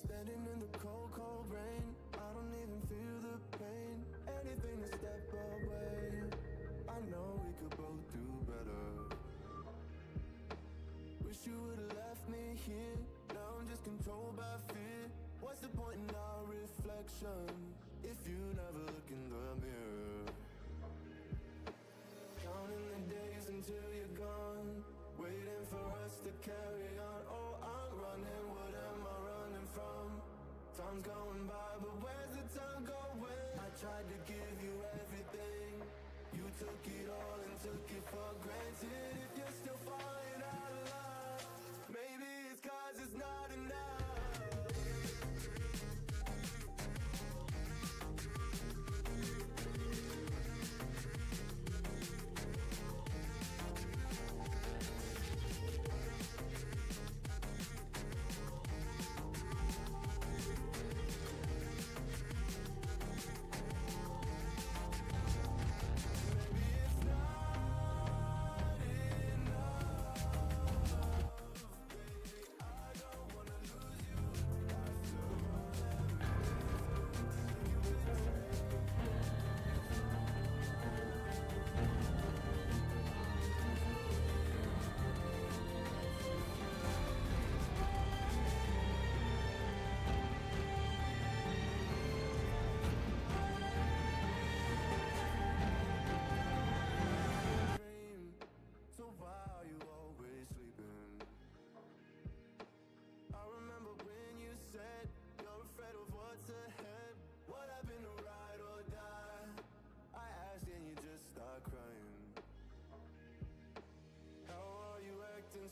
Standing in the cold, cold rain, I don't even feel the pain. Anything to step away. I know we could both do better. Wish you would've left me here. Now I'm just controlled by fear. What's the point in our reflection if you never look in the mirror? Counting the days until you're gone, waiting for us to carry on. Oh, I'm running, what am I running from? Time's going by, but where's the time going? I tried to give you everything. You took it all and took it for granted. If you're still falling out of love, maybe it's 'cause it's not enough.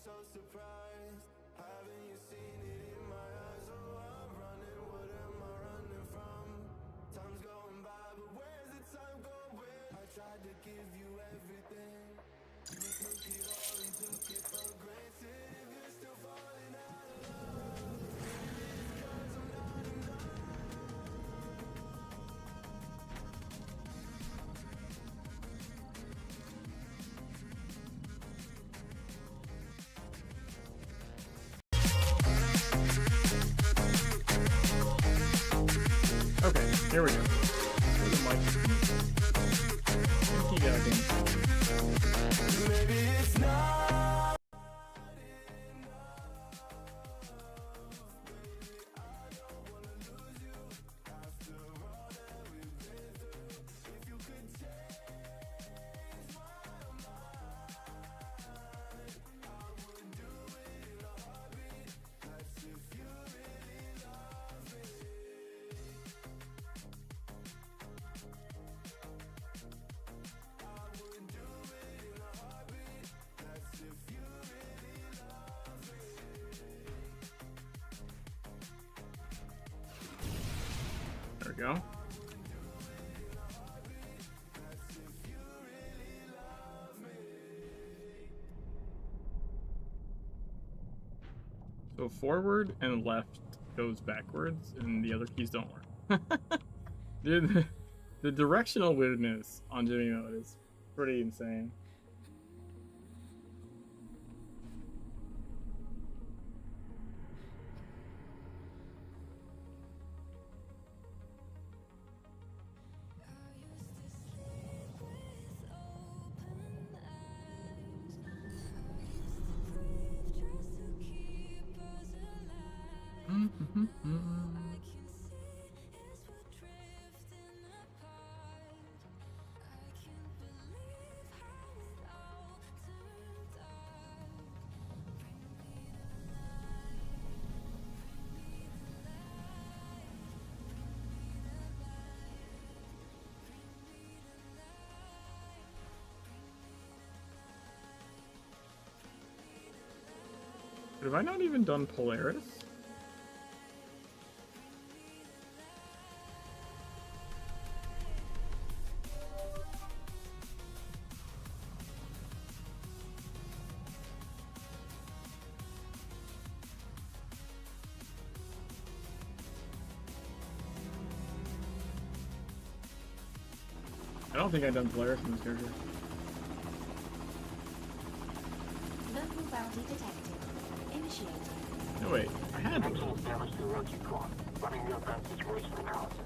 So surprised, haven't you seen it in my eyes? Oh, I'm running, what am I running from? Time's going by, but where's the time going? I tried to give you everything. You took it all and took it for granted. If you're still falling out of love, maybe it's 'cause I'm not enough. Okay, here we go. Where's the mic? Keep going. Maybe it's not enough. Baby, I don't wanna lose you after all that we've been through. If you could change my mind, I would do it in a heartbeat. That's if you really love me. There we go. So forward and left goes backwards, and the other keys don't work. Dude, the directional weirdness on Jimmy mode is pretty insane. Have I not even done Polaris? I don't think I've done Polaris in this character. Local bounty detected. Initiating. No, wait. I had one. damage to the rotate core. Running real-time situation analysis.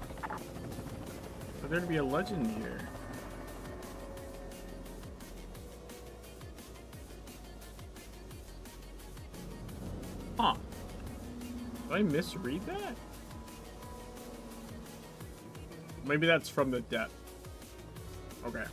For there to be a legend here. Huh. Did I misread that? Maybe that's from the depth. Okay.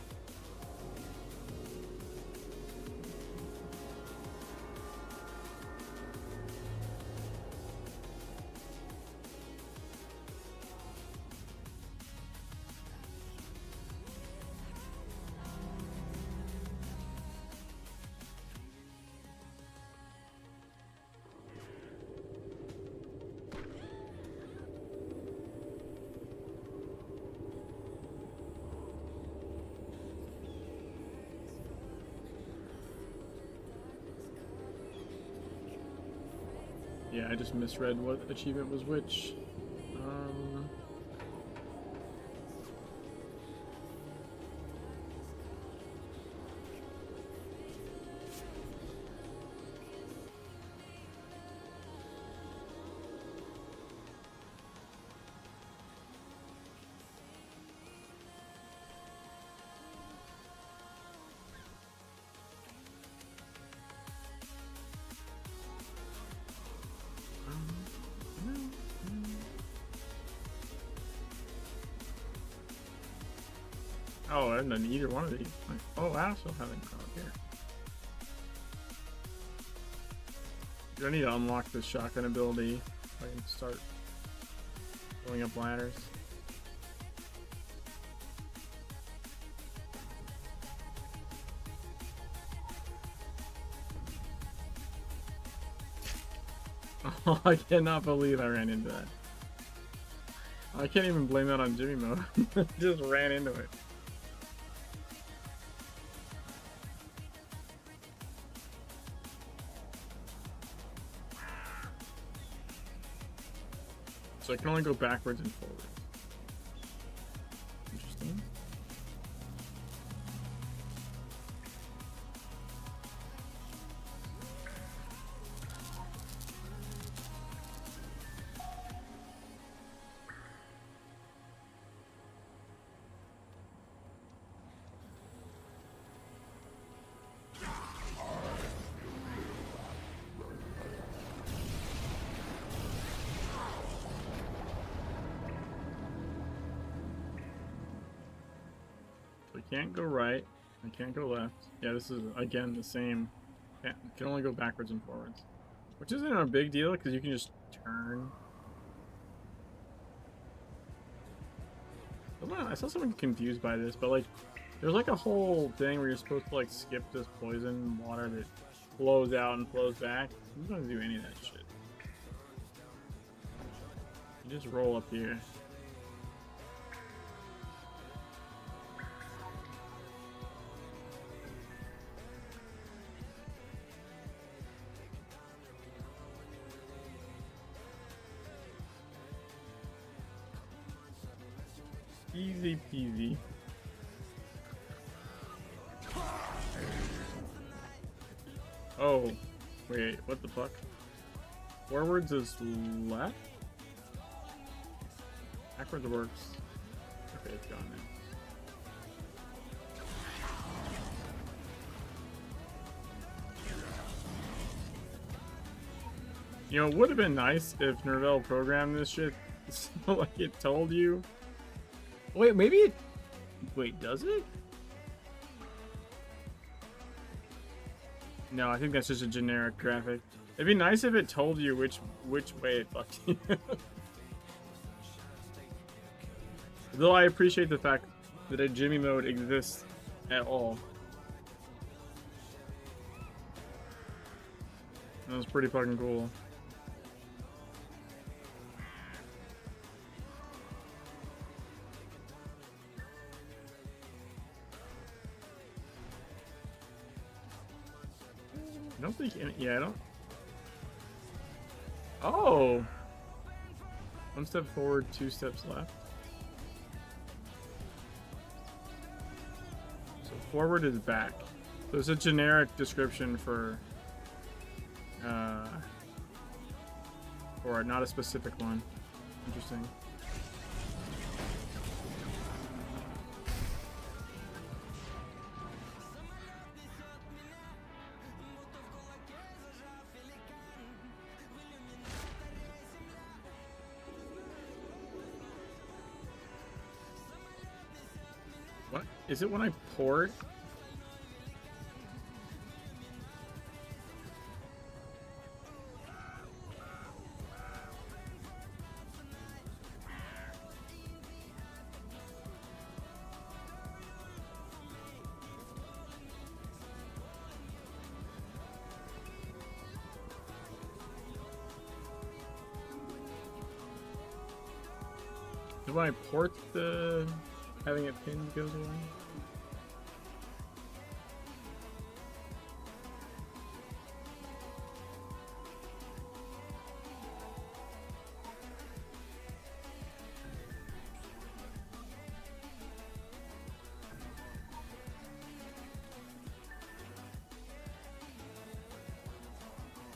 Yeah, I just misread what achievement was which. Oh, I haven't done either one of these. Oh, I also haven't gone here. Do I need to unlock the shotgun ability so I can start going up ladders? Oh, I cannot believe I ran into that. I can't even blame that on Jimmy mode. Just ran into it. So I can only go backwards and forwards. Interesting. Can't go right. I can't go left. Yeah, this is again the same. Can only go backwards and forwards, which isn't a big deal because you can just turn. I saw someone confused by this, but like, there's like a whole thing where you're supposed to like skip this poison water that flows out and flows back. I'm not gonna do any of that shit. You just roll up here. Easy peasy. Oh, wait, what the fuck? Forwards is left? Backwards works. Okay, it's gone now. You know, it would have been nice if Nervell programmed this shit so like it told you. Wait, maybe it... Wait, does it? No, I think that's just a generic graphic. It'd be nice if it told you which way it fucked you. Though I appreciate the fact that a Jimmy mode exists at all. That was pretty fucking cool. I don't think any, yeah, I don't. Oh! 1 step forward, 2 steps left. So forward is back. So it's a generic description for Or not a specific one. Interesting. What? Is it when I port? Do I port the having it pinned goes away?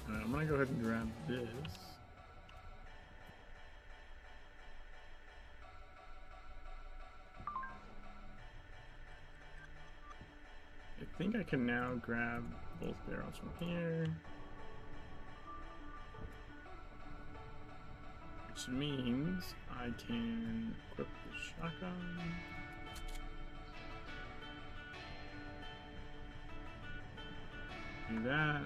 Alright, I'm gonna go ahead and grab this. I think I can now grab both barrels from here. Which means I can equip the shotgun. Do that.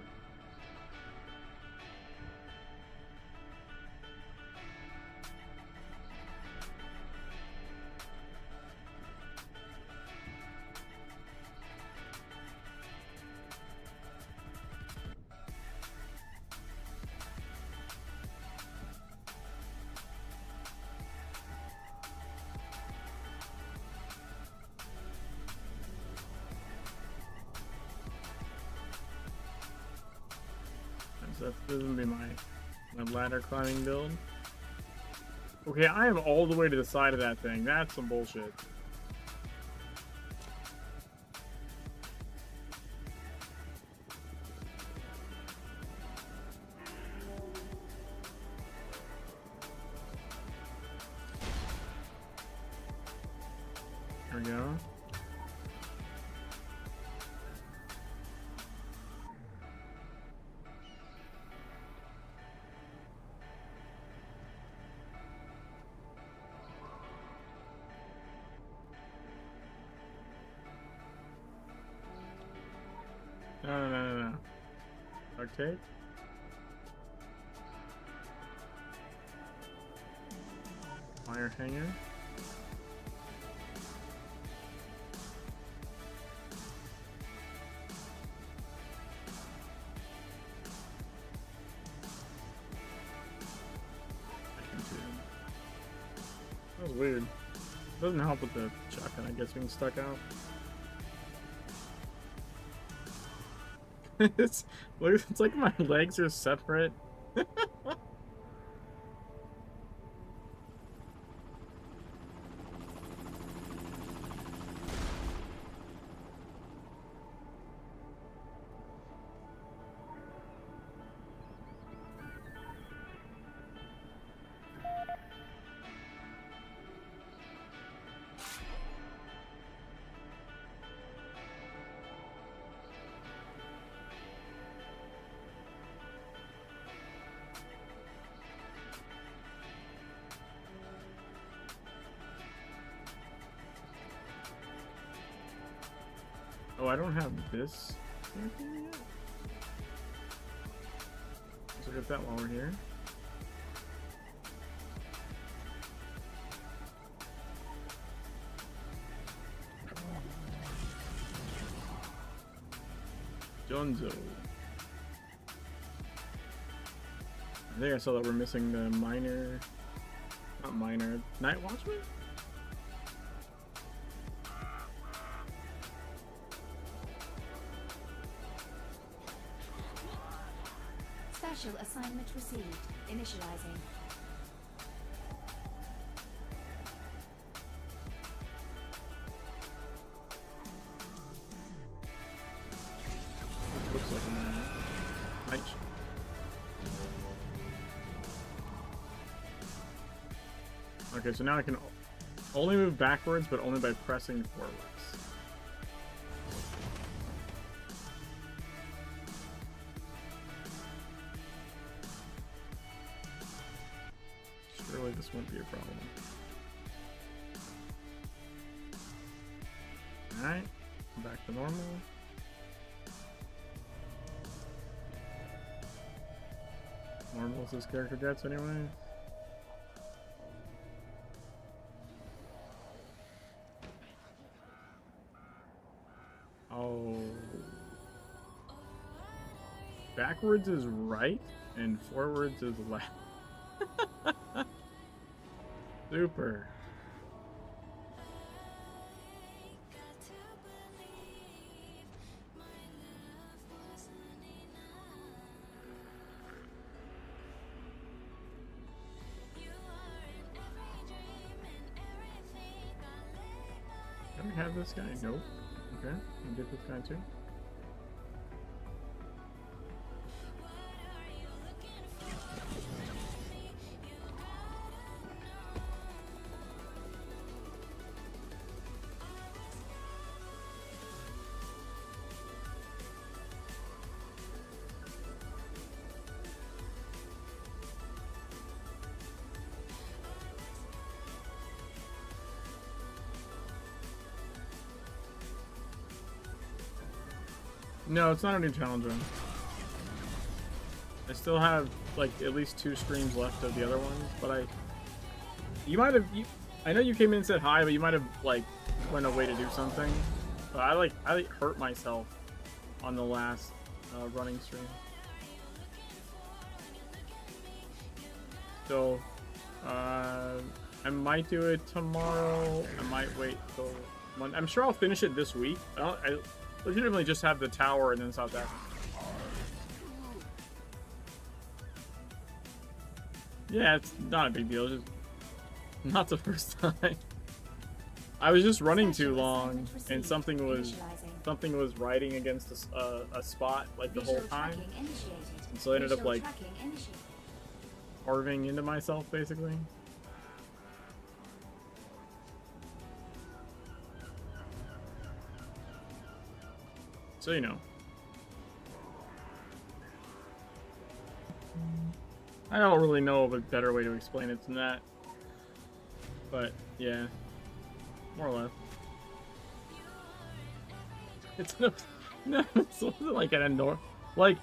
So that's gonna be my ladder climbing build. Okay, I am all the way to the side of that thing. That's some bullshit. There we go. No. Okay. Wire hanger. That was weird. Doesn't help with the shotgun, I guess, being stuck out. It's like my legs are separate. Oh, I don't have this yet. Let's look at that while we're here. Jonzo. I think I saw that we're missing the miner. Not miner. Night Watchman? Special assignment received. Initializing. Looks like a night. Okay, so now I can only move backwards, but only by pressing forwards. Surely this won't be a problem. Alright, back to normal. Normal as this character gets anyway. Oh. Backwards is right and forwards is left. Super. Can we have this guy? Nope. Okay, we get this guy too. No, it's not a new challenge run. I still have like at least 2 streams left of the other ones, but you might have, I know you came in and said hi, but you might have like went away to do something. But I hurt myself on the last running stream. So I might do it tomorrow. I might wait till Monday. I'm sure I'll finish it this week. I legitimately just have the tower and then stop that. Yeah, it's not a big deal. It's just not the first time. I was just running too long, and something was riding against a spot like the whole time, and so I ended up like carving into myself basically. So you know. I don't really know of a better way to explain it than that. But yeah. More or less. It's no, it wasn't like an enormous, like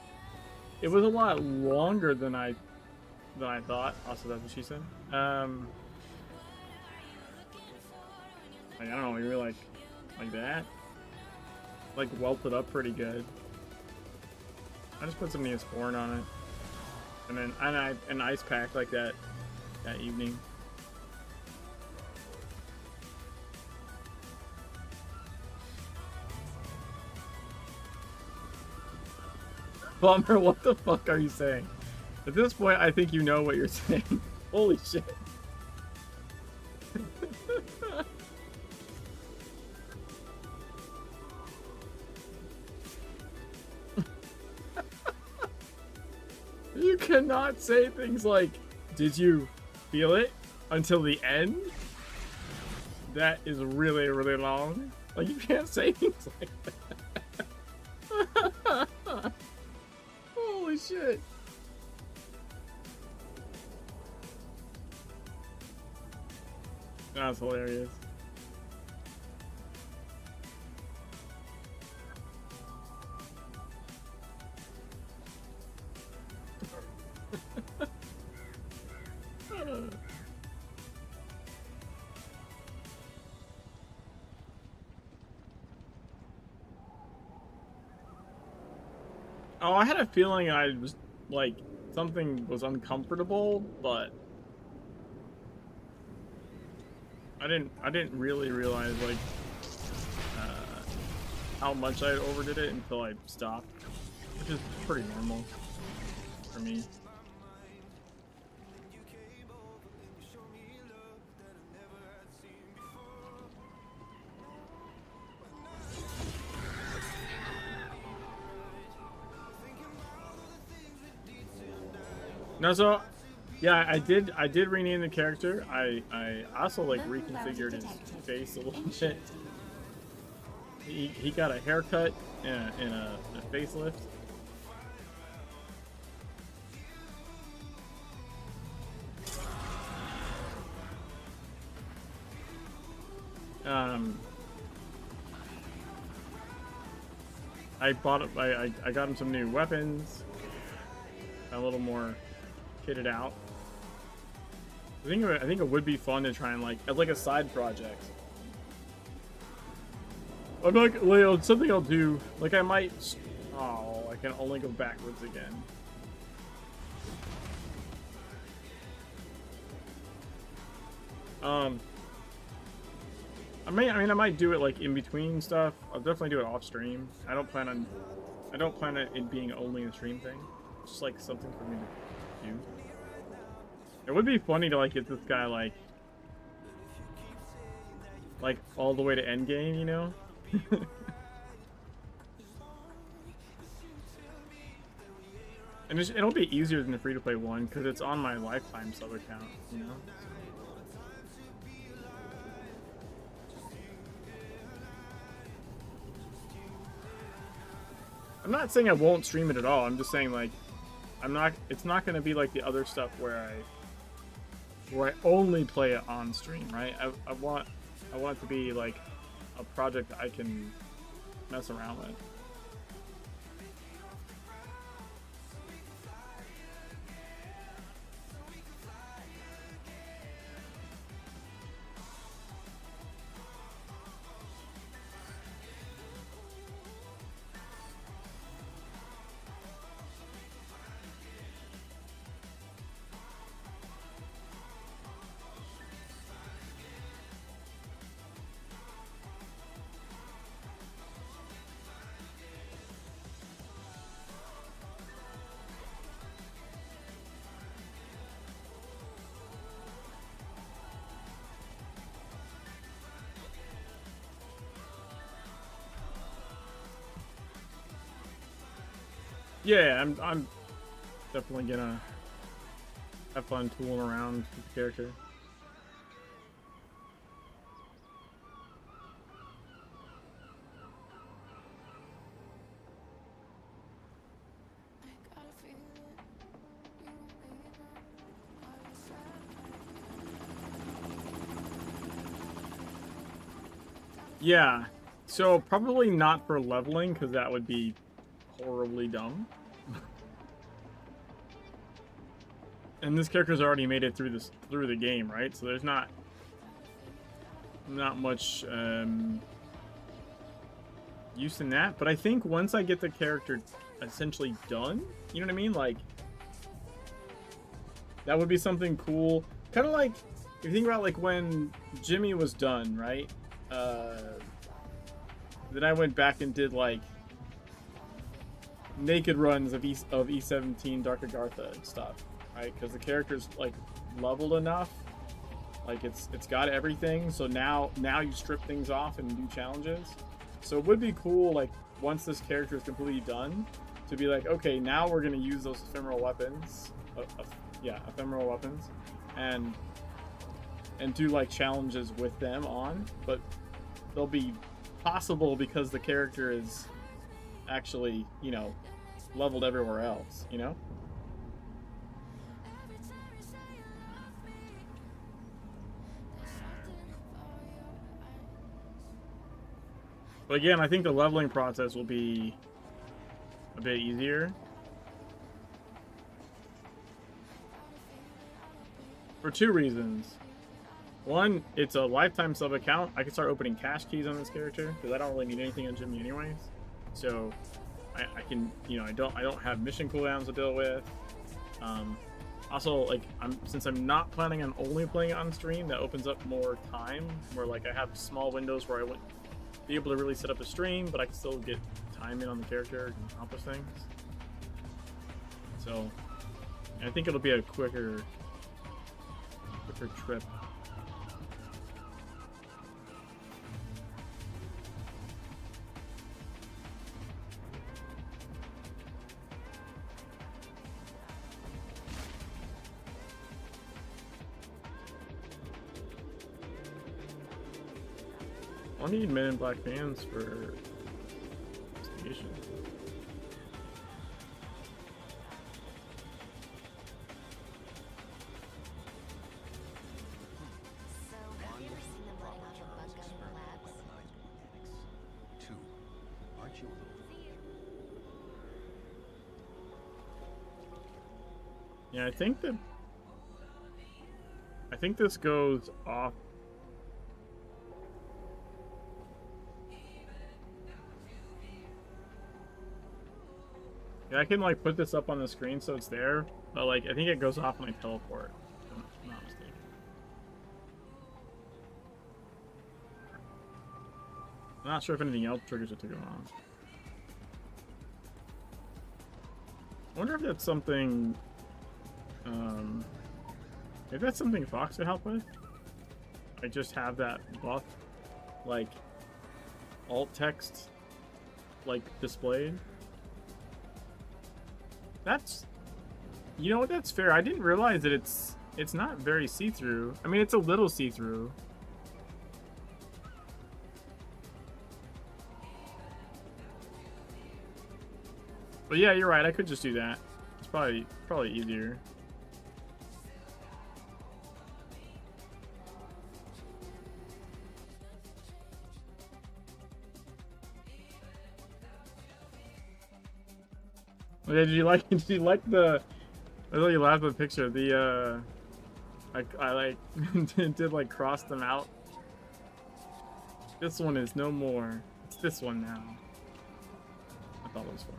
it was a lot longer than I thought. Also, that's what she said. Like, I don't know, you were like that. Like welted up pretty good. I just put some Neosporin on it, and then an ice pack like that evening. Bummer, what the fuck are you saying? At this point, I think you know what you're saying. Holy shit. You cannot say things like, did you feel it until the end? That is really, really long. Like, you can't say things like that. Holy shit. That's hilarious. Oh, I had a feeling I was like something was uncomfortable, but I didn't really realize like how much I overdid it until I stopped, which is pretty normal for me. No, so Yeah, I did rename the character. I also like Local reconfigured bounty his detected. face a little bit. Initiating. He got a haircut and a facelift. I got him some new weapons, a little more kitted out. I think it would be fun to try and like as like a side project. I'm like, well, something I'll do. Like I might. Oh, I can only go backwards again. I mean, I might do it like in between stuff. I'll definitely do it off stream. I don't plan on it being only a stream thing. It's just like something for me to do. It would be funny to like get this guy like all the way to end game, you know? And it'll be easier than the free-to-play one because it's on my lifetime sub account, you know? I'm not saying I won't stream it at all. I'm just saying like it's not going to be like the other stuff where I only play it on stream, right? I want it to be like a project I can mess around with. Yeah, I'm definitely gonna have fun tooling around with the character. Yeah, so probably not for leveling because that would be horribly dumb. And this character's already made it through the game, right? So there's not much use in that. But I think once I get the character essentially done, you know what I mean? Like that would be something cool. Kind of like if you think about like when Jimmy was done, right? Then I went back and did like naked runs of E17 Dark Agartha and stuff, right? Because the character's like leveled enough, like it's got everything. So now you strip things off and do challenges. So it would be cool, like once this character is completely done, to be like, okay, now we're gonna use those ephemeral weapons, ephemeral weapons, and do like challenges with them on, but they'll be possible because the character is actually, you know, leveled everywhere else, you know? But again, I think the leveling process will be a bit easier. For two reasons. One, it's a lifetime sub account. I can start opening cash keys on this character because I don't really need anything on Jimmy anyways. So I can, you know, I don't have mission cooldowns to deal with. Also, like since I'm not planning on only playing it on stream, that opens up more time where like I have small windows where I wouldn't be able to really set up a stream, but I can still get time in on the character and accomplish things. So I think it'll be a quicker trip. I'll need Men in Black fans for investigation. So, have you ever seen them letting off a bug gun in the labs? Two. Aren't you a little... Yeah, I think this goes off. Yeah, I can like put this up on the screen so it's there, but like I think it goes off when I teleport. If I'm not mistaken. I'm not sure if anything else triggers it to go on. I wonder if that's something. If that's something Fox could help with. I just have that buff, like alt text, like displayed. That's, you know what? That's fair. I didn't realize that it's not very see-through. I mean, it's a little see-through. But yeah, you're right. I could just do that. It's probably easier. Okay, did you like the? I thought you laughed at the picture. The I like did like cross them out. This one is no more. It's this one now. I thought it was fun.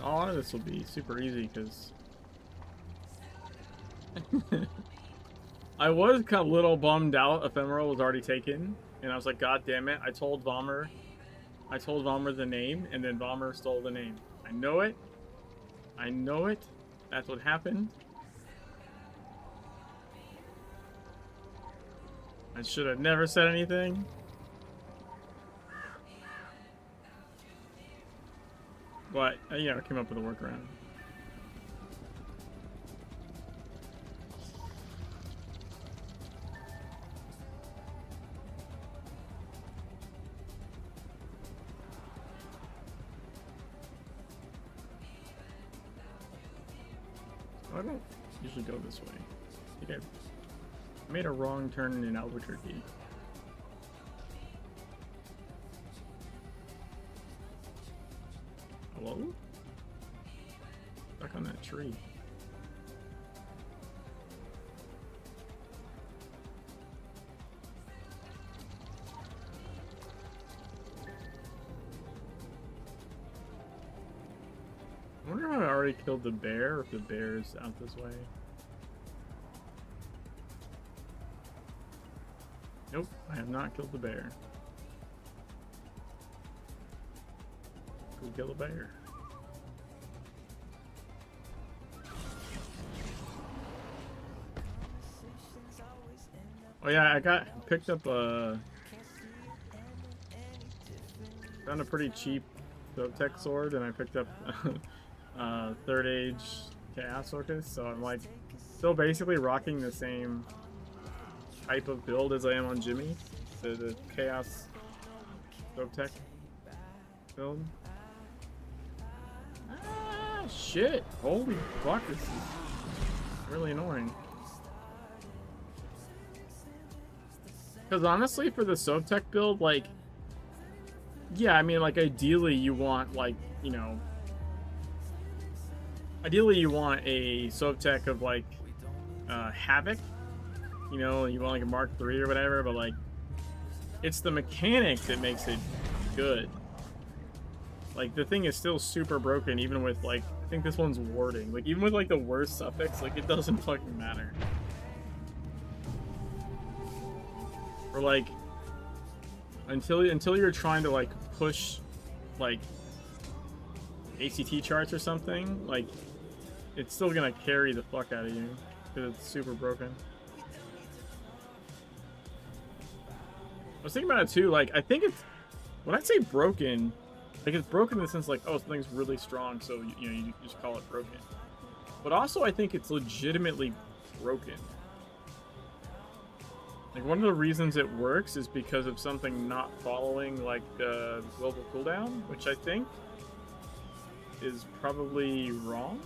A lot of this will be super easy because I was kind of a little bummed out Ephemeral was already taken, and I was like, God damn it! I told Vommer the name, and then Vommer stole the name. I know it. That's what happened. I should have never said anything. But, yeah, I came up with a workaround. I don't usually go this way. I think I made a wrong turn in Albuquerque. Hello? Stuck on that tree. I wonder if I already killed the bear, or if the bear is out this way. Nope, I have not killed the bear. Go kill a bear. Oh yeah, I picked up found a pretty cheap tech sword, and I picked up third age chaos orcus, so I'm like still basically rocking the same type of build as I am on Jimmy, the chaos tech build. Ah, shit! Holy fuck, this is really annoying. Because honestly, for the Sovtech build, like, yeah, I mean, like, ideally you want, like, you know, ideally you want a Sovtech of, like, Havoc, you know, you want, like, a Mark III or whatever, but, like, it's the mechanic that makes it good. Like, the thing is still super broken, even with, like, I think this one's warding. Like, even with, like, the worst suffix, like, it doesn't fucking matter. Or, like, until you're trying to, like, push, like, ACT charts or something, like, it's still gonna carry the fuck out of you, because it's super broken. I was thinking about it too. Like, I think it's, when I say broken, like it's broken in the sense like, oh, something's really strong, so you just call it broken. But also, I think it's legitimately broken. Like, one of the reasons it works is because of something not following like the global cooldown, which I think is probably wrong.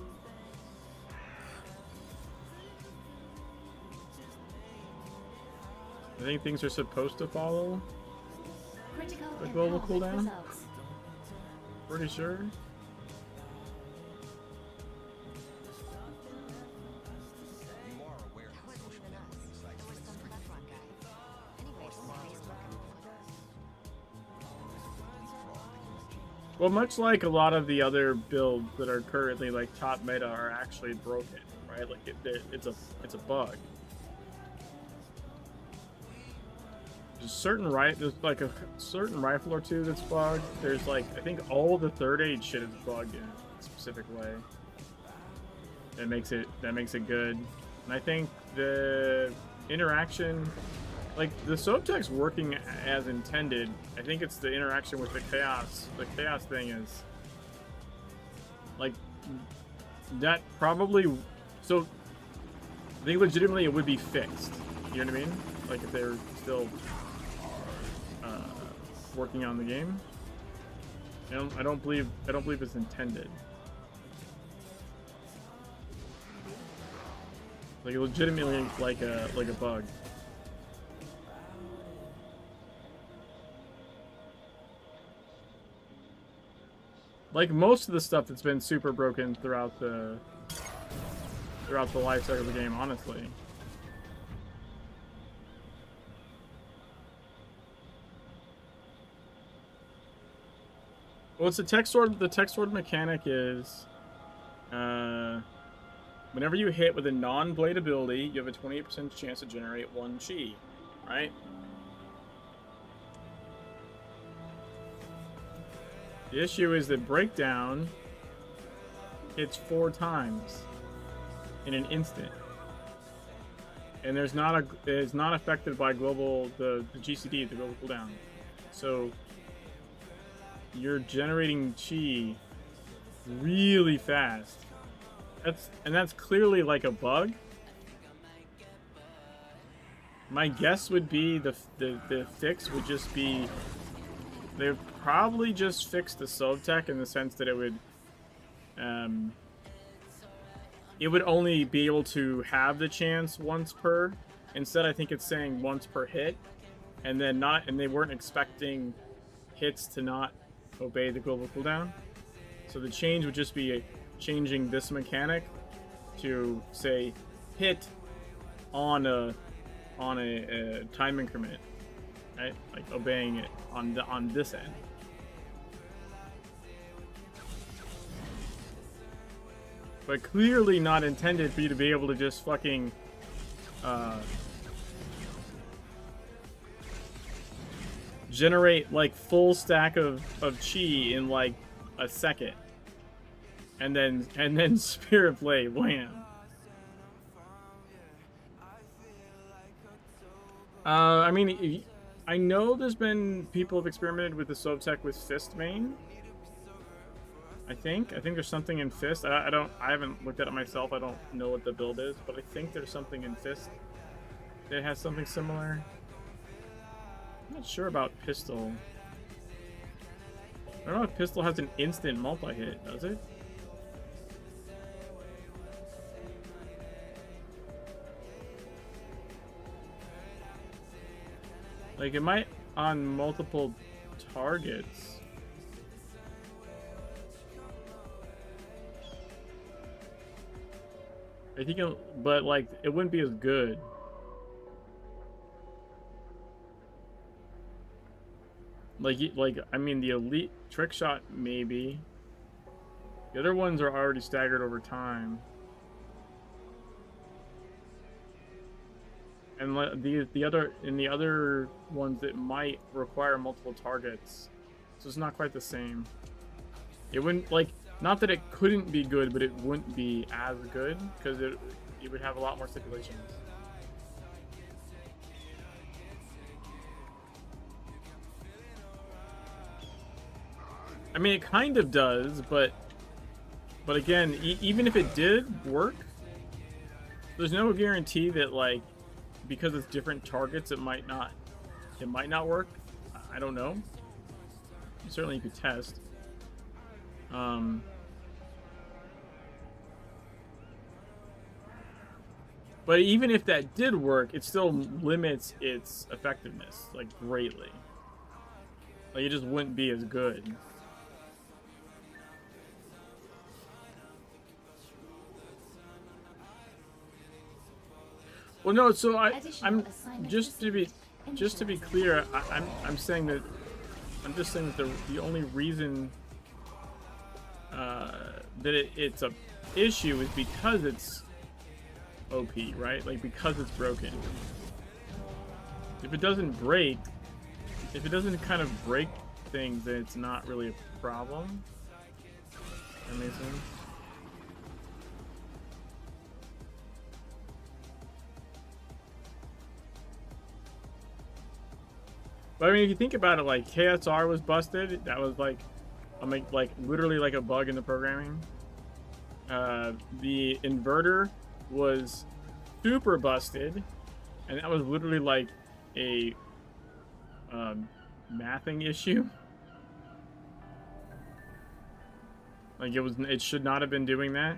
I think things are supposed to follow Critical the global empowerment cooldown. results. Pretty sure. That wasn't even us. There was some tough rock guy. Anyway, somebody's looking for us. Well, much like a lot of the other builds that are currently like top meta are actually broken, right? Like it's a bug. There's like a certain rifle or two that's bugged. There's like, I think all the third aid shit is bugged in a specific way. That makes it good. And I think the interaction, like the Sobtek's working as intended. I think it's the interaction with the chaos. The chaos thing is like that probably. So I think legitimately it would be fixed. You know what I mean? Like if they're still working on the game. I don't believe it's intended. Like legitimately like a bug. Like most of the stuff that's been super broken throughout the life cycle of the game, honestly. Well, it's the tech sword. The tech sword mechanic is, whenever you hit with a non-blade ability, you have a 28% chance to generate 1 chi, right? The issue is that breakdown hits 4 times in an instant, and it's not affected by the GCD, the global cooldown. So you're generating chi really fast. That's clearly like a bug. My guess would be the fix would just be they've probably just fixed the Sobtek in the sense that it would only be able to have the chance once per. Instead, I think it's saying once per hit, and they weren't expecting hits to not obey the global cooldown. So the change would just be changing this mechanic to say hit on a time increment, right? Like obeying it on this end. But clearly not intended for you to be able to just fucking generate like full stack of chi in like a second, and then Spirit Blade, wham. I mean, I know there's been people have experimented with the Sobtek with Fist main. I think there's something in Fist. I haven't looked at it myself. I don't know what the build is, but I think there's something in Fist that has something similar. I'm not sure about Pistol. I don't know if Pistol has an instant multi-hit, does it? Like, it might on multiple targets. I think but like, it wouldn't be as good. Like I mean, the elite trick shot maybe. The other ones are already staggered over time, and the other ones that might require multiple targets, so it's not quite the same. It wouldn't like not that it couldn't be good, but it wouldn't be as good because it would have a lot more stipulations. I mean, it kind of does, but again, even if it did work, there's no guarantee that, like, because it's different targets, it might not work. I don't know. Certainly, you could test. But even if that did work, it still limits its effectiveness, like, greatly. Like, it just wouldn't be as good. Well, no. So I'm just to be clear. I'm saying that I'm just saying that the only reason that it's a issue is because it's OP, right? Like, because it's broken. If it doesn't break, if it doesn't kind of break things, then it's not really a problem. That makes sense. But I mean, if you think about it, like, KSR was busted. That was like, literally like a bug in the programming. The inverter was super busted, and that was literally like a mathing issue. Like, it should not have been doing that.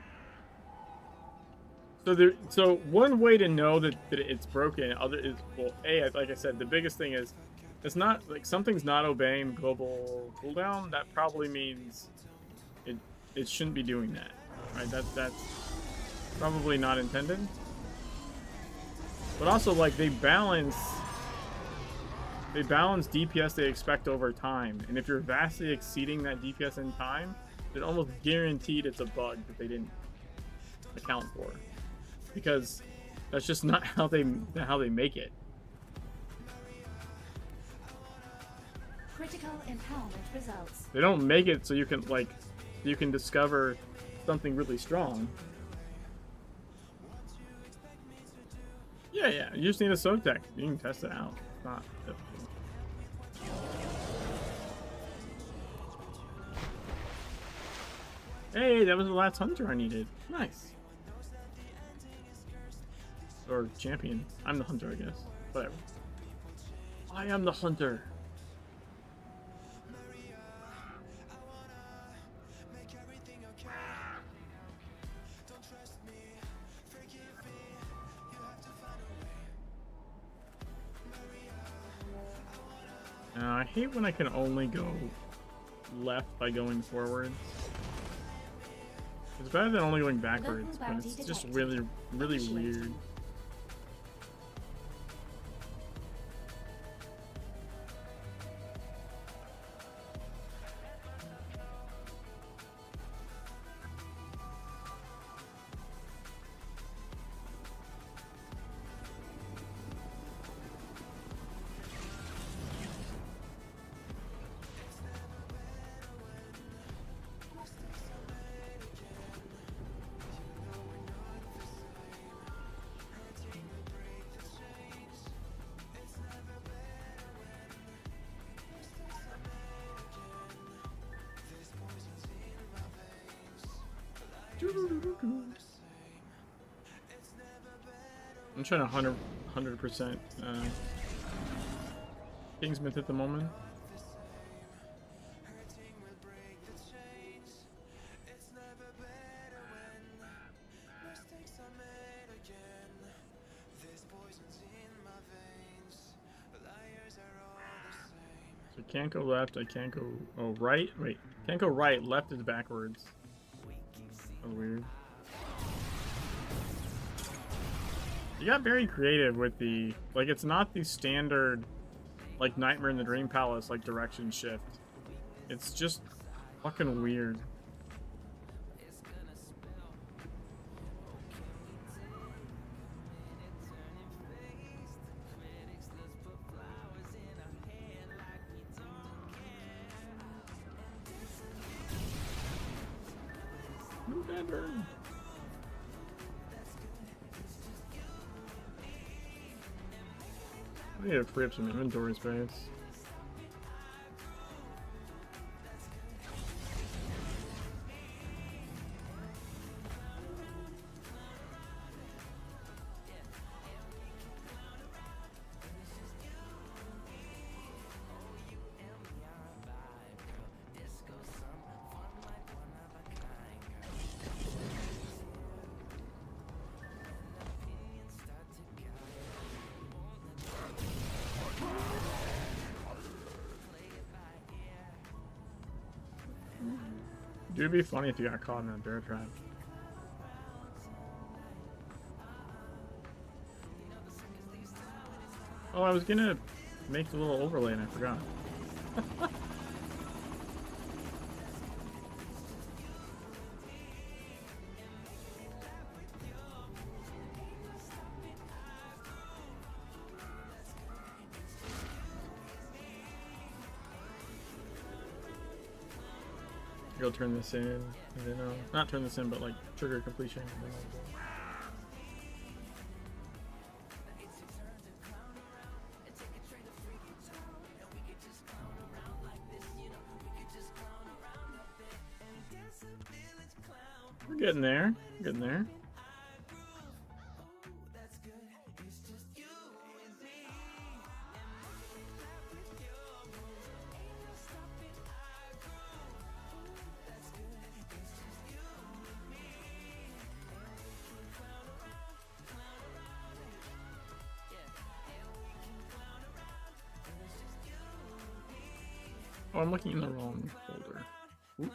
So one way to know that it's broken, like I said, the biggest thing is, it's not like something's not obeying global cooldown. That probably means it shouldn't be doing that, right? That's probably not intended. But also, like, they balance DPS they expect over time, and if you're vastly exceeding that DPS in time, it's almost guaranteed it's a bug that they didn't account for, because that's just not how they make it. Critical empowerment results. They don't make it so you can discover something really strong. Yeah. You just need a soak deck. You can test it out. It's not difficult. Hey, that was the last hunter I needed. Nice. Or champion. I'm the hunter, I guess. Whatever. I am the hunter. I hate when I can only go left by going forwards. It's better than only going backwards, but it's just really, really weird. I'm trying to 100% Kingsmith at the moment. So I can't go left, I can't go right. Wait, can't go right, left is backwards. That's weird. You got very creative with the, like, it's not the standard, like, Nightmare in the Dream Palace, like, direction shift. It's just fucking weird. Move that burn. I need to free up some inventory space. Dude, it'd be funny if you got caught in that bear trap. Oh, I was gonna make the little overlay and I forgot. Go turn this in, and then not turn this in, but like trigger completion. And then we're getting there. We're getting there. Oh, I'm looking in the wrong folder. Oops.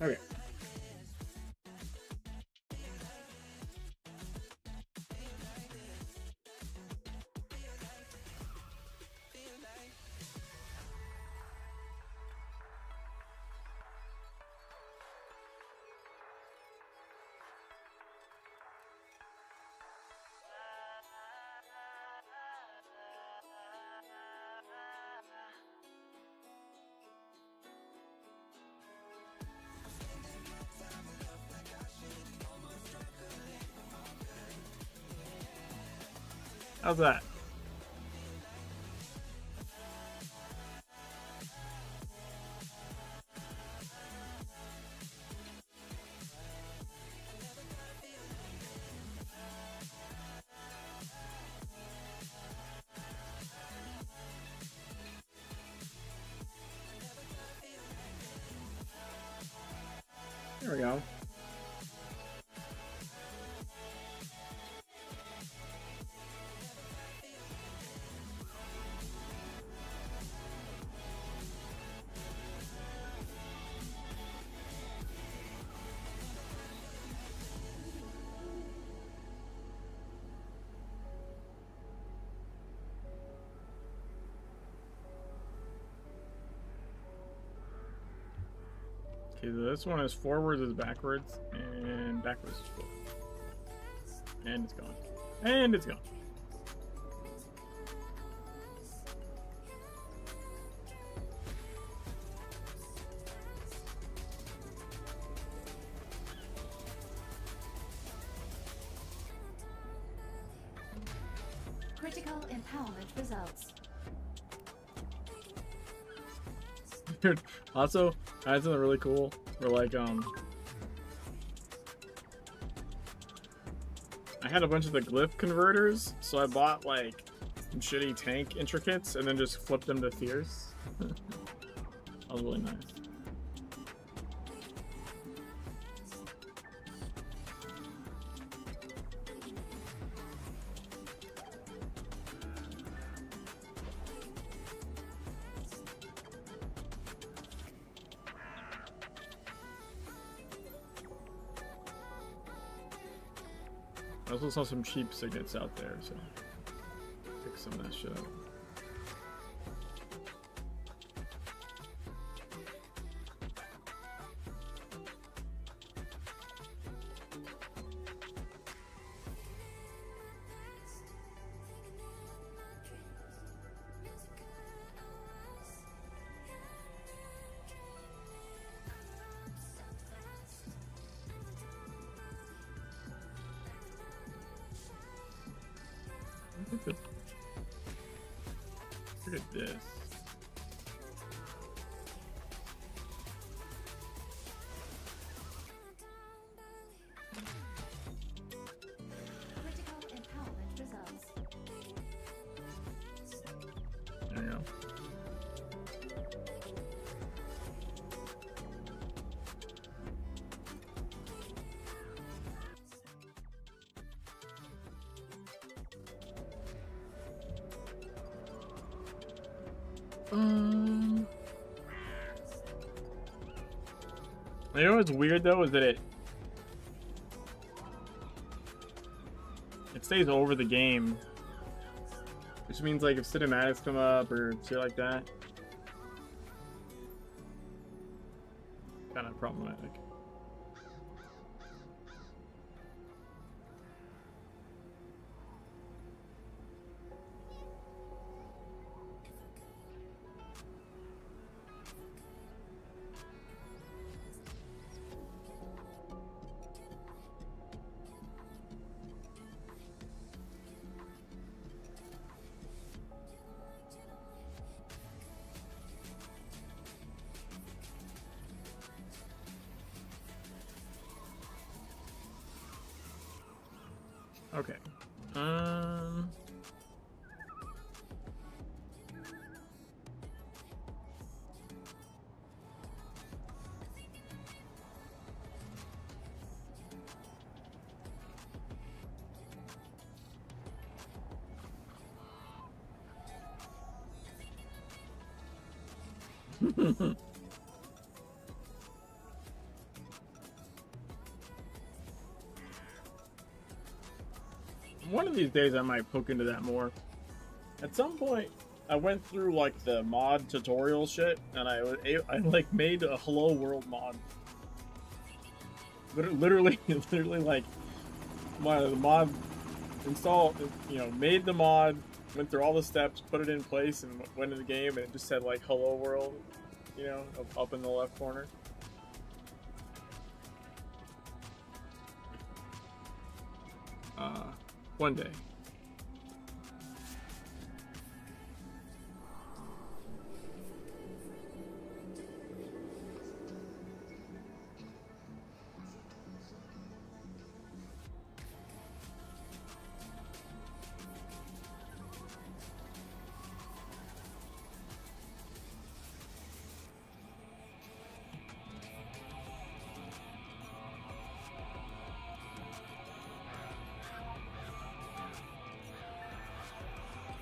Okay. How's that? There we go. Okay, so this one is forwards is backwards, and backwards is forward. And it's gone. And it's gone. Critical empowerment results. Dude, also, I had something really cool where, like, I had a bunch of the glyph converters, so I bought, like, some shitty tank intricates and then just flipped them to fierce. That was really nice. I also saw some cheap signets out there, so pick some of that shit up. Look at this. Critical empowerment results. There you go. You know what's weird though is that it stays over the game, which means like if cinematics come up or shit like that, kind of problematic. Okay. One of these days I might poke into that more. At some point, I went through like the mod tutorial shit, and I like made a Hello World mod. Literally like the mod install, made the mod, went through all the steps, put it in place, and went in the game, and it just said like Hello World, up in the left corner. One day.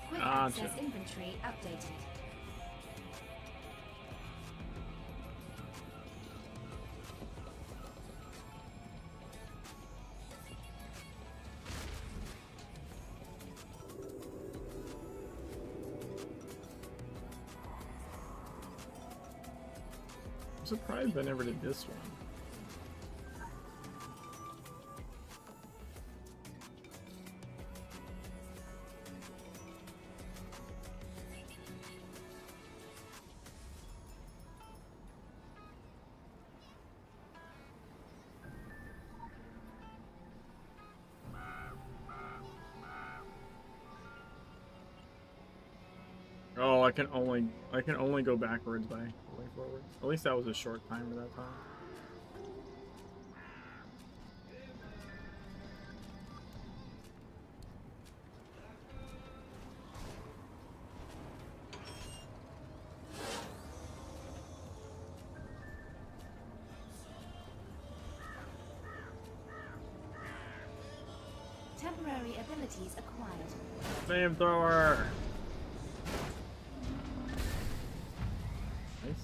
Quick Gotcha. access inventory updated. I'm surprised I never did this one. Oh, I can only go backwards by going forward. At least that was a short time at that time. Temporary abilities acquired. Flamethrower! Nice.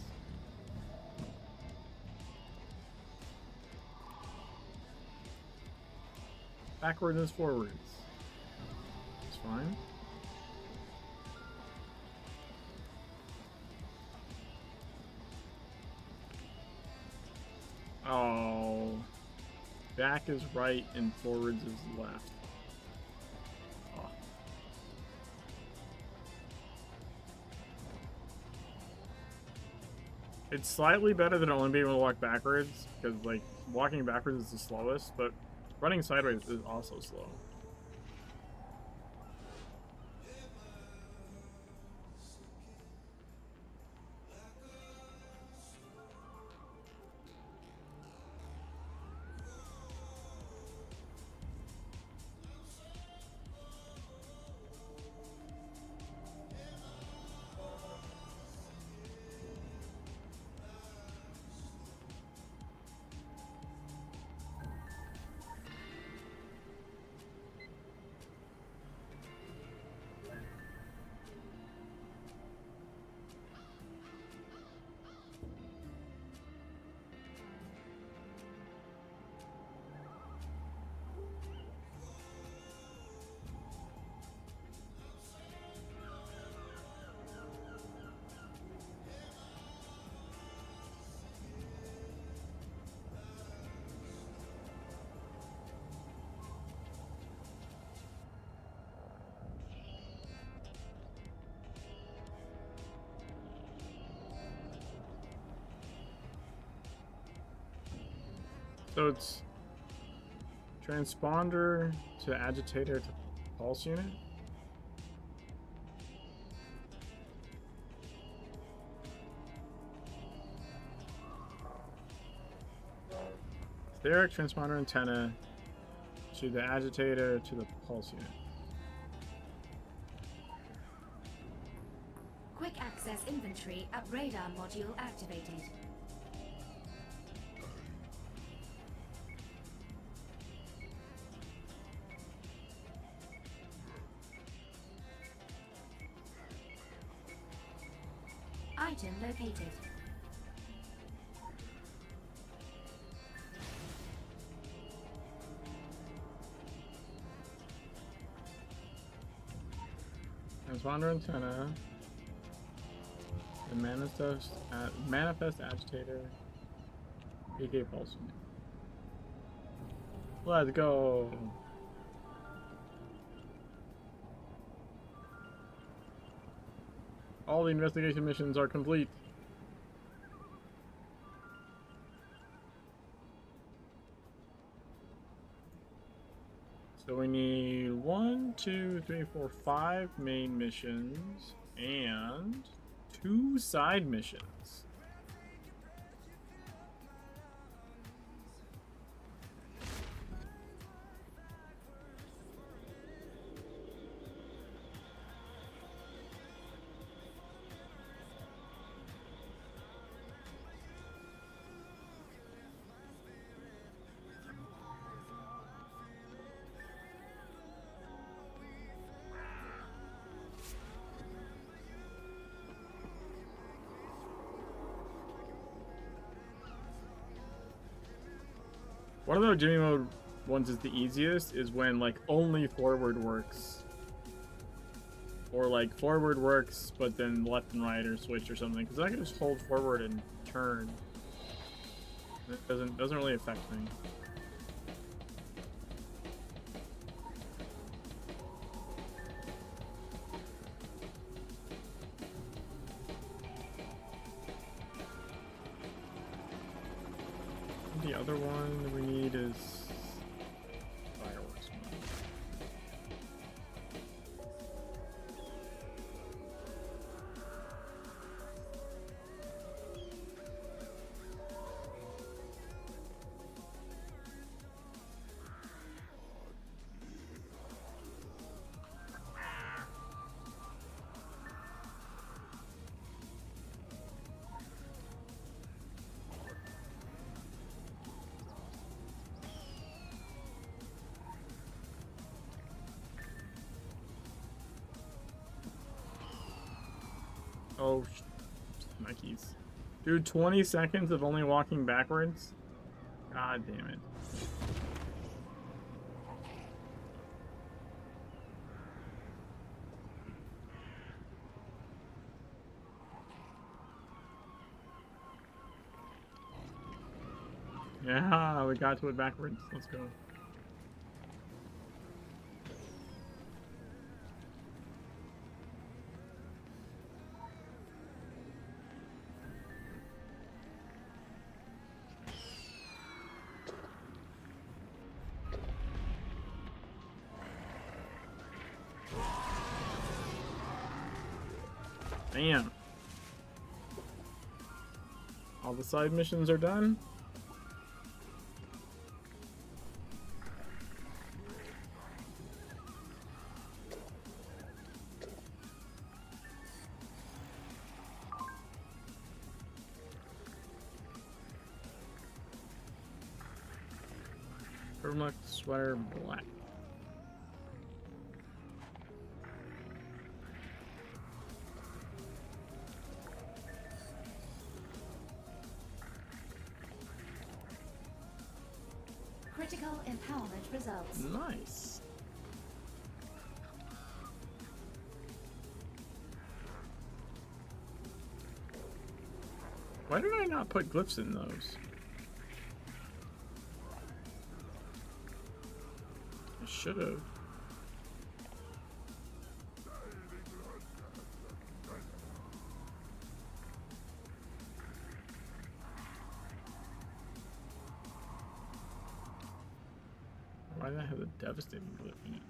Backwards and forwards. It's fine. Oh. Back is right and forwards is left. Oh. It's slightly better than only being able to walk backwards, because like walking backwards is the slowest, but running sideways is also slow. So it's transponder to agitator to pulse unit. Etheric transponder antenna to the agitator to the pulse unit. Quick access inventory at radar module activated. Item located. Transponder antenna. The manifest agitator. PK pulse unit. Let's go. All the investigation missions are complete. So we need 1, 2, 3, 4, 5 main missions and 2 side missions. One of the Jimmy mode ones is the easiest is when like only forward works. Or like forward works but then left and right or switch or something. Because I can just hold forward and turn. It doesn't really affect me. The other one we need is fireworks one. Oh, my keys. Dude, 20 seconds of only walking backwards? God damn it. Yeah, we got to it backwards. Let's go. Damn. All the side missions are done. Turtleneck sweater black. Critical empowerment results. Nice. Why did I not put glyphs in those? I should have. Why did I have a devastating glyph in it?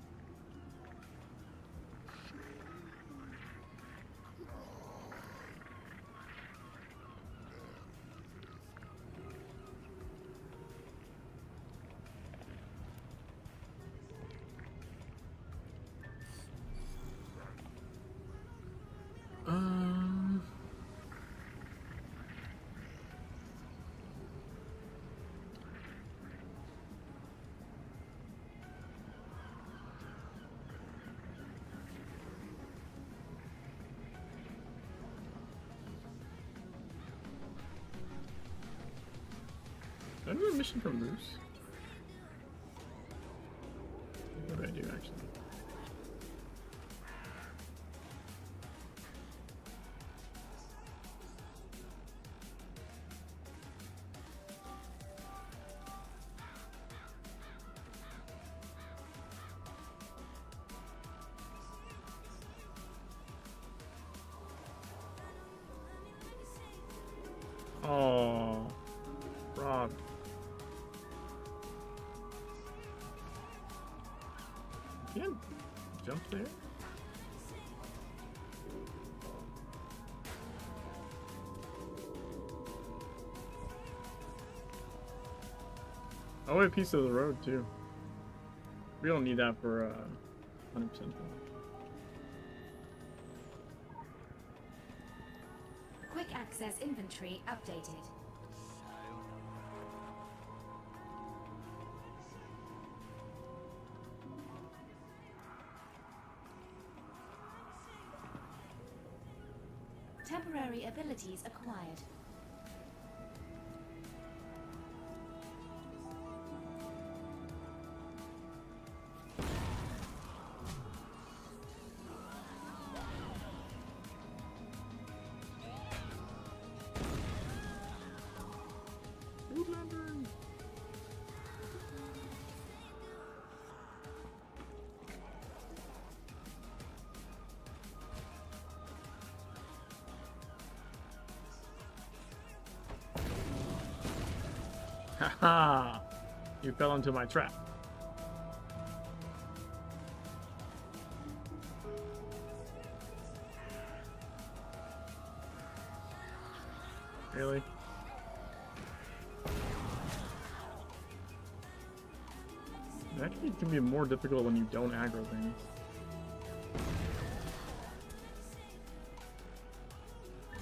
Did I do a mission from Bruce? What did I do actually? Oh, Rob. You can't jump there? Oh, a piece of the road too. We don't need that for 100%. Quick access inventory updated. Temporary abilities acquired. Haha! You fell into my trap. Really? It actually can be more difficult when you don't aggro things.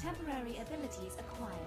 Temporary abilities acquired.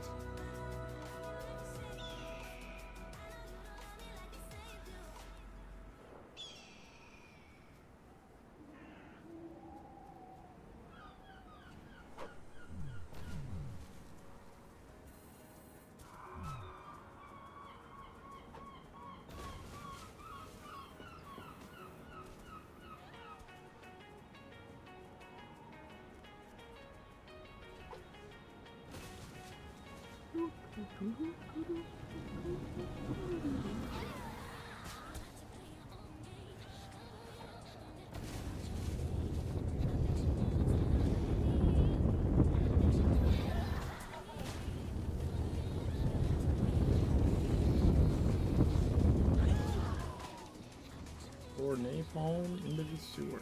Pour napalm into the sewer.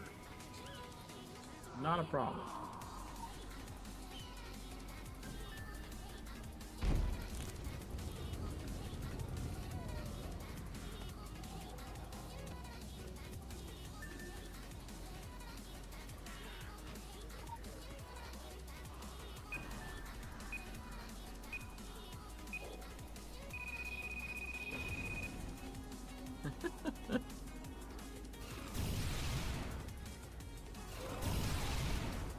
Not a problem.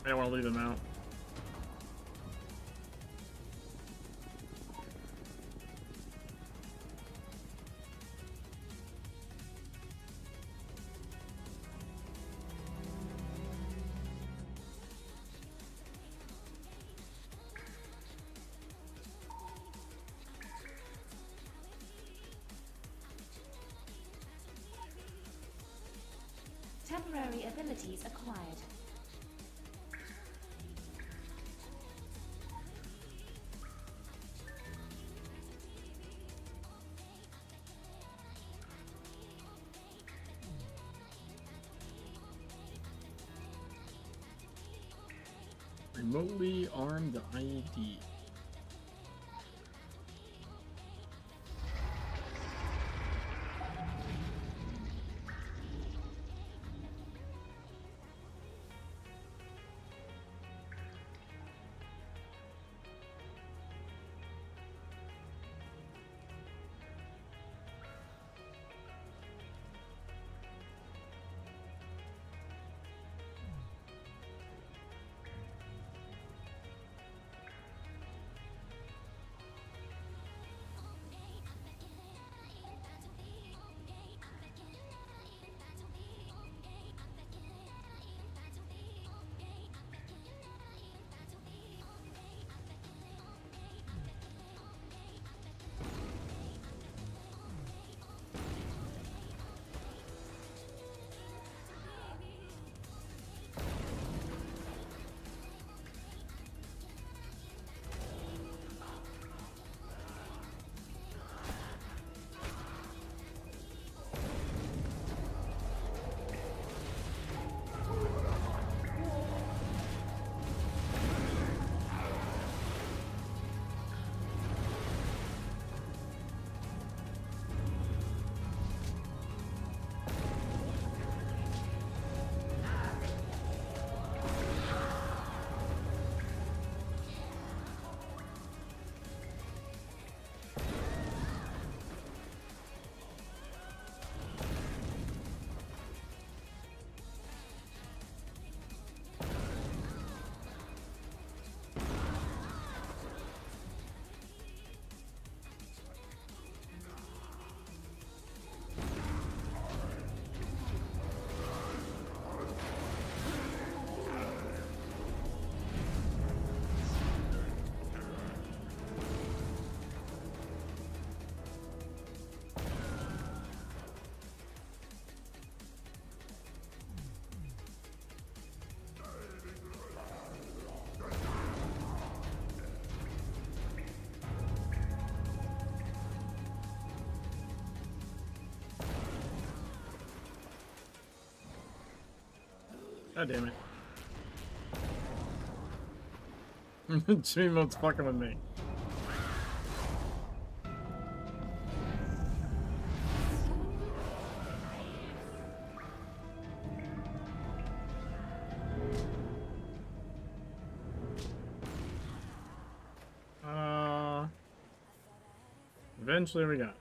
I don't want to leave them out. Temporary abilities acquired. Remotely arm the IED. God damn it. Jimmy Mode's fucking with me. Eventually we got it.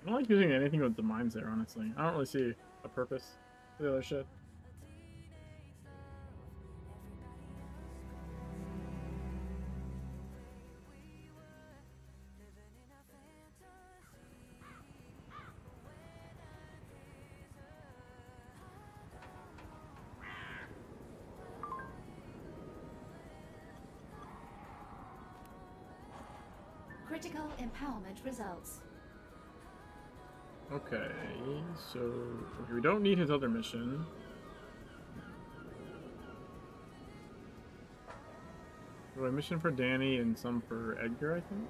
I don't like using anything with the mines there, honestly. I don't really see a purpose for the other shit. Critical empowerment results. Okay, so okay, we don't need his other mission. So a mission for Danny and some for Edgar, I think.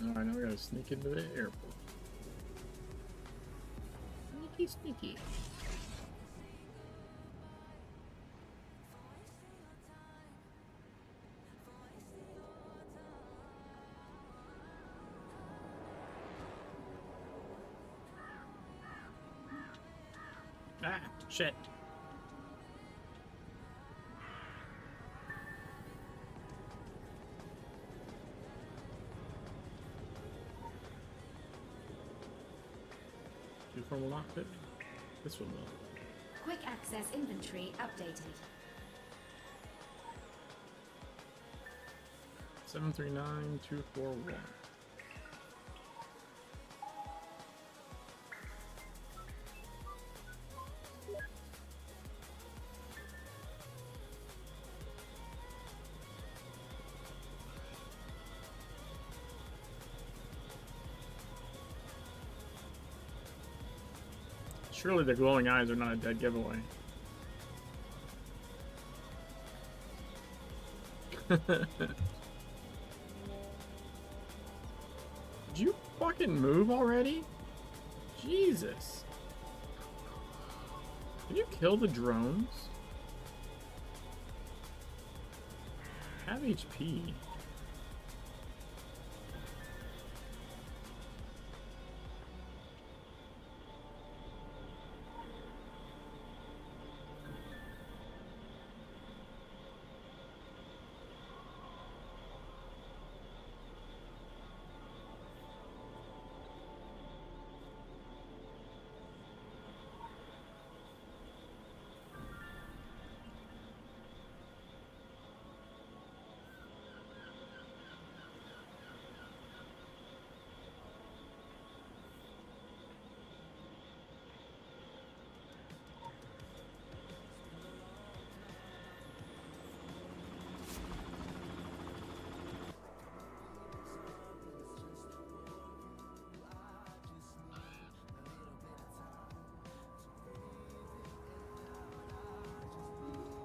Alright, now we gotta sneak into the airport. Sneaky, sneaky. Ah, shit. This one will not fit. This one will. Quick access inventory updated. 739241. Surely the glowing eyes are not a dead giveaway. Did you fucking move already? Jesus. Can you kill the drones? Have HP.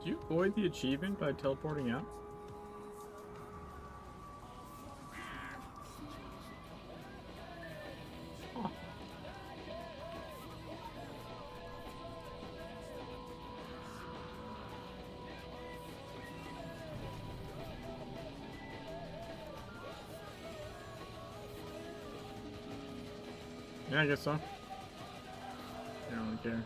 Do you avoid the achievement by teleporting out? Oh. Yeah, I guess so. I don't really care.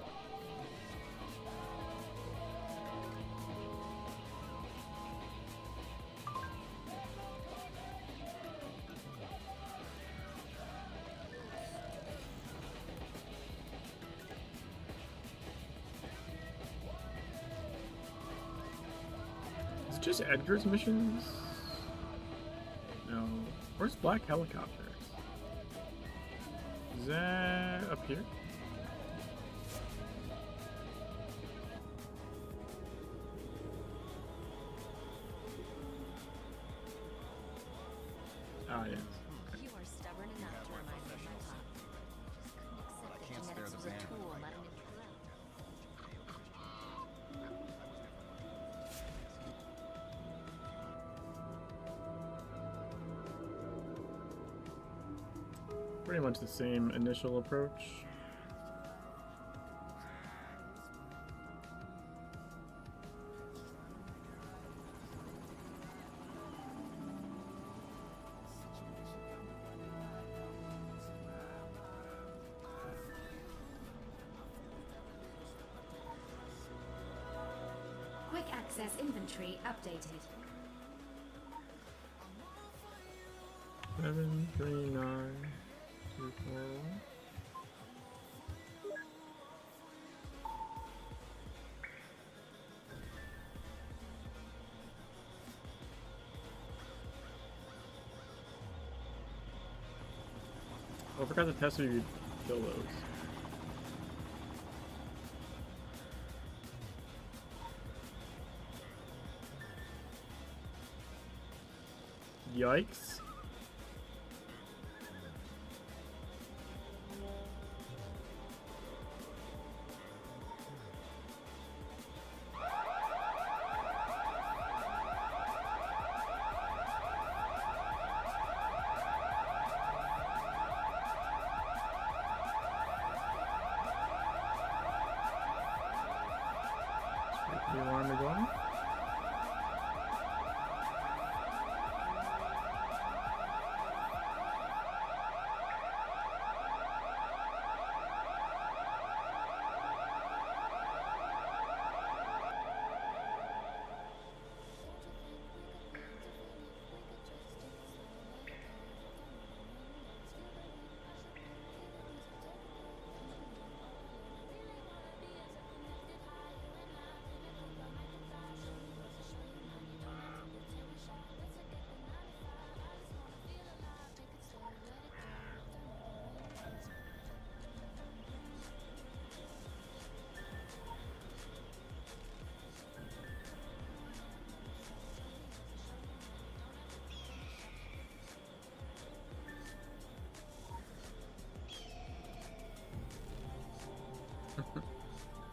Is it just Edgar's missions? No. Where's Black Helicopters? Is that up here? Ah, yes. You are stubborn enough to remind me of my pop. Just couldn't accept that genetics was a tool, not an intruder. pretty much the same initial approach. Quick access inventory updated. 739241. Oh, I forgot to test if you could kill those. Yikes. Wait for the alarm to go on.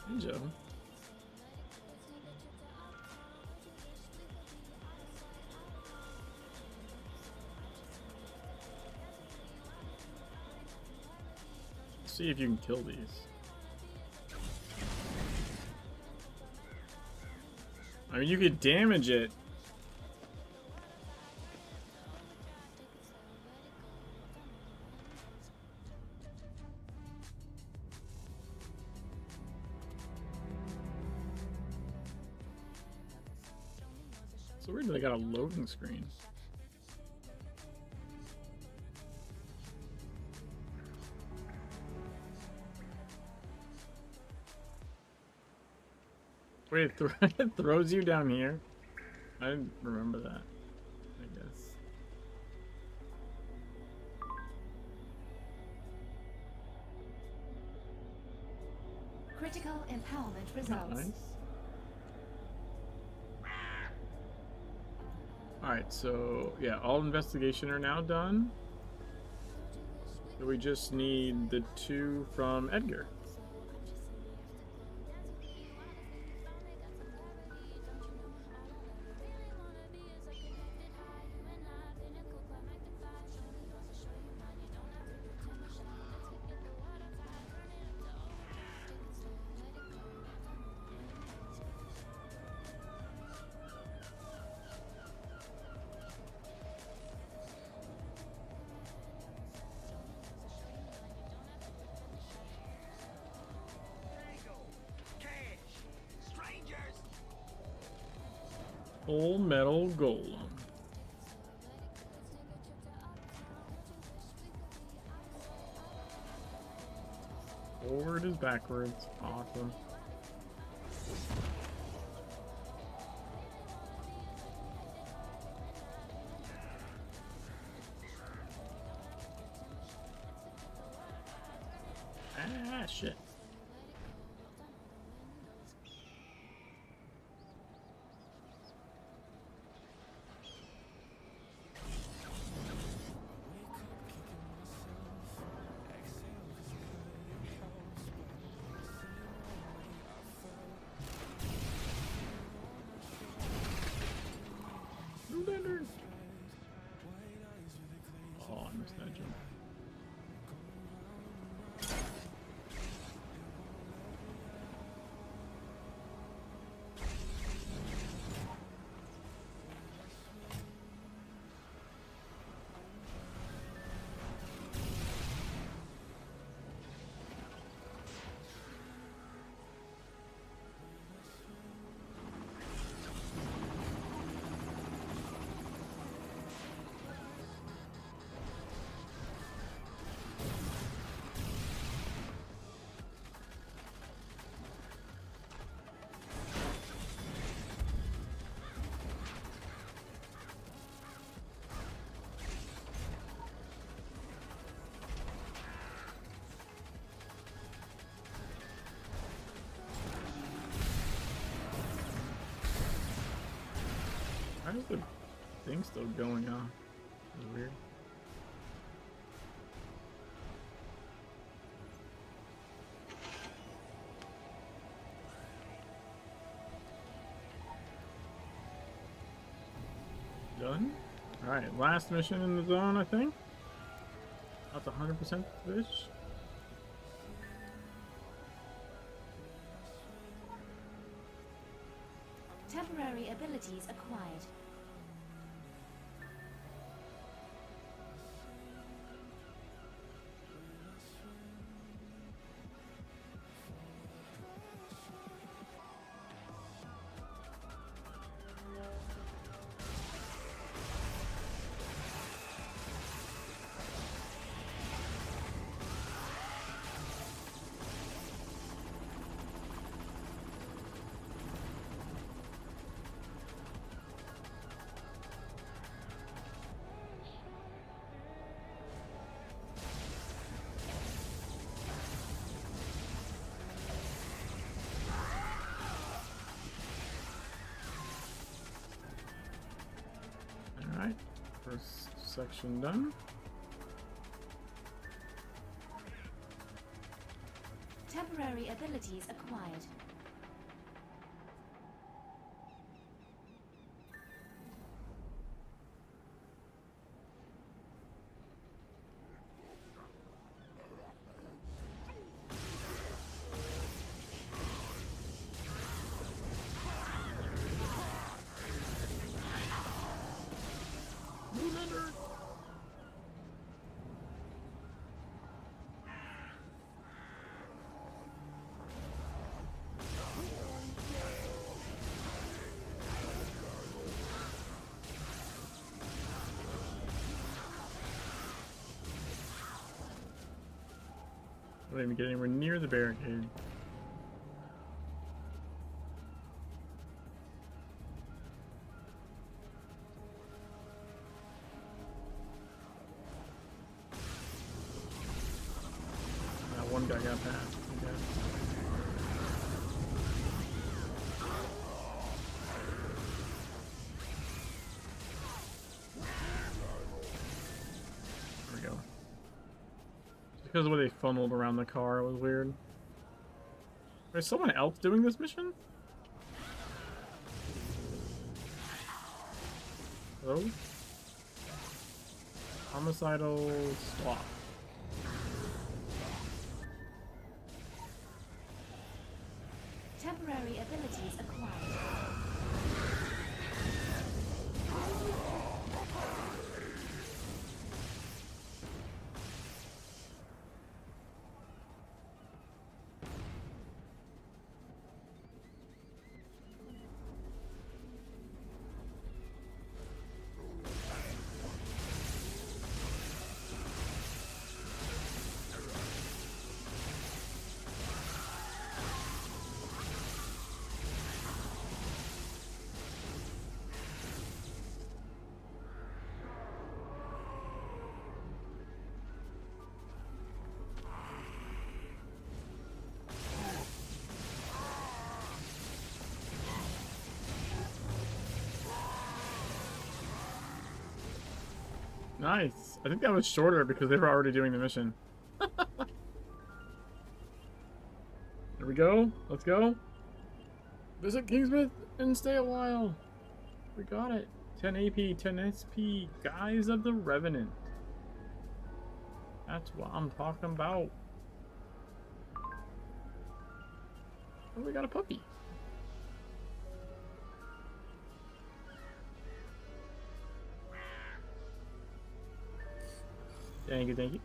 Hey, Joe. See if you can kill these. I mean, you could damage it. So weird they got a loading screen. Wait, it throws you down here? I didn't remember that, I guess. Critical empowerment results. Nice. Alright, so yeah, all investigation are now done. So we just need the 2 from Edgar. Full metal golem. Forward is backwards. Awesome. Ah, shit. Oh, I missed that jump. is the thing still going on? That's weird. Done? Alright, last mission in the zone, I think. That's 100% fish. Temporary abilities acquired. Alright, first section done. Temporary abilities acquired. I don't even get anywhere near the barricade. That one guy got past. Okay. There we go. Because of the way they funneled around the car, it was weird. There's someone else doing this mission? Hello? Homicidal swap. Temporary abilities acquired. Nice. I think that was shorter because they were already doing the mission. There we go. Let's go. Visit Kingsmith and stay a while. We got it. 10 AP, 10 SP. Guys of the Revenant. That's what I'm talking about. Oh, we got a puppy. Thank you, thank you.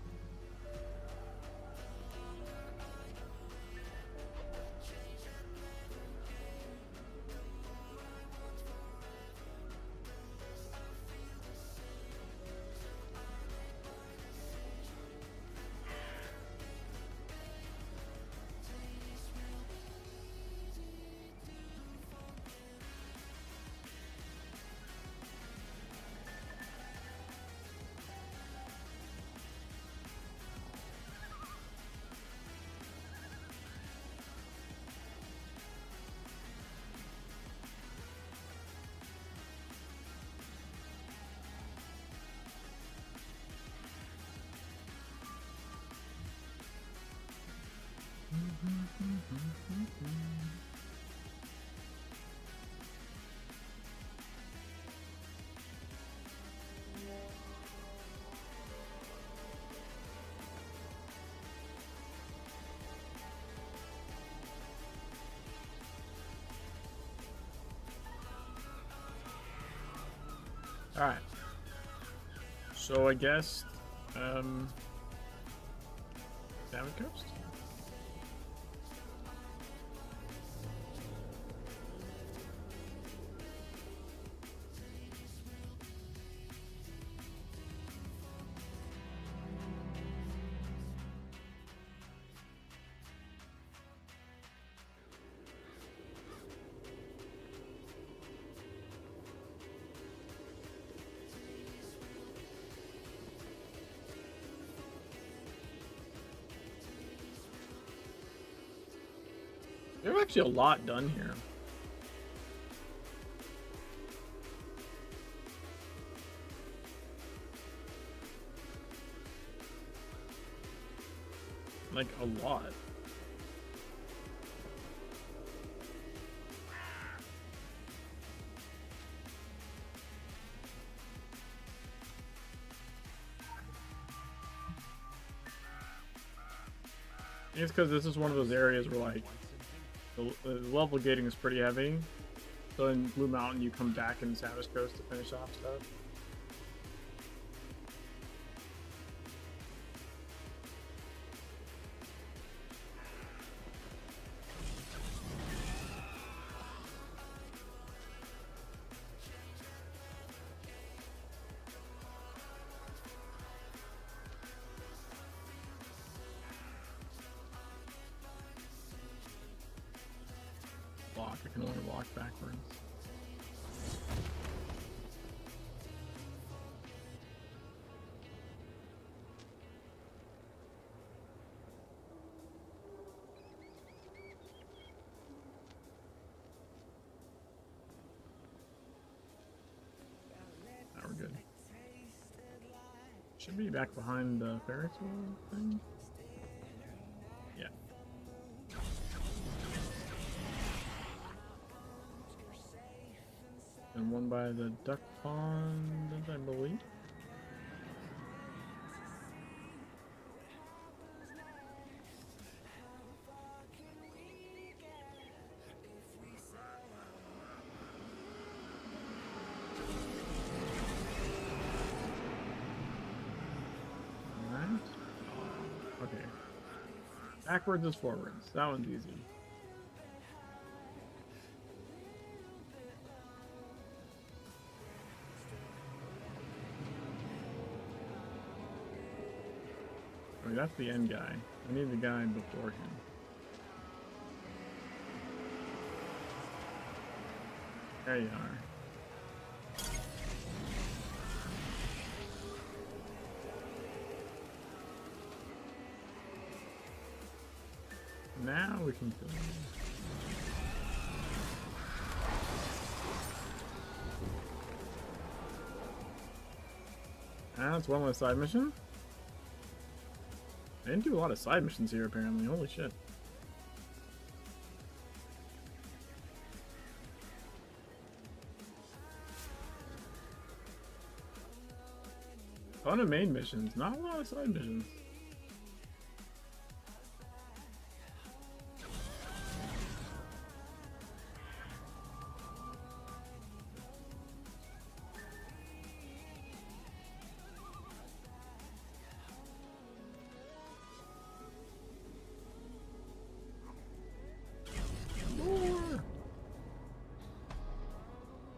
Alright. So I guess, Salmon Coast? There's actually a lot done here. Like, a lot. I think it's because this is one of those areas where, like, the level gating is pretty heavy. So in Blue Mountain, you come back in Savage Coast to finish off stuff. Walk. I can only walk backwards. Now we're good. Should be back behind the Ferris wheel thing. Yeah. And one by the duck pond, I believe. Alright. Okay. Backwards is forwards. That one's easy. Okay, that's the end guy. I need the guy before him. There you are. Now we can kill him. That's one less side mission. I didn't do a lot of side missions here, apparently. Holy shit. Ton of main missions, not a lot of side missions.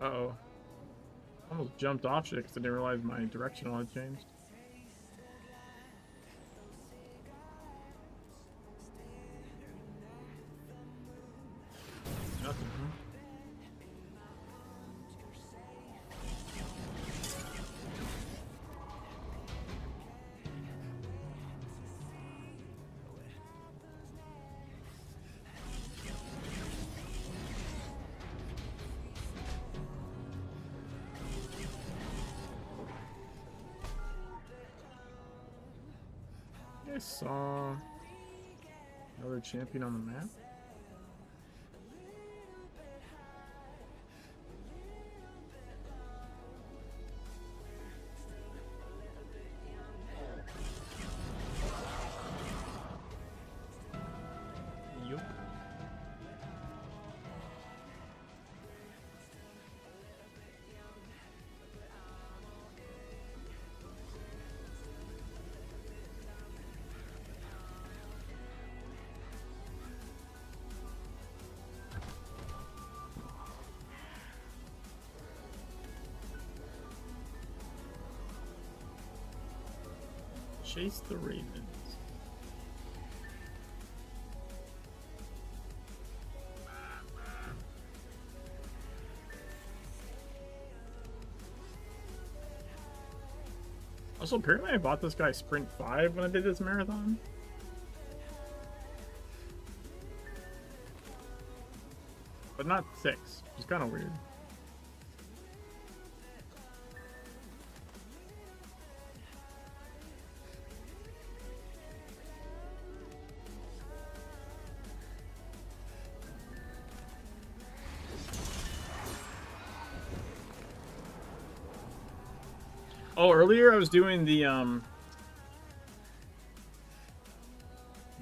Uh-oh. Almost jumped off shit because I didn't realize my directional had changed. Nothing, huh? I saw. Another champion on the map? Yup. Chase the Ravens. Also, apparently I bought this guy Sprint 5 when I did this marathon. But not 6. It's kind of weird. Oh, earlier I was doing the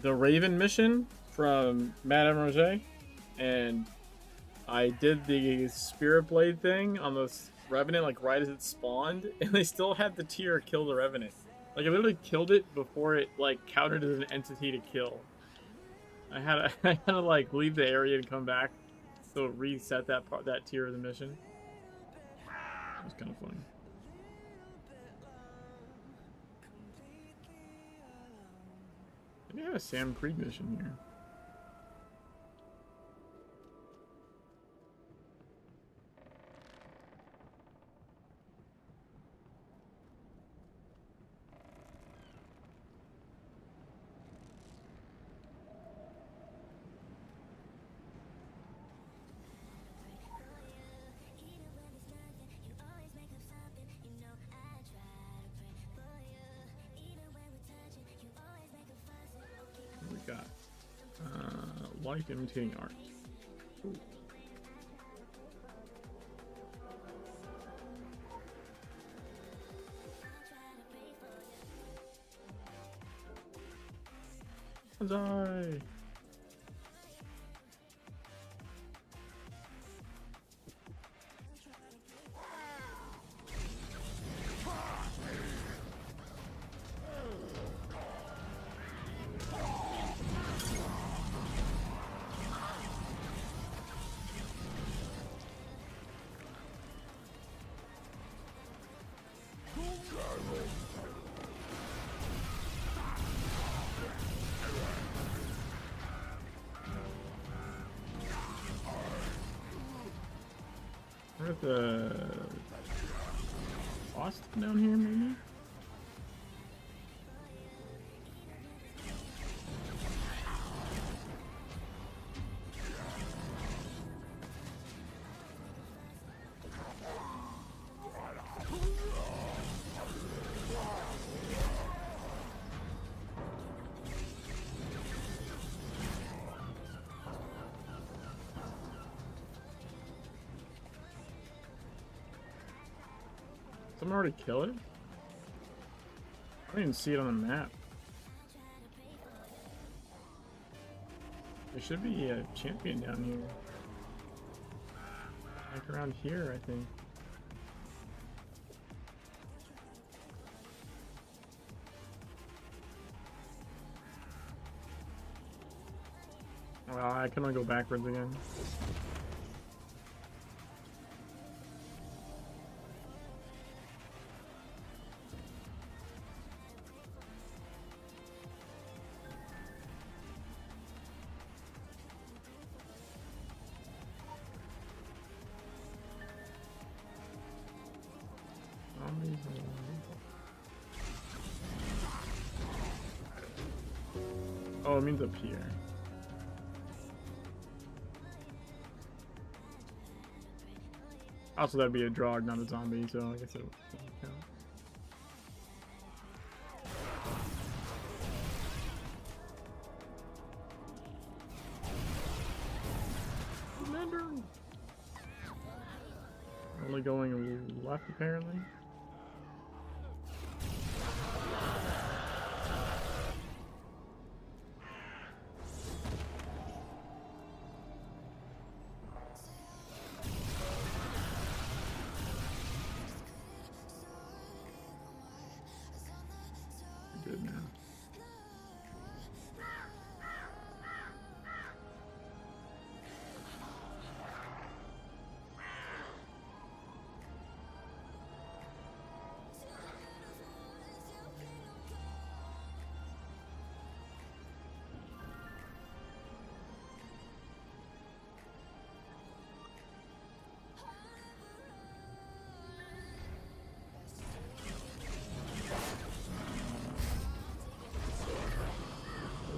Raven mission from Madame Roger, and I did the Spirit Blade thing on the Revenant like right as it spawned, and they still had the tier kill the Revenant. Like I literally killed it before it like counted as an entity to kill. I had to like leave the area and come back, so it reset that tier of the mission. It was kind of funny. Maybe I have a Sam Creed mission here. What we got? Light imitating art. Ooh. Bonsai! Where's the boss down here, maybe? Someone already kill it? I don't even see it on the map. There should be a champion down here. Like around here, I think. Well, I can only go backwards again. Oh, it means up here. Also, that'd be a drog, not a zombie, so I guess it doesn't count. Only going left, apparently. Good now.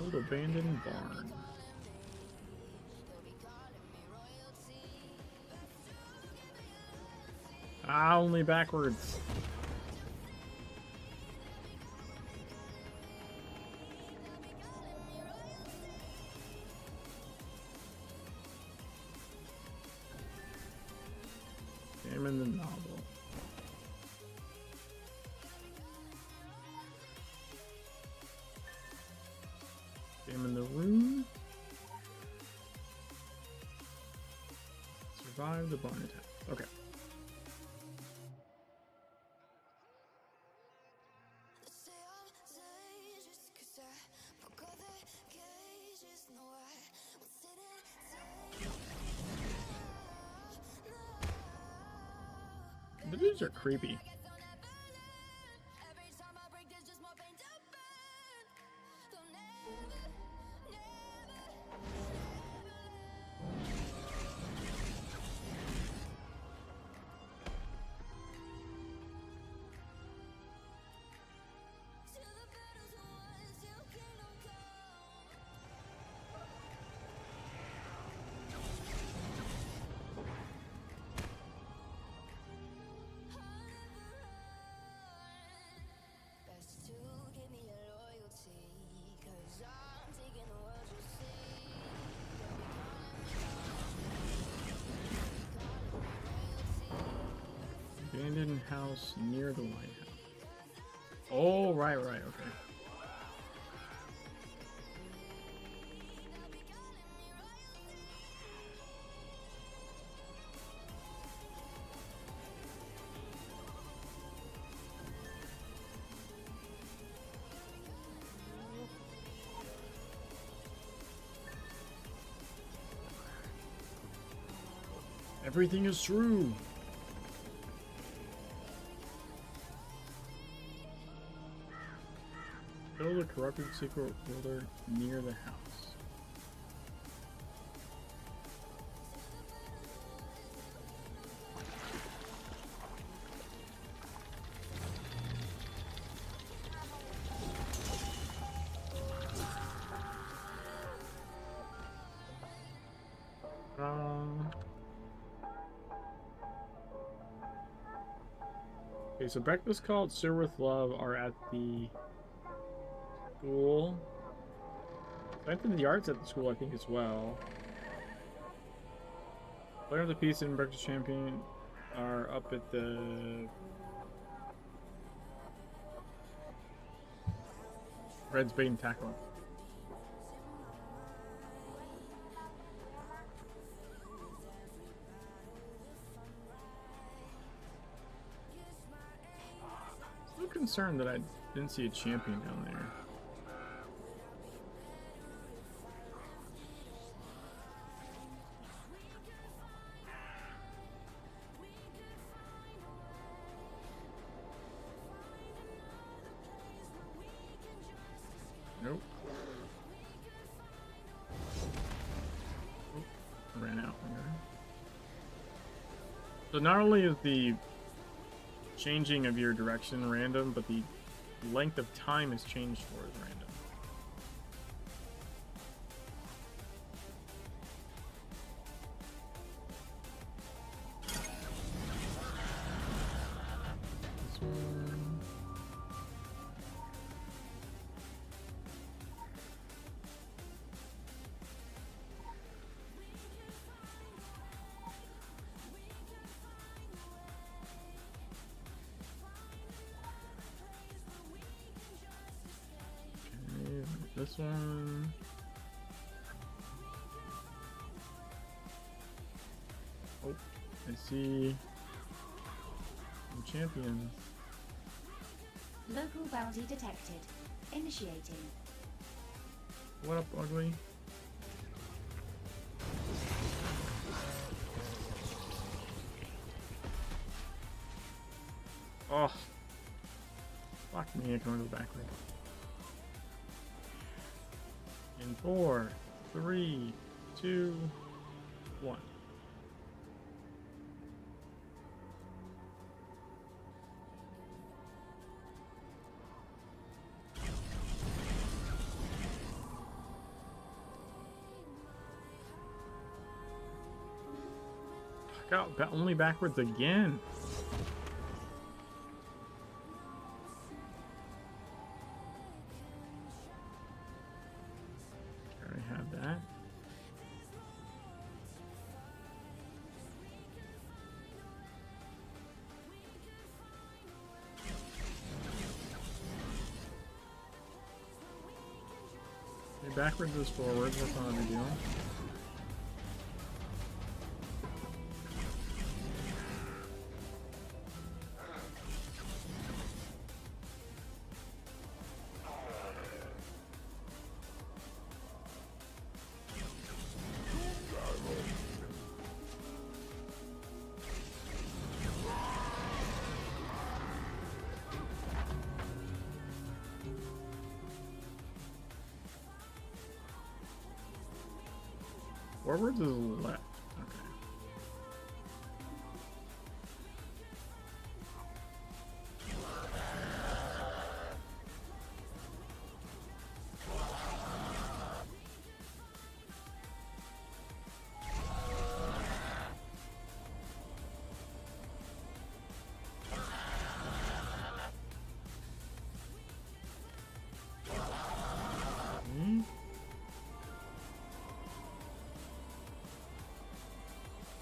Old abandoned barn. Ah, only backwards. Examine the novel. Examine the room. Survive the barn attack. Okay. The dudes are creepy. Abandoned house near the lighthouse. Oh, right, okay. Everything is true. Build a corrupted secret builder near the house. Okay, so breakfast called Sir with Love are at the school. Strength in the arts at the school, I think, as well. Player of the Peace and Breakfast Champion are up at the Red's Bait and Tackle. I'm concerned that I didn't see a champion down there. Nope. Oh, ran out. So not only is the changing of your direction random, but the length of time is changed for is random. This one. this one. Oh, I see some champions. Local bounty detected. Initiating. What up, ugly? Oh. Fuck me, I can only go backward. In 4, 3, 2, 1. Fuck out, only backwards again. That. Okay, backwards is forwards, that's not a big deal. Forwards is left. Okay.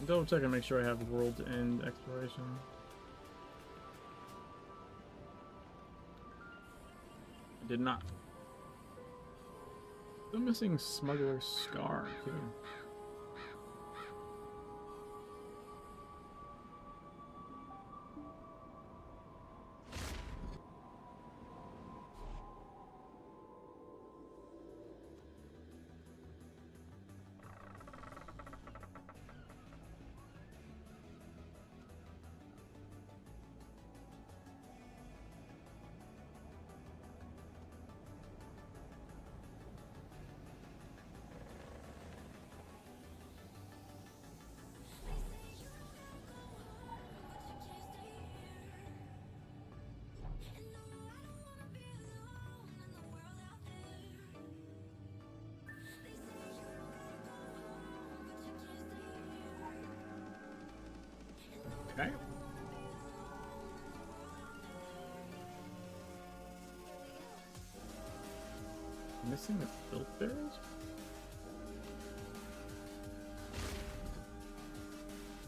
Double check and make sure I have world end exploration. I did not. Still missing Smuggler's Scar too. Okay. Missing the filth barrels?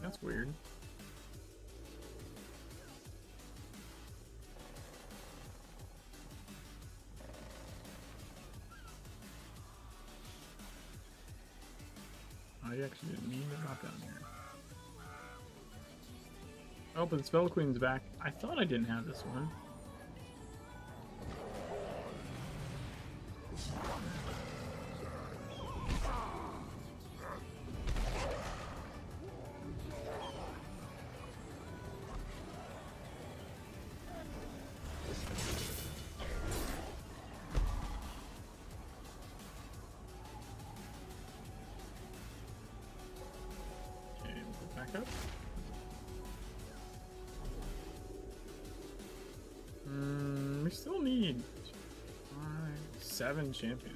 That's weird. I actually didn't mean to drop down here. Oh, but the Spell Queen's back. I thought I didn't have this one. Okay, we'll go back up. We still need 7 champions.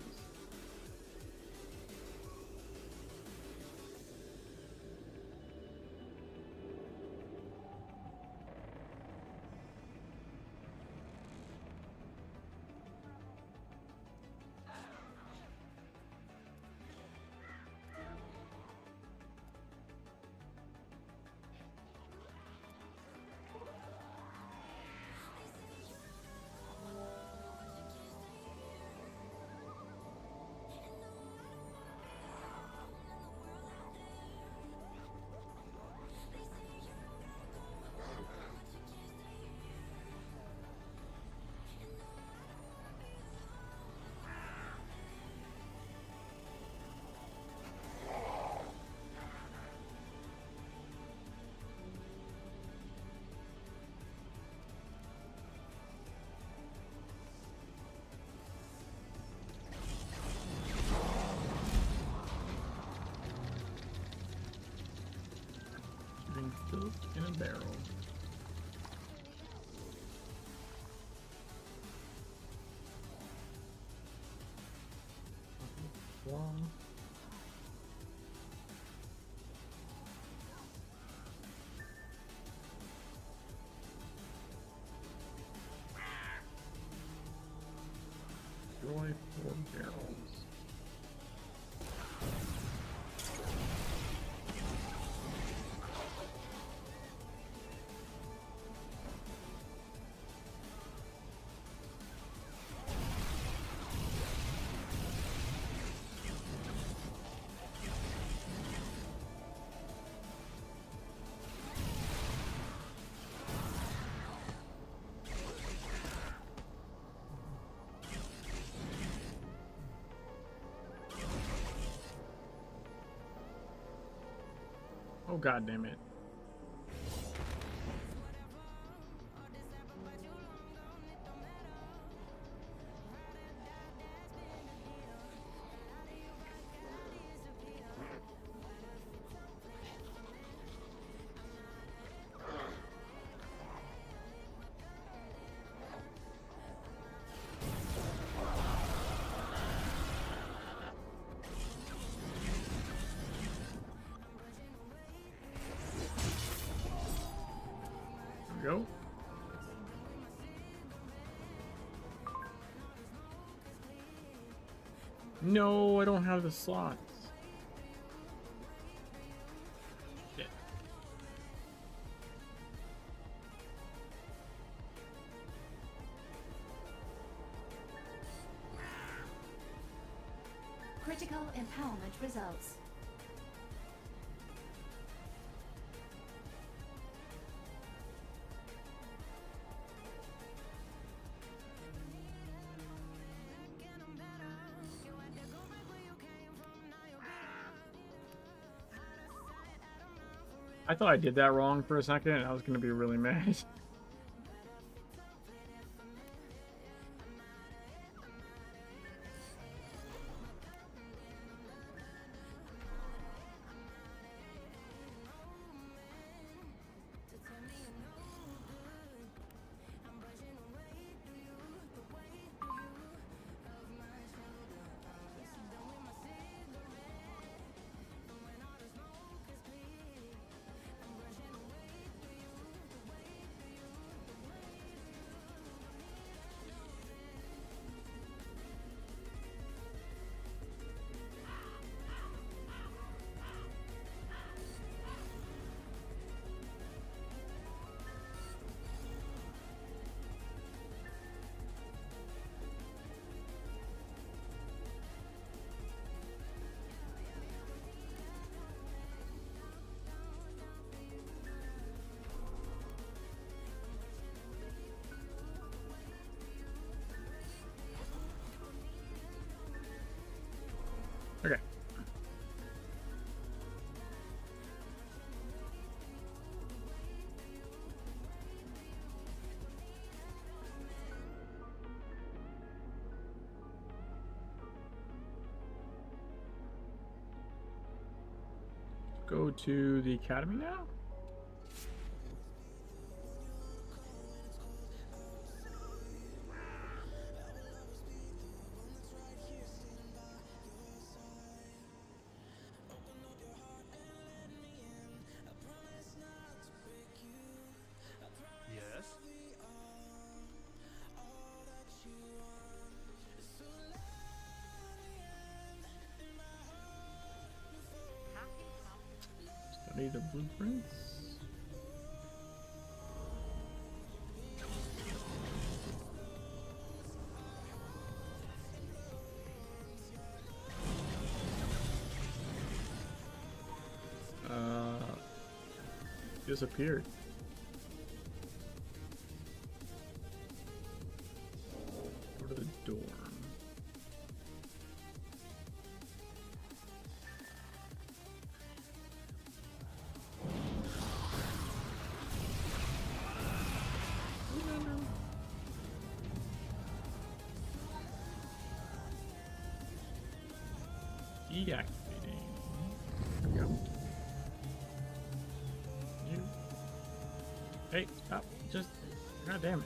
in a barrel. Long. Destroy 4 barrels. Oh, god damn it. There we go. No, I don't have the slots. Shit. Critical empowerment results. I thought I did that wrong for a second, and I was gonna be really mad. Okay. Go to the academy now? Yes? Study the blueprints. Disappeared. Go to the dorm. Deactivating. There we go. You. Hey, stop. Just, god damn it.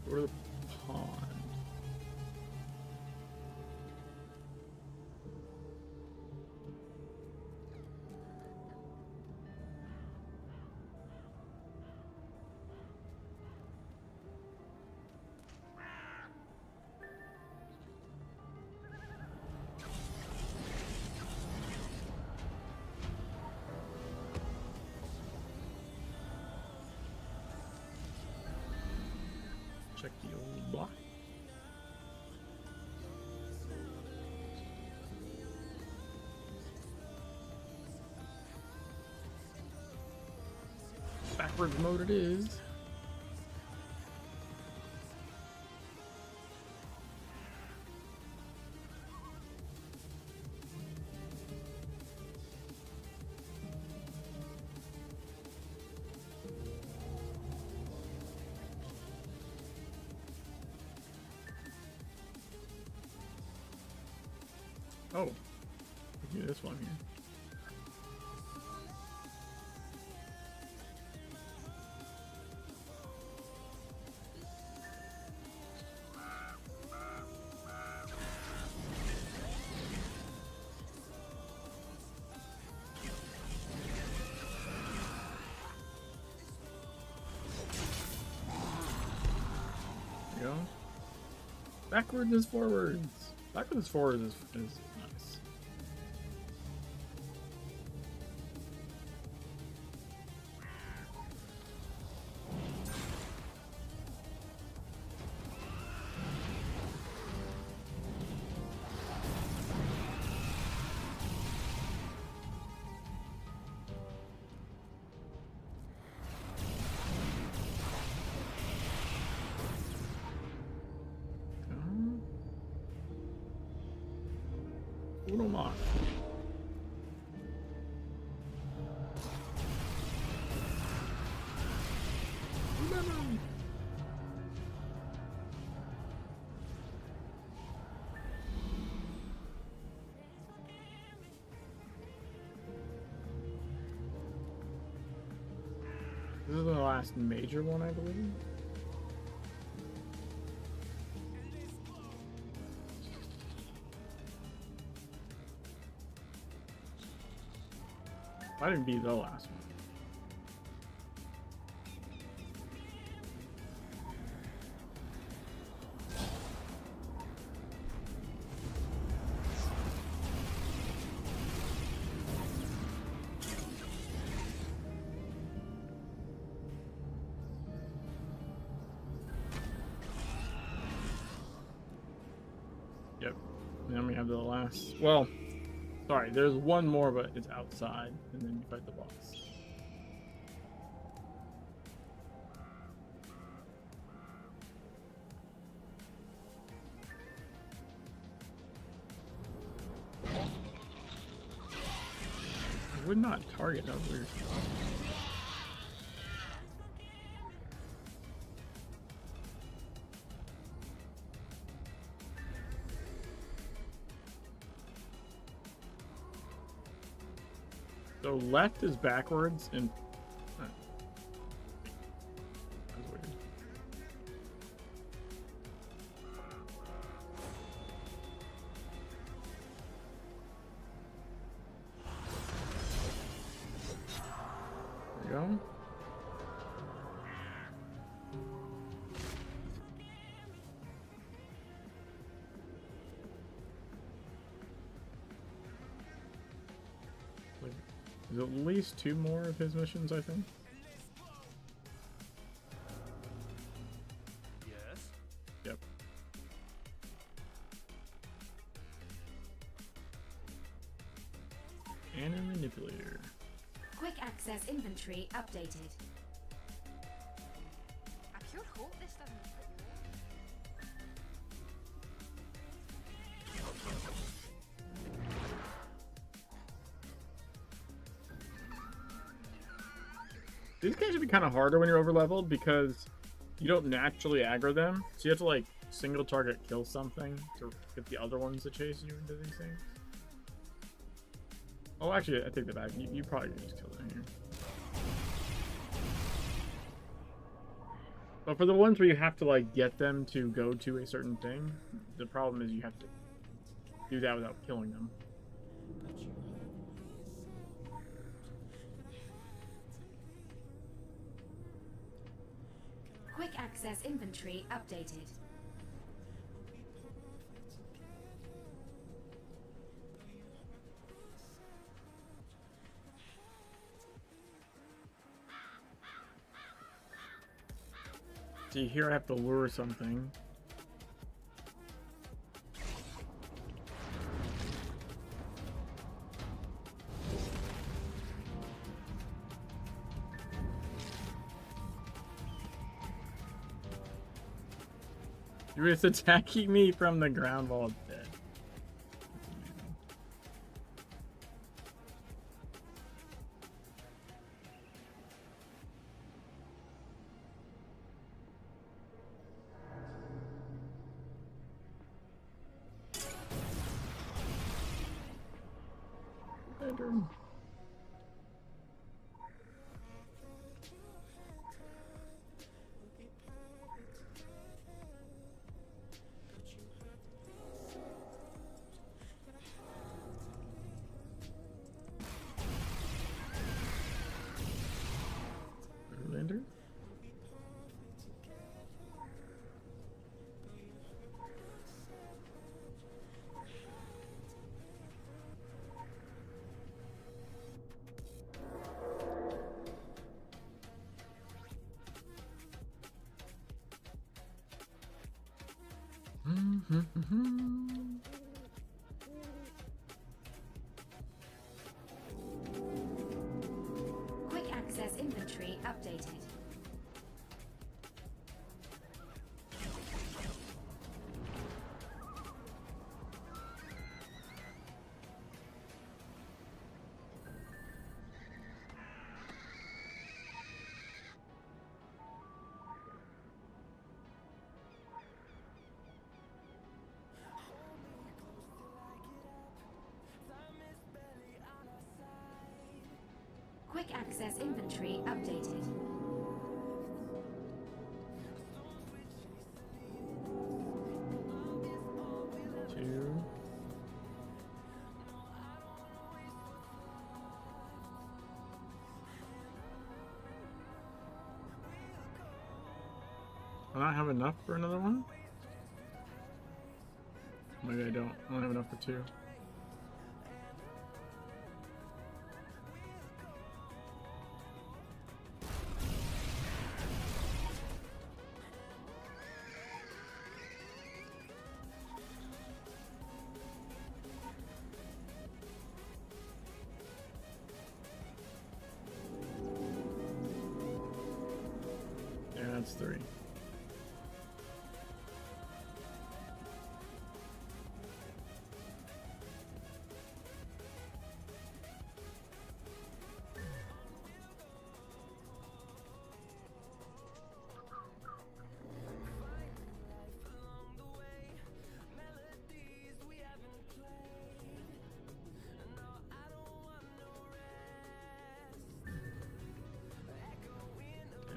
Go to the pond. Check the old block. Backwards mode it is. Oh, we can do this one here. There you go. Backwards is forwards. Backwards is forwards is nice. Uno más. Lemon. This is the last major one, I believe. Might even be the last one. Yep. And then we have the last. Well, sorry, there's one more, but it's outside, and then you fight the boss. I would not target, that was weird. So left is backwards and that's weird. There we go. There's at least 2 more of his missions, I think. Yes? Yep. And a manipulator. Quick access inventory updated. hope this doesn't put you off. These guys should be kind of harder when you're over leveled because you don't naturally aggro them. So you have to like single target kill something to get the other ones to chase you into these things. Oh, actually, I take that back. You probably can just kill them here. But for the ones where you have to like get them to go to a certain thing, the problem is you have to do that without killing them. Quick access inventory updated. See, here I have to lure something. You're just attacking me from the ground while it's dead. That's amazing. Bedroom. Lander. Quick access inventory updated. Quick access inventory updated. Two. I don't have enough for another one? Maybe I don't. I don't have enough for two. Yeah, that's three.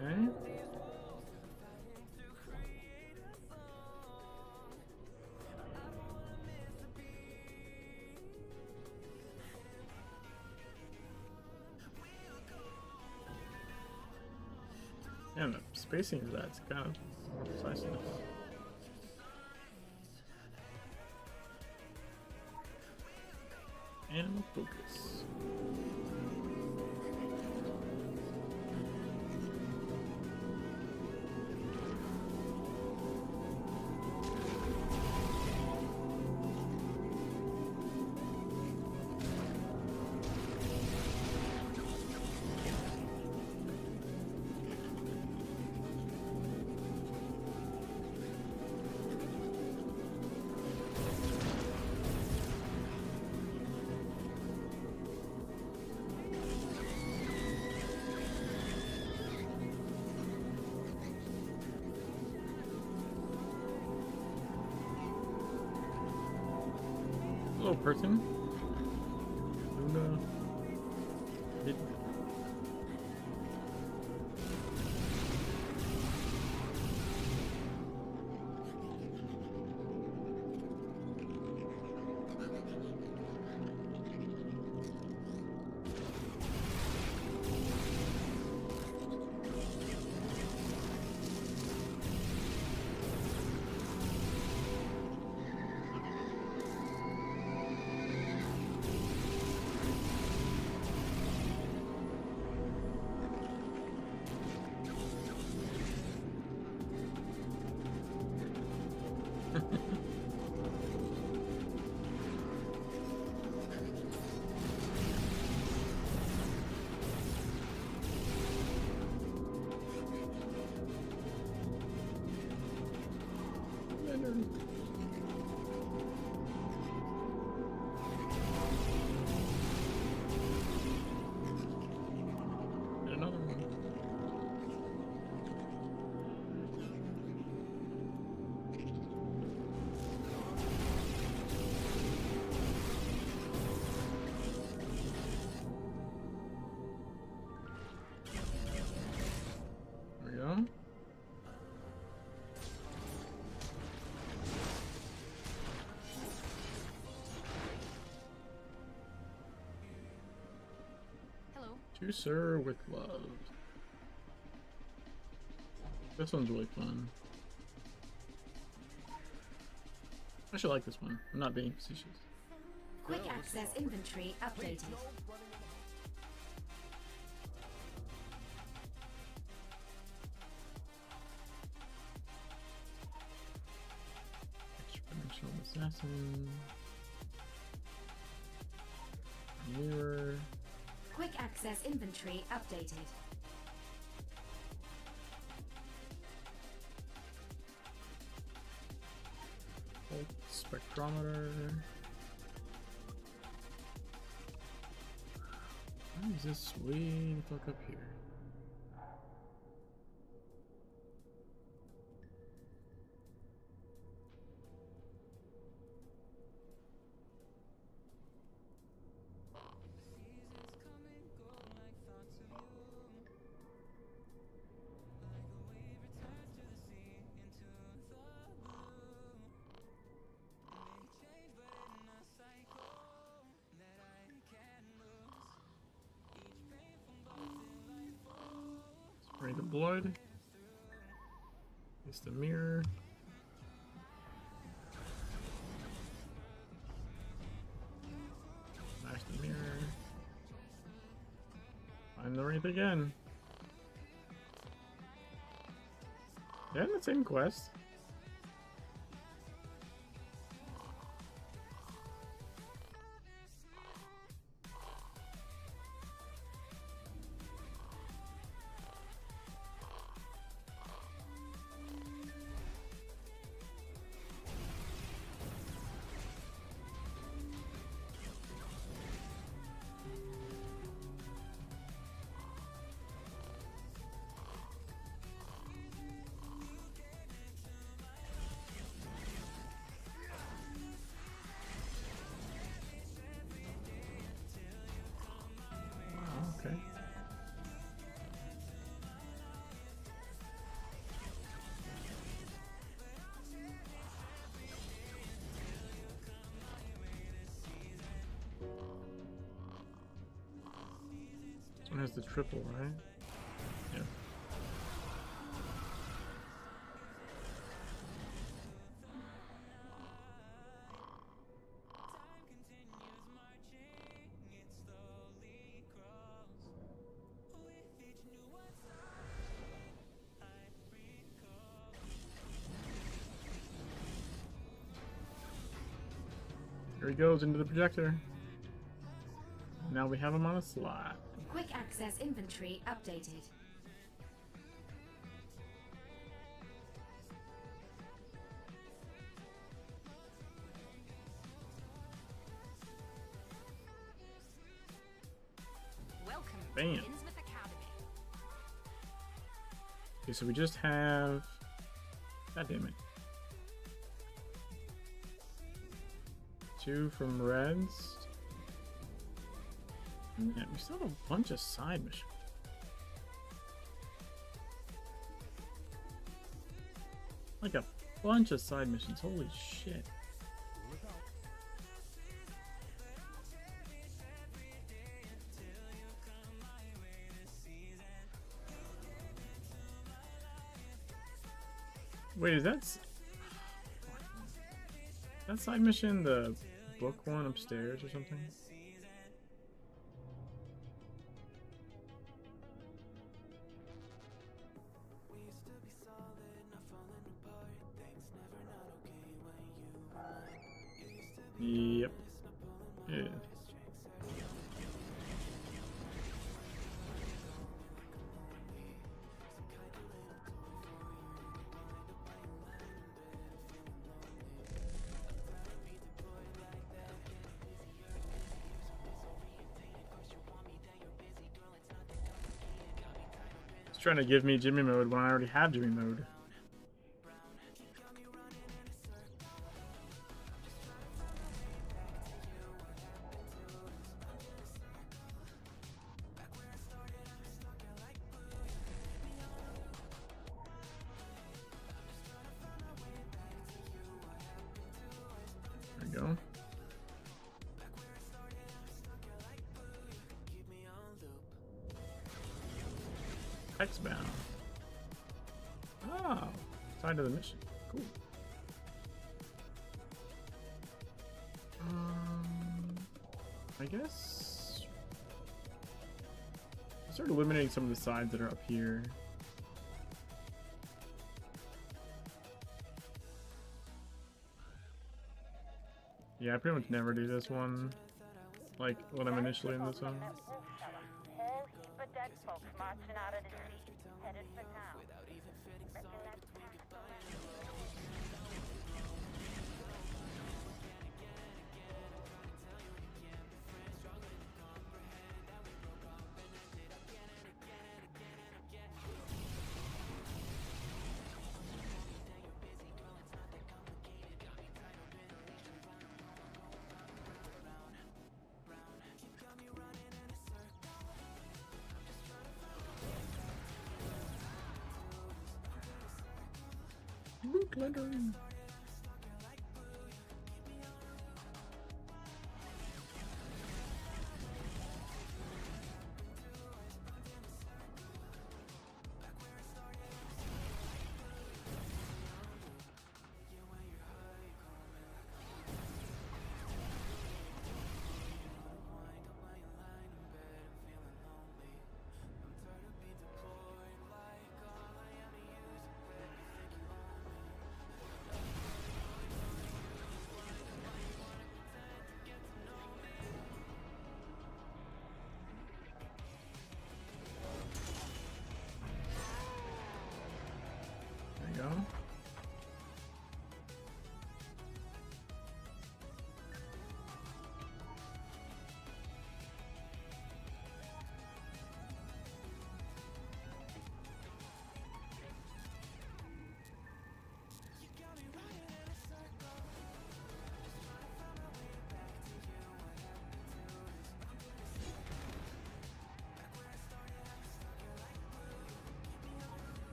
Okay. And the spacing of that's kind of more preciseness. Animal focus. Hello, person. Luna. Another one. There we go. Hello. To Sir with love. This one's really fun. I should like this one. I'm not being facetious. Quick access inventory updated. Extra-dimensional assassin. Mirror. Quick access inventory updated. Spectrometer. Why is this way the fuck up here? Spray the blood. It's the mirror. Smash the mirror. Find the wraith again. Yeah, the same quest. Okay. This one has the triple, right? Yeah. Here he goes into the projector. Now we have him on a slot. Quick access inventory updated. Welcome Bam. to Innsmouth Academy. Okay, so we just have... God damn it. 2 from Reds. Man, we still have a bunch of side missions. Like a bunch of side missions. Holy shit. Wait, is that side mission the book one upstairs or something? Yep. Yeah. It's trying to give me Jimmy mode when I already have Jimmy mode. There we go. X-bound. Oh, side of the mission. Cool. I guess I'll start eliminating some of the sides that are up here. Yeah, I pretty much never do this one, like when I'm initially in this one. Whole heap of dead folks marching out of the sea, headed for town. Reckon that's Luke Leonard. There you go.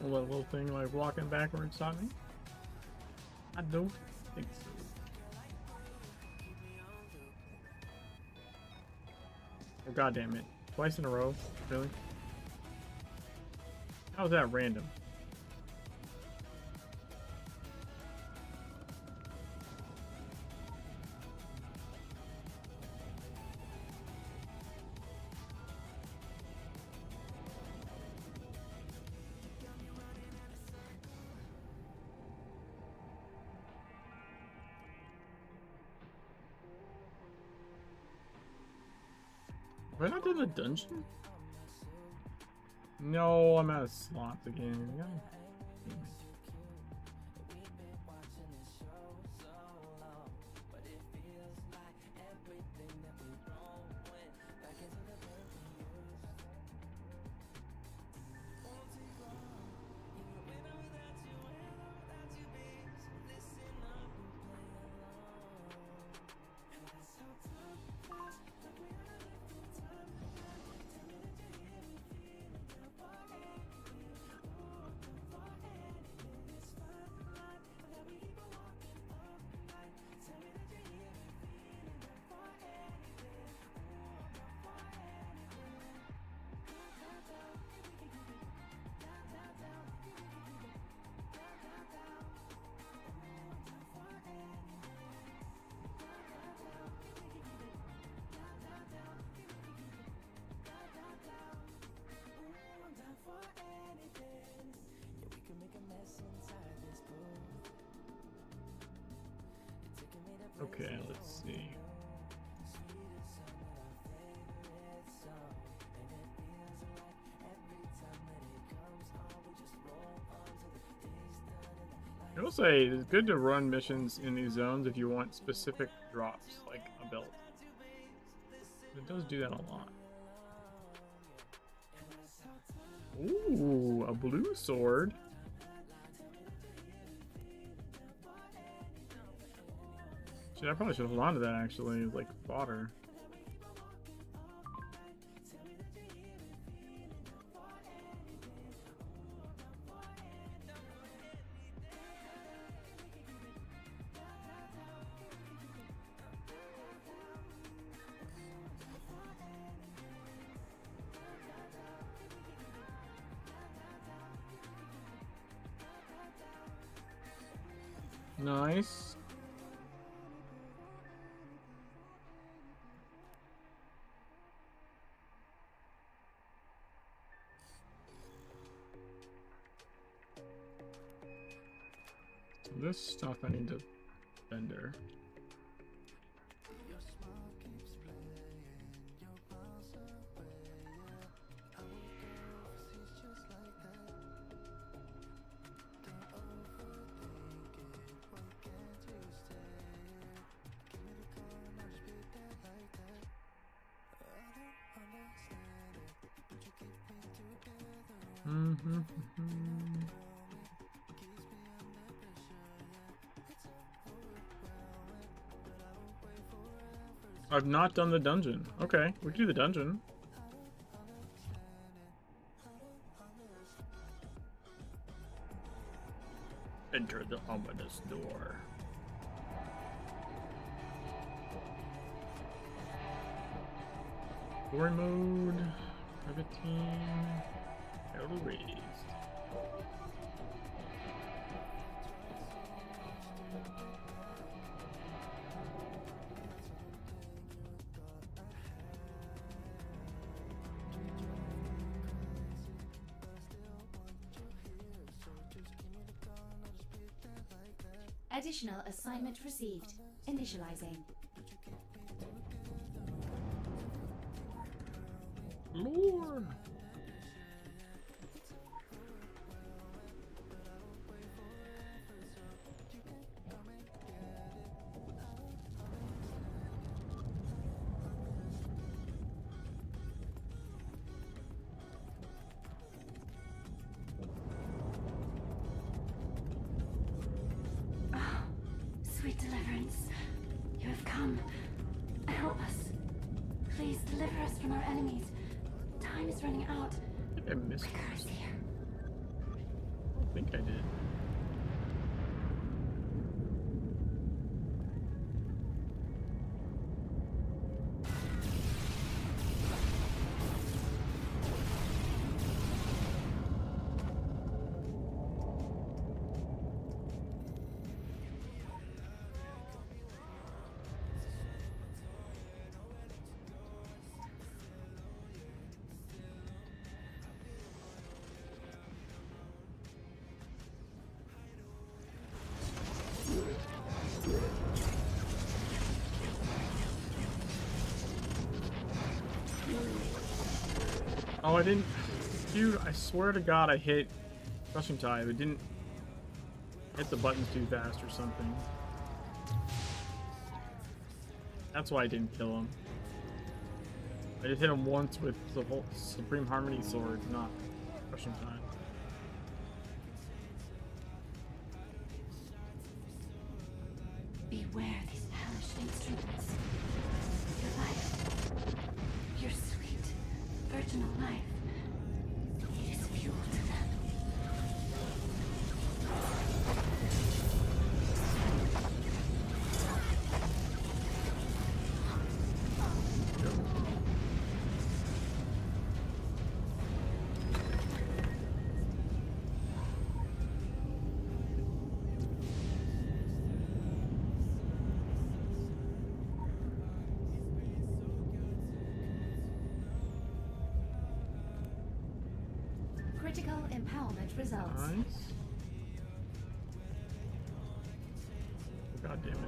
Will that little thing like walking backwards stop me? I don't think so. Oh, God damn it. Twice in a row? Really? How was that random? Have I not done the dungeon? No, I'm out of slots again. God damn it. Okay, let's see. I will say it's good to run missions in these zones if you want specific drops, like a belt. It does do that a lot. Ooh, a blue sword. Shit, I probably should hold on to that actually, like fodder. Nice. So this stuff I need to vendor. I've not done the dungeon. Okay, we can do the dungeon. Enter the ominous door. Story mode. Private team. Herald raised. Additional assignment received. Initializing. Lore. Sweet deliverance. You have come. Help us. Please deliver us from our enemies. Time is running out. I think I missed Rigor is one. here. I think I did. Oh, I didn't. Dude, I swear to God I hit Crushing Tide. It didn't hit the buttons too fast or something. That's why I didn't kill him. I just hit him once with the whole Supreme Harmony sword, not Crushing Tide. Beware these hellish instruments. Your life, your sweet, virginal life, it is fuel to them. Critical empowerment results. Nice. God damn it.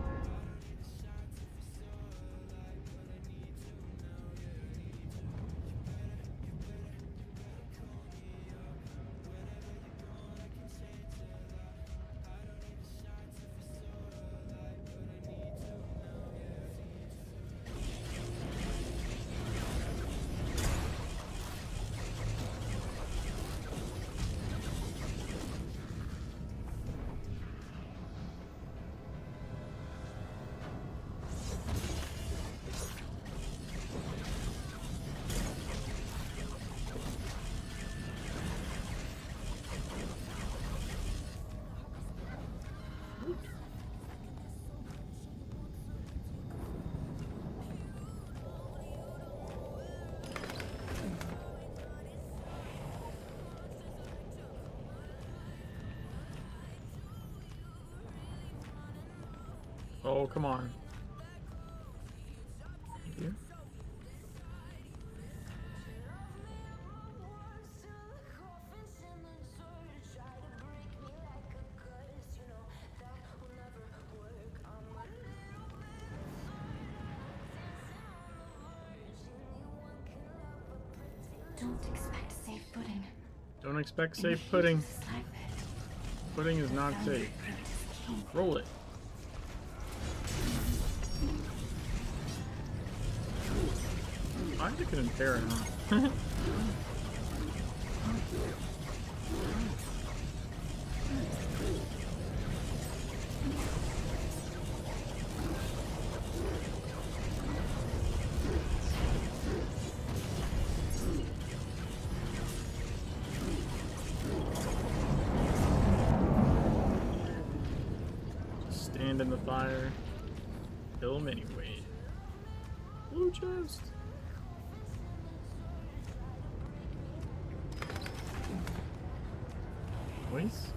Oh, come on. Thank you. Don't expect safe footing. Don't expect In the safe heat pudding. of the slide pit, Pudding is the not boundary safe. fruit is king. Roll it. Isaac can impair it, huh? Stand in the fire. Kill him anyway. Blue chest. Voice.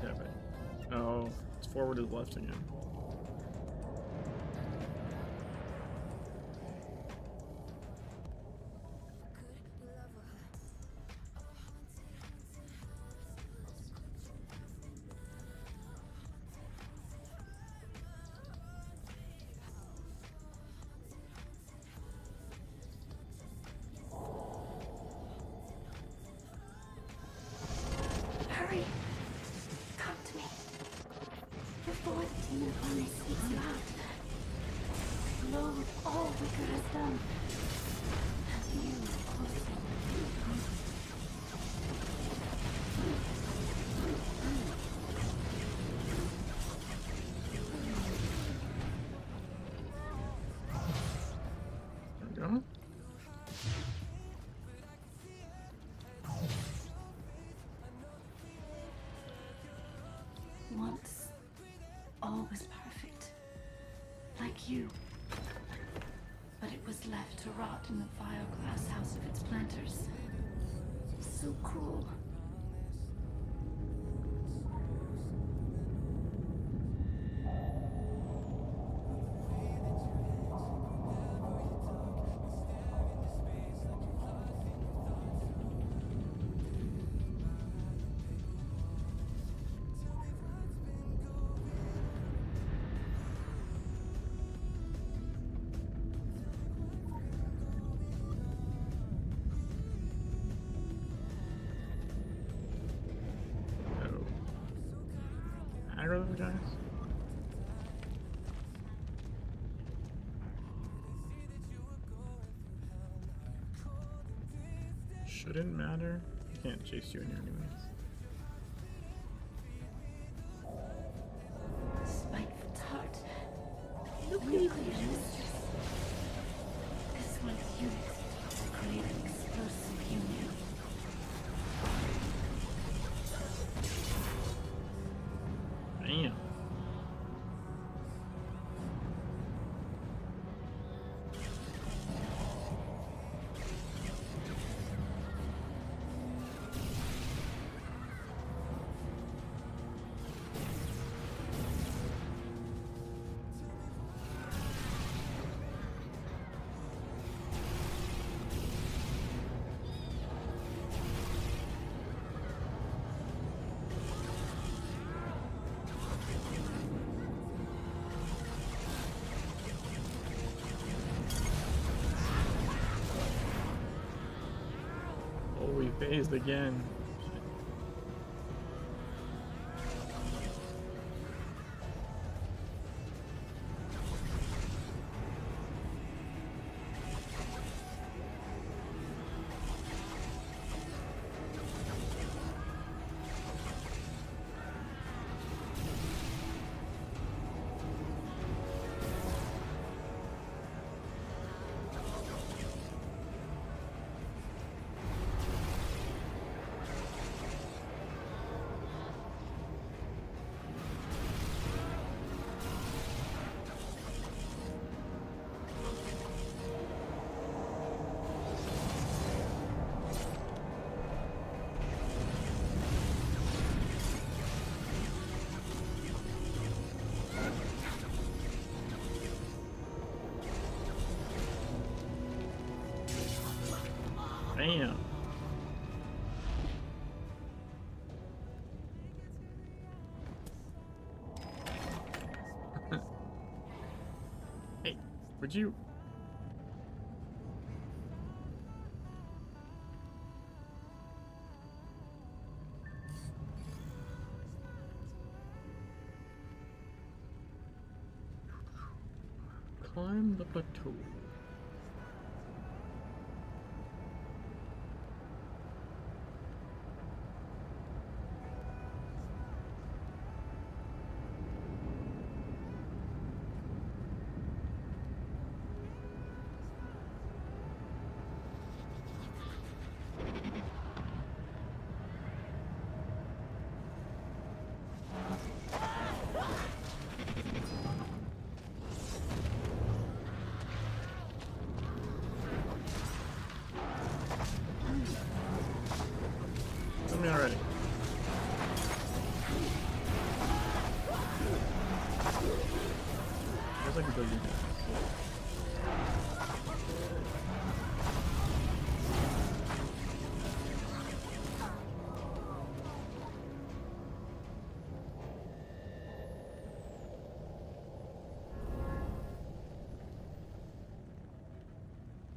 Yeah, but oh, it's forward is left again. Hurry! Come to me. Before the demon army sneaks you out. Load all Wicker has done. And you also. There we go. Once, all was perfect. Like you. But it was left to rot in the vile glass house of its planters. So cruel. Oh. Aggro those guys. Shouldn't matter. I can't chase you in here anyways. Spiteful tart. Nuclear mistress. This one's unit to create an explosive union. Damn. Oh, we phased again. Damn. Hey, would you? Climb the plateau. Tell me already. Feels like a billion.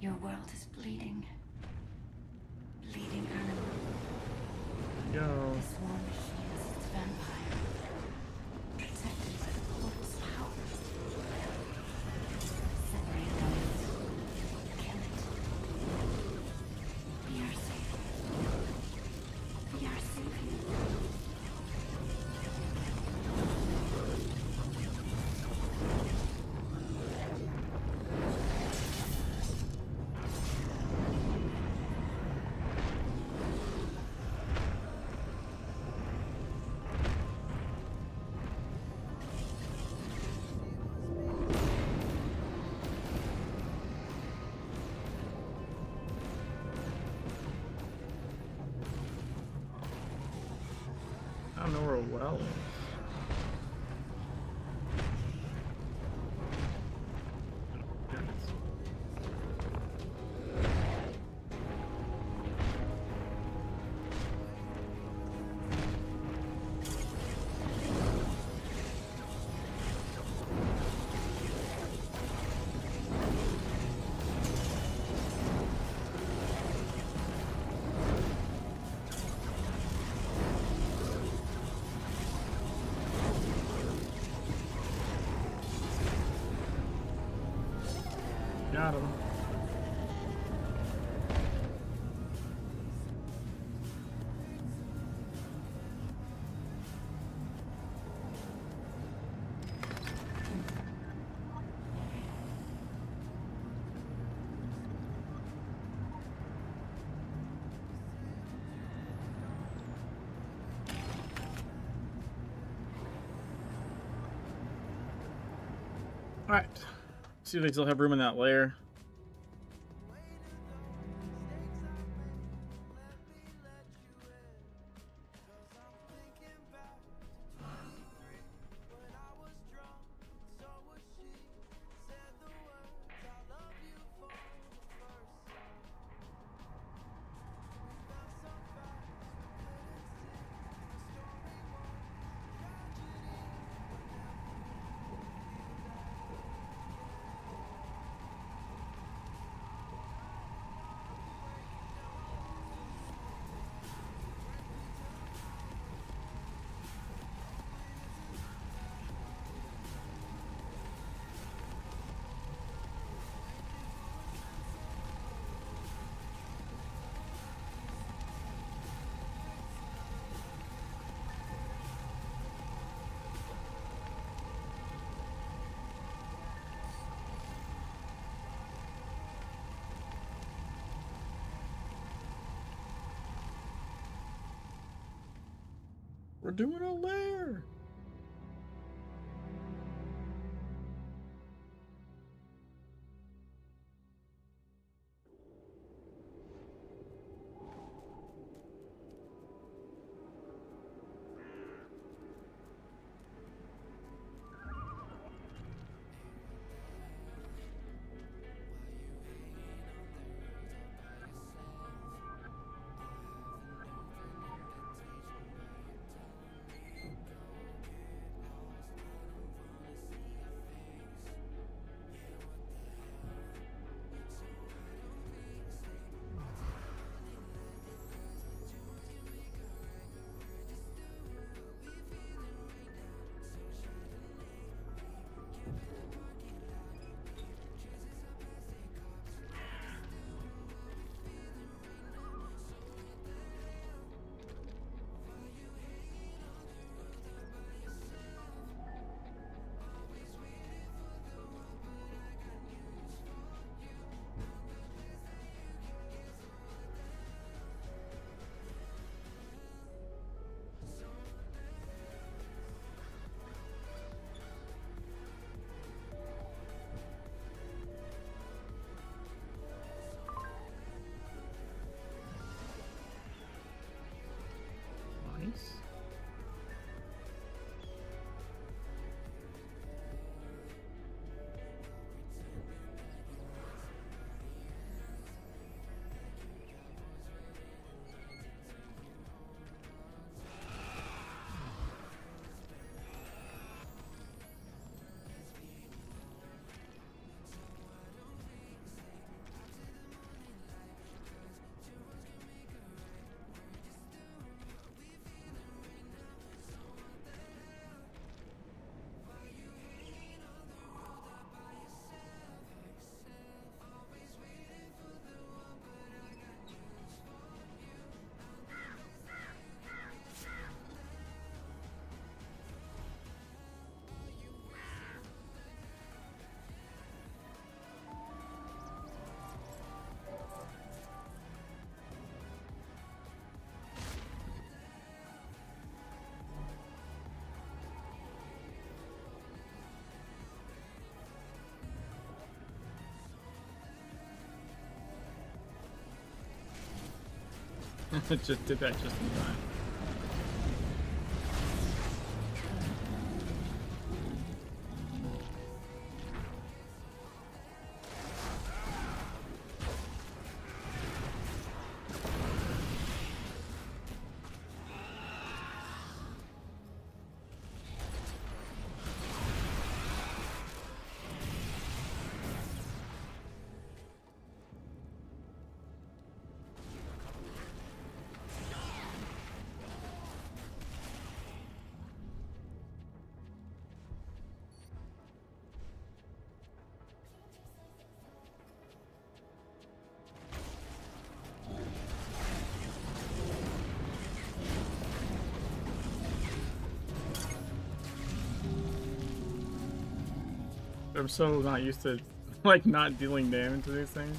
Your world is bleeding. Bleeding animal. Go. The swarm shields its vampire. Protected by the portal's power. Separate from it. Kill it. Be our savior. Be our savior. I don't know where a well is. There it is. Got him. All right. See if they still have room in that layer. We're doing a lair. Nice. Just did that just in time. I'm so not used to like not dealing damage to these things.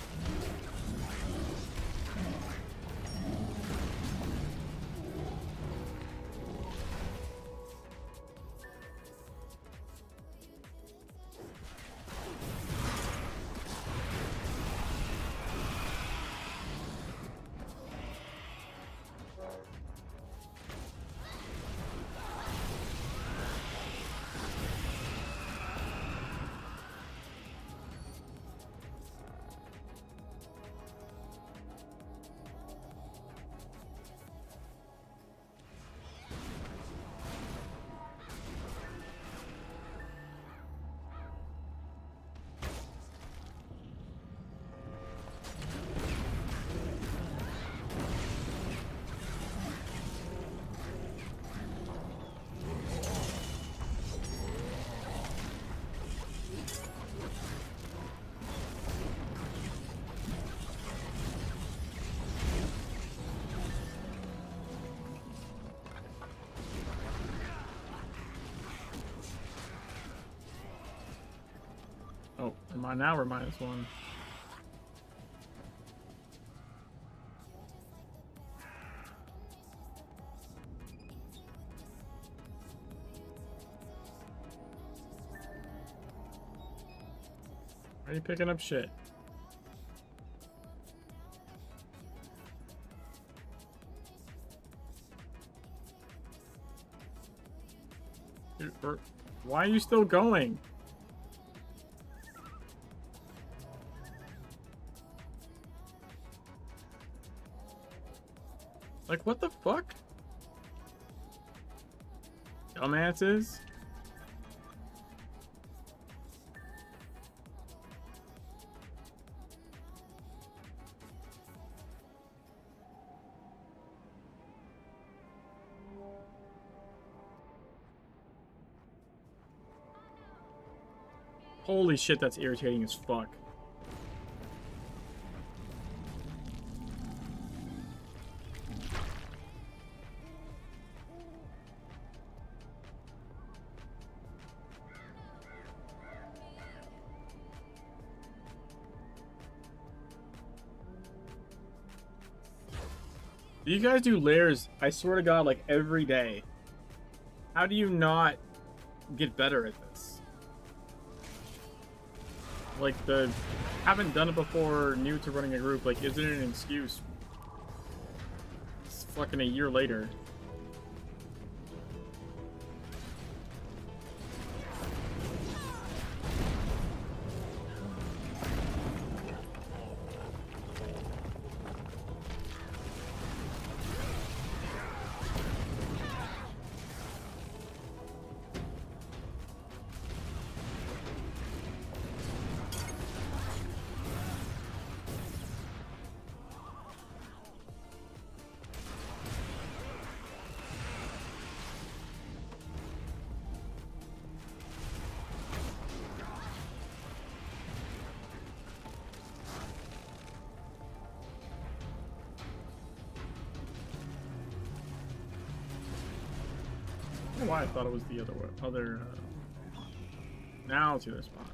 Oh, now we're -1. Are you picking up shit? Dude, why are you still going? Like, what the fuck? Dumbasses? Holy shit, that's irritating as fuck. You guys do layers, I swear to God, like every day. How do you not get better at this? Like, haven't done it before, new to running a group, like, isn't it an excuse? It's fucking a year later. don't know why I thought it was the other way. Now it's the other spot.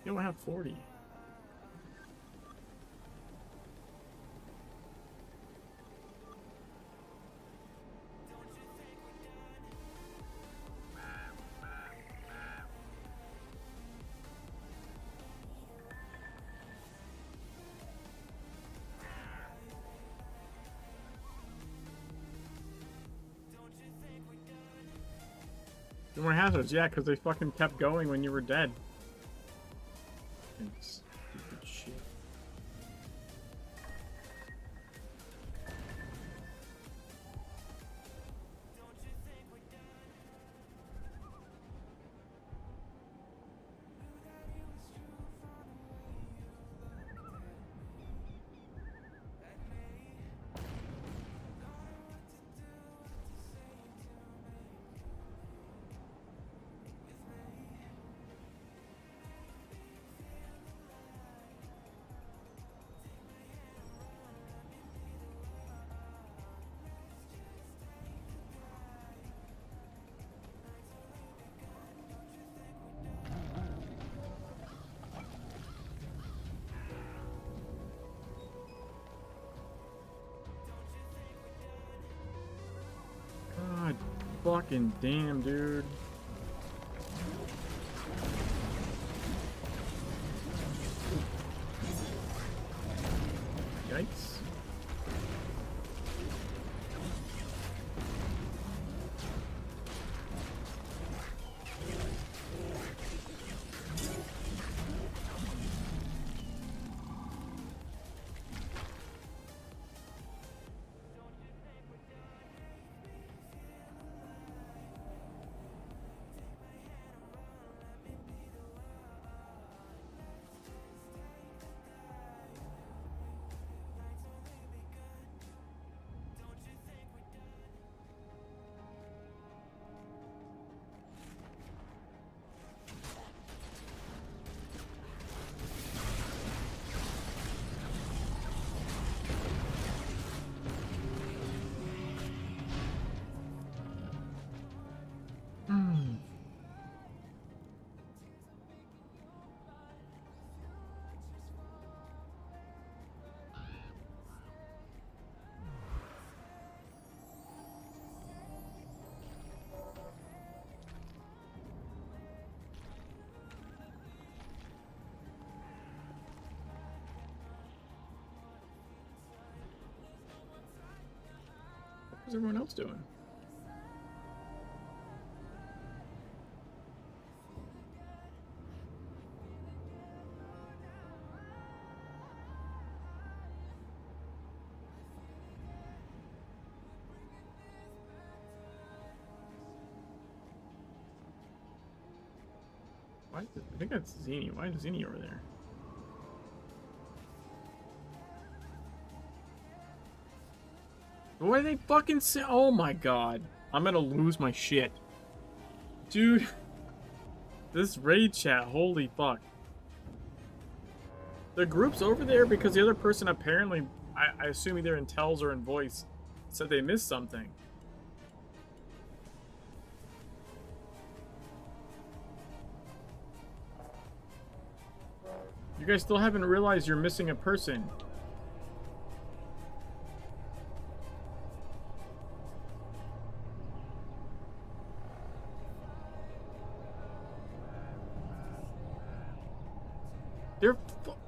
Yo, I have 40. No more hazards, yeah, because they fucking kept going when you were dead. Stupid shit. God fucking damn, dude. Yikes. What's everyone else doing? Why? I think that's Zini. Why is Zini over there? What are they fucking say? Oh my god. I'm gonna lose my shit. Dude. This raid chat, holy fuck. The group's over there because the other person apparently, I assume either in tells or in voice, said they missed something. You guys still haven't realized you're missing a person.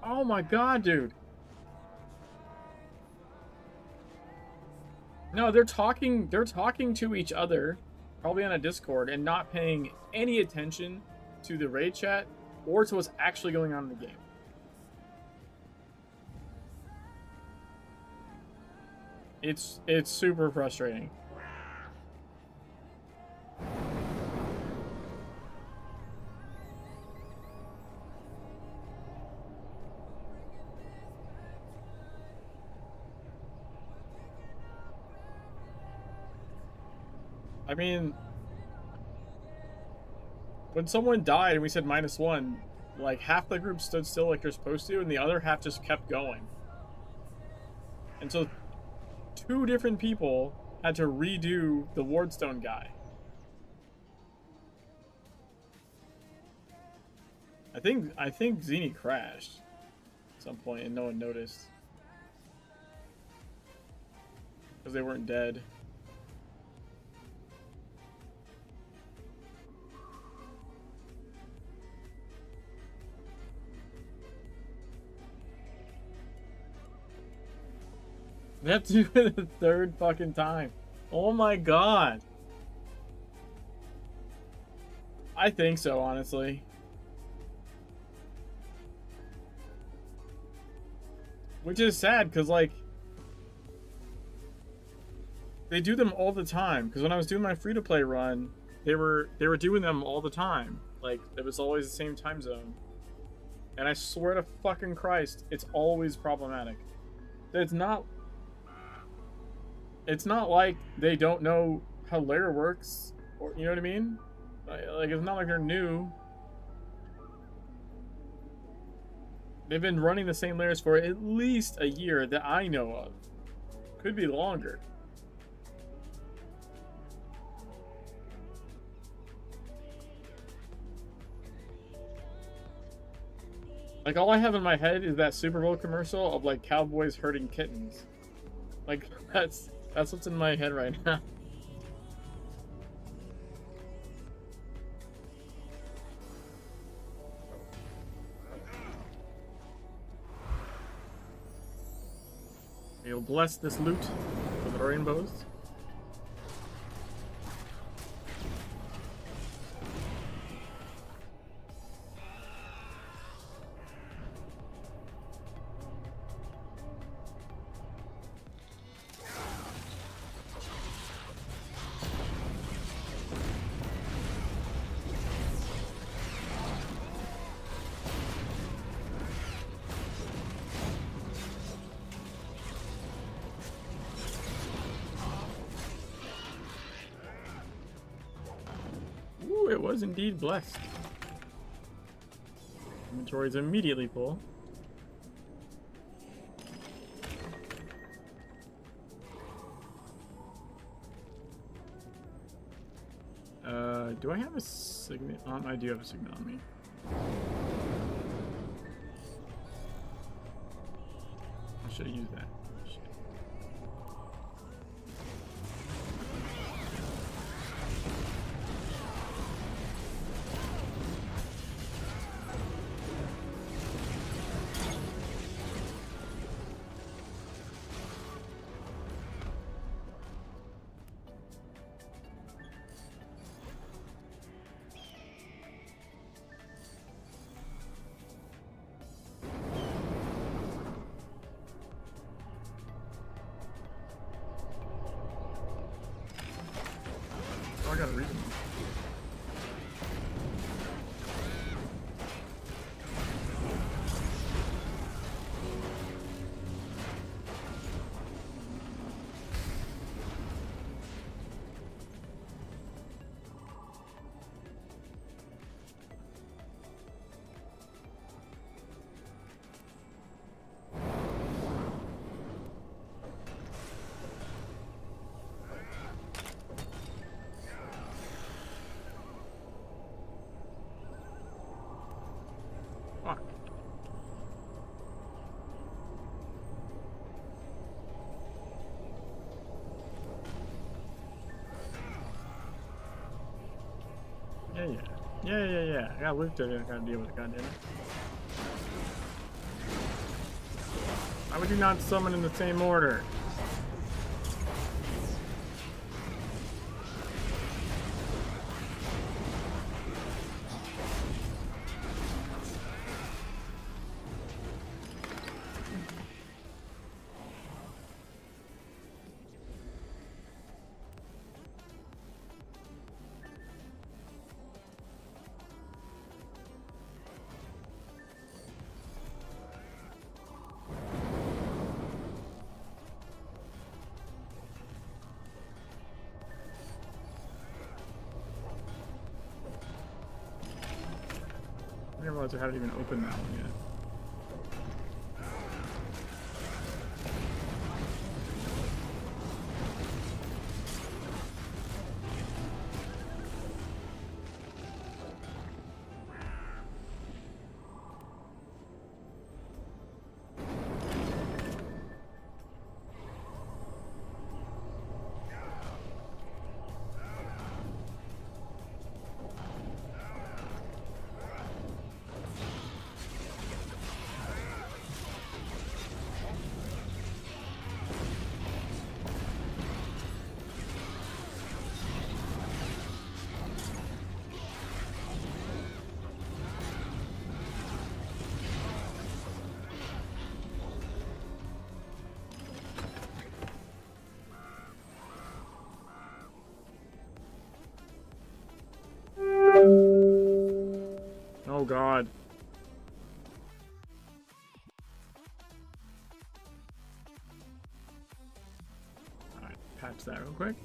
Oh my god, dude. No, they're talking to each other, probably on a Discord, and not paying any attention to the raid chat or to what's actually going on in the game. It's super frustrating. I mean, when someone died and we said -1, like half the group stood still like they're supposed to, and the other half just kept going. And so 2 different people had to redo the Wardstone guy. I think Zini crashed at some point and no one noticed. Because they weren't dead. They have to do it a 3rd fucking time. Oh my god. I think so, honestly. Which is sad, because, like, they do them all the time. Because when I was doing my free-to-play run, they were doing them all the time. Like, it was always the same time zone. And I swear to fucking Christ, it's always problematic. It's not like they don't know how layer works, or you know what I mean? Like it's not like they're new. They've been running the same layers for at least a year that I know of. Could be longer. Like all I have in my head is that Super Bowl commercial of like cowboys herding kittens. Like that's what's in my head right now. You'll bless this loot with the rainbows. It was indeed blessed. Inventory is immediately full. Do I have a signet on? I do have a signet on me. I should have used that. Shit. Oh, I gotta read them. Yeah. I got loot to gotta deal with it, goddammit. Why would you not summon in the same order? I didn't realize I hadn't even opened that one yet. Oh god. Alright, patch that real quick.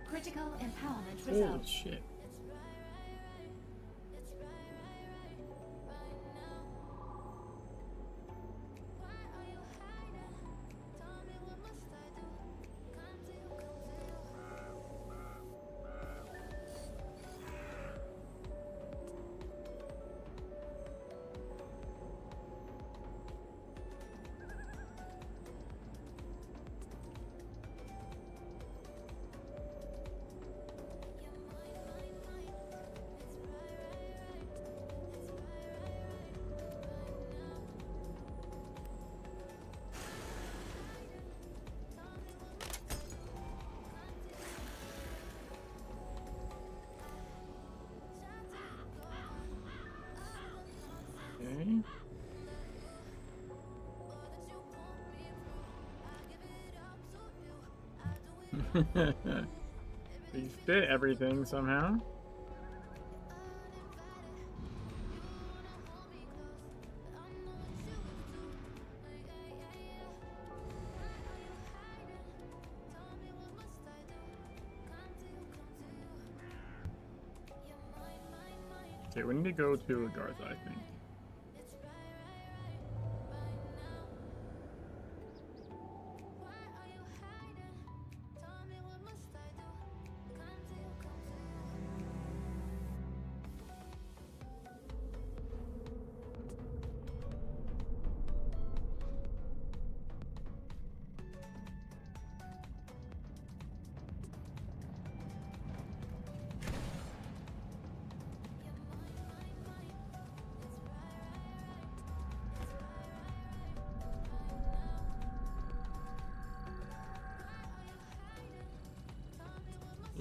Critical empowerment Holy results. shit. Okay. We fit everything somehow. Okay, we need to go to Agartha, I think.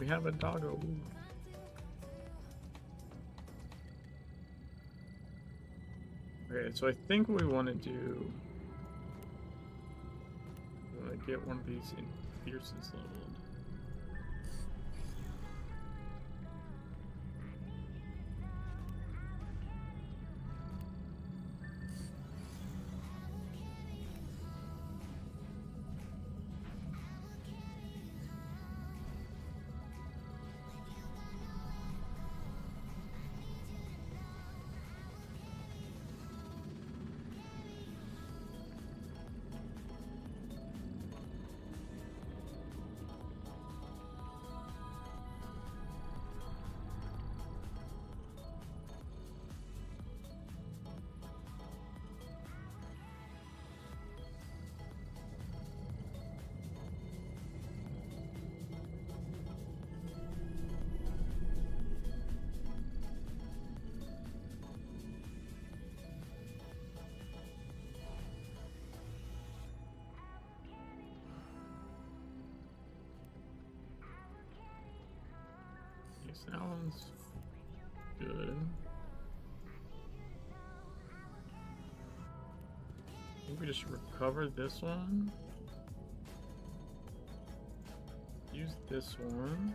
We have a doggo. Ooh. Okay, so I think what we want to do, we want to get one of these in Pearson's leveled. Yes, that one's good. I think we just recover this one. Use this one.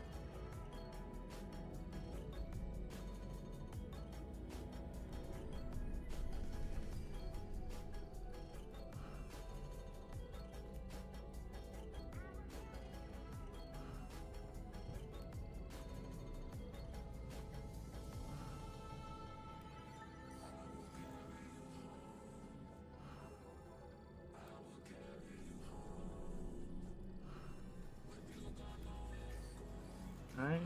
Alright.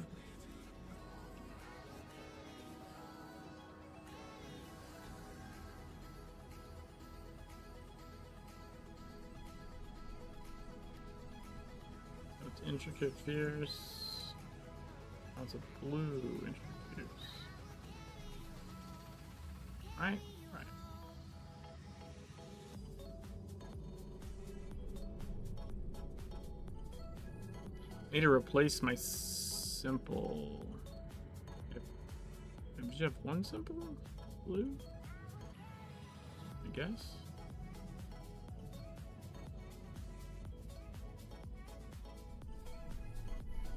That's intricate fierce. That's a blue intricate fierce. Alright, right. I need to replace my simple. Did you have one simple blue? I guess.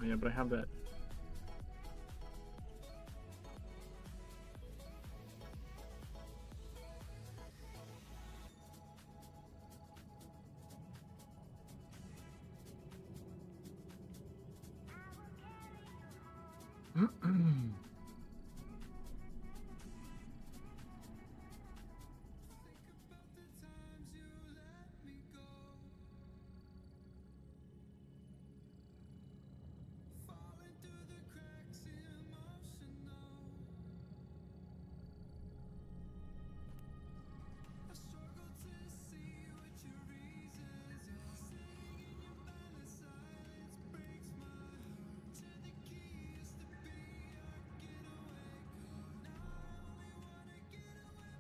Oh, yeah, but I have that.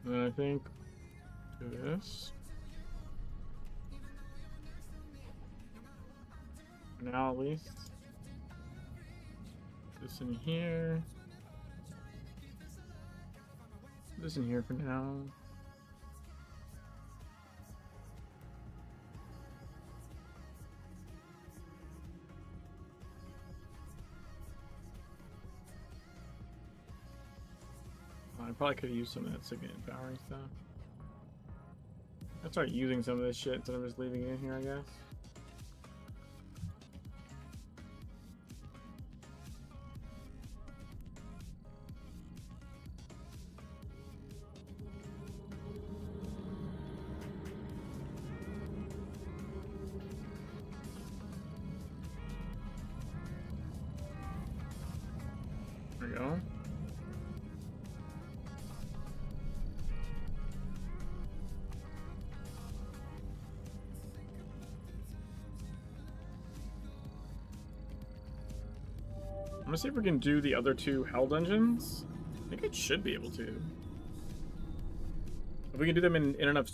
Then I think do this. For now, at least. This in here. This in here for now. I probably could have used some of that signet empowering stuff. I'll start using some of this shit instead of just leaving it in here, I guess. There we go. I'm gonna see if we can do the other two hell dungeons. I think it should be able to. If we can do them in enough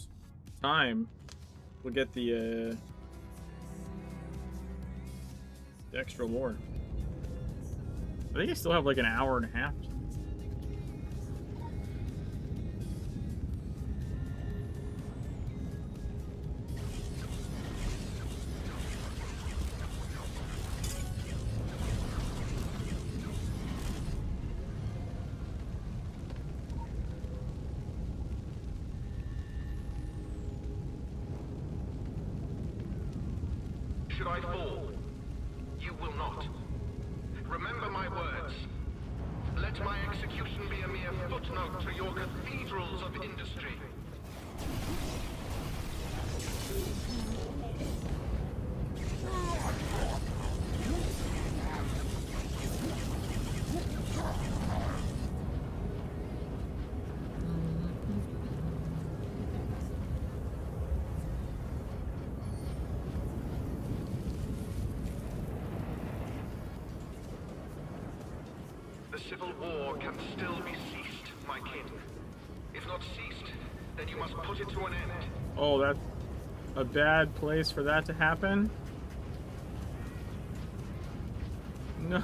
time, we'll get the extra lore. I think I still have like an hour and a half. Should I fall, you will not. Remember my words. Let my execution be a mere footnote to your cathedrals of industry. The civil war can still be ceased, my kin. If not ceased, then you must put it to an end. Oh, that's a bad place for that to happen? No.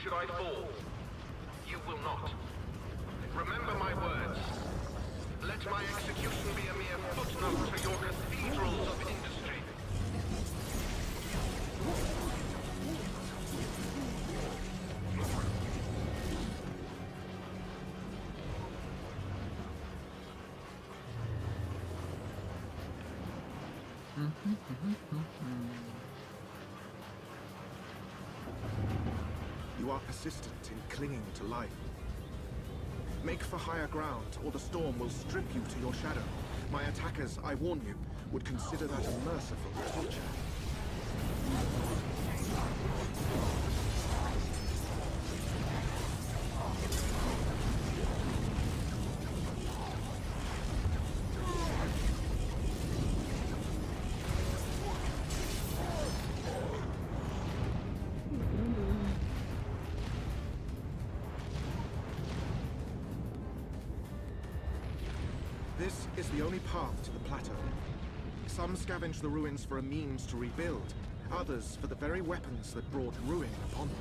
Should I fall, you will not. Remember my words. Let my execution be a mere footnote to your cathedrals of industry. You are persistent in clinging to life. Make for higher ground, or the storm will strip you to your shadow. My attackers, I warn you, would consider that a merciful torture. This is the only path to the plateau. Some scavenge the ruins for a means to rebuild, others for the very weapons that brought ruin upon them.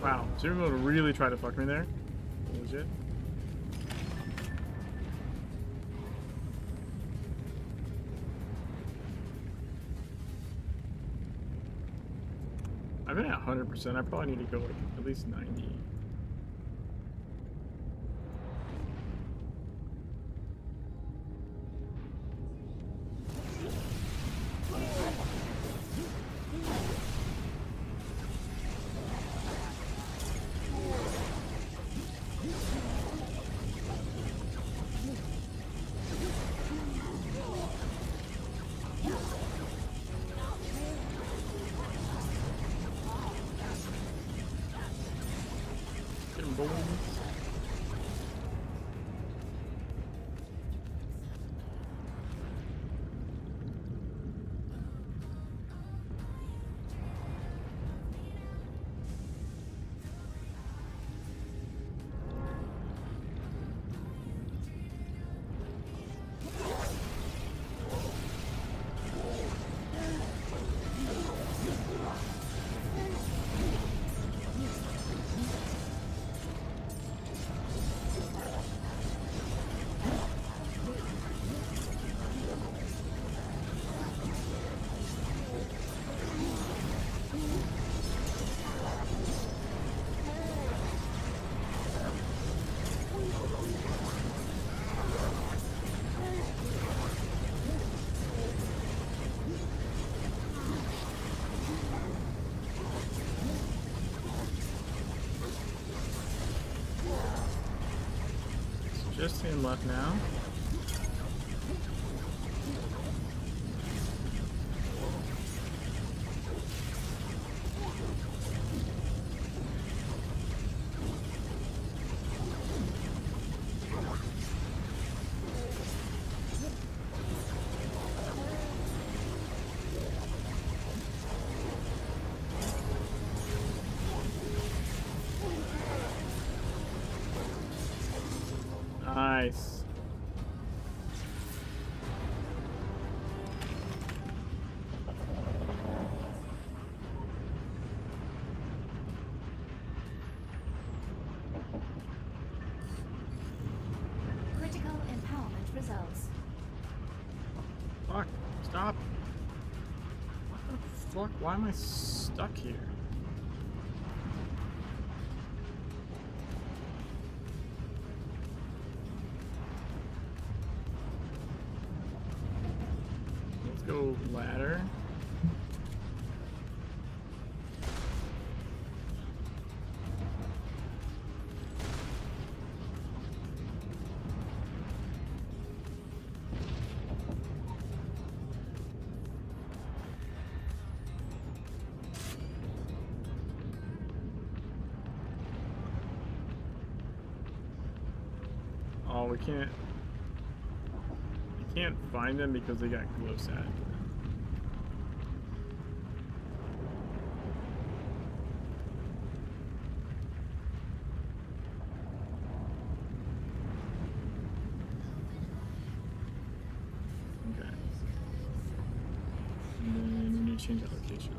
Wow, Zero really tried to fuck me there. Legit. I've been at 100%. I probably need to go like at least 90. just him left now. Nice. Critical empowerment results. Fuck. Stop. What the fuck? Why am I stuck here? Let's go ladder. Oh, we can't. You can't find them because they got close at. Okay. And then we need to change the location.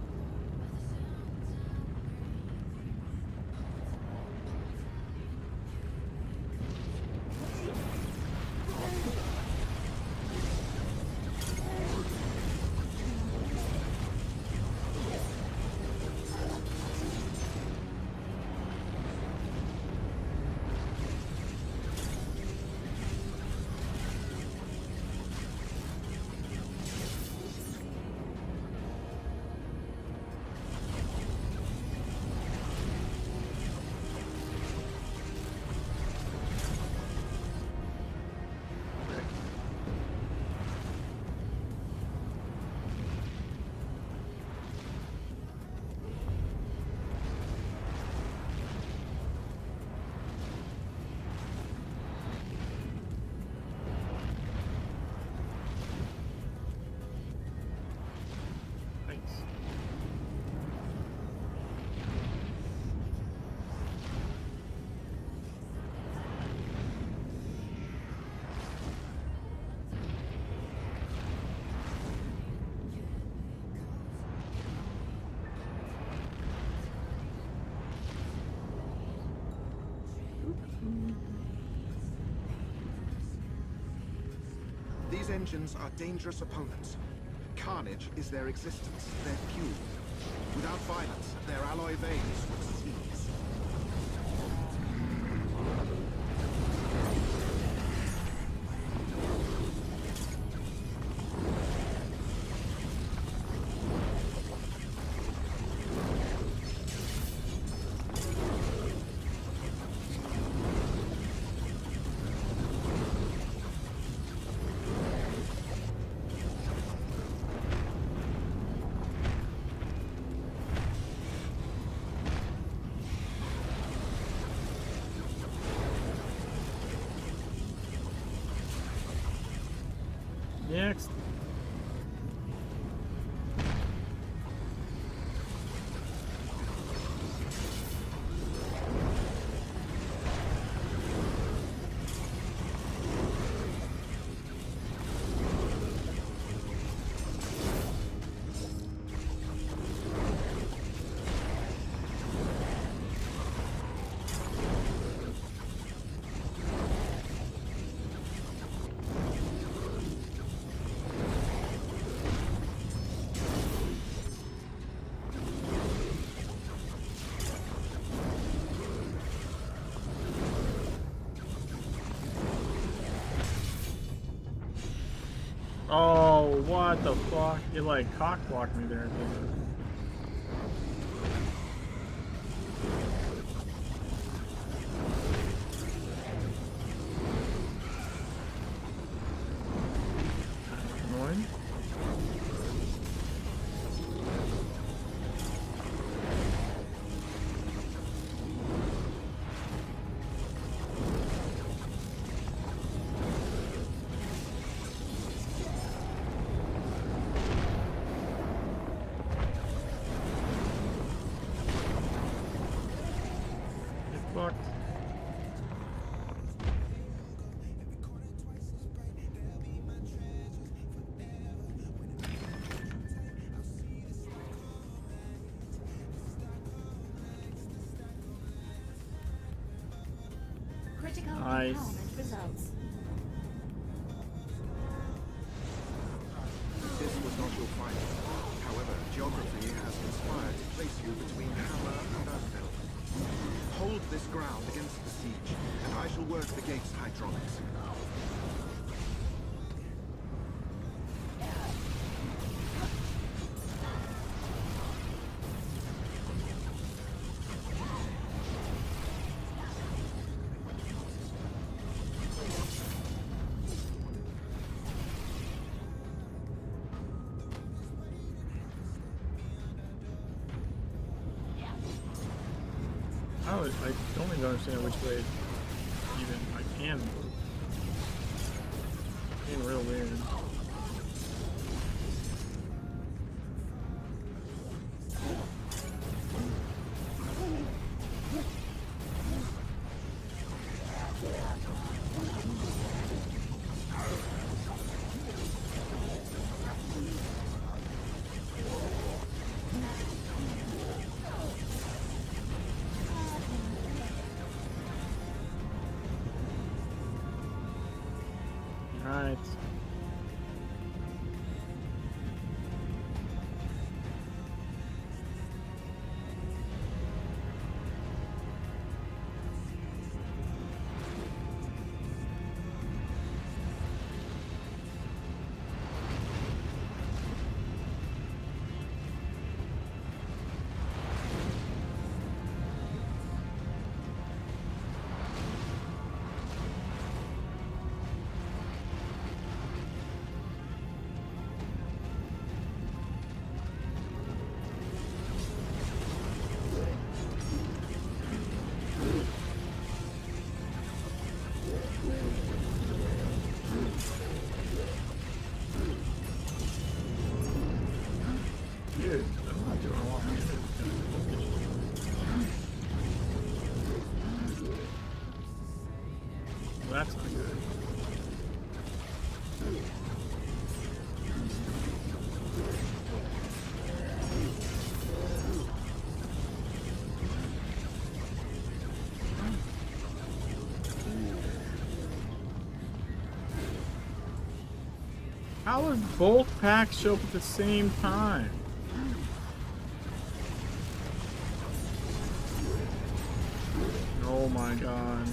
These engines are dangerous opponents. Carnage is their existence, their fuel. Without violence, their alloy veins would seize. Next. Oh, what the fuck? It like cock blocked me there. Nice. empowerment results. This was not your final. However, geography has conspired to place you between Hammer and Anvil. Hold this ground against the siege, and I shall work the gate's hydraulics. I don't even understand which way even I can move. It's being real weird. Alright. Dude, I'm not doing a lot. Well, that's not good. How does both packs show up at the same time? Oh my god.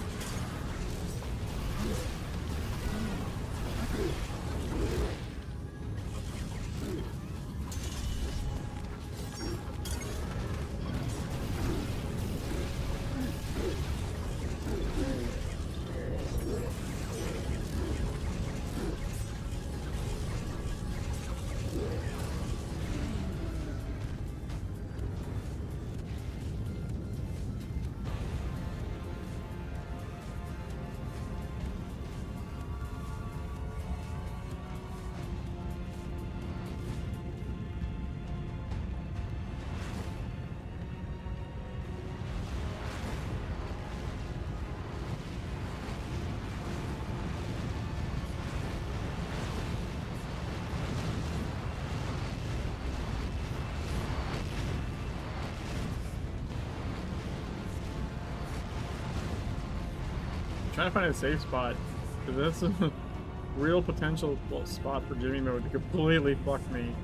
Trying to find a safe spot, because that's a real potential spot for Jimmy mode to completely fuck me.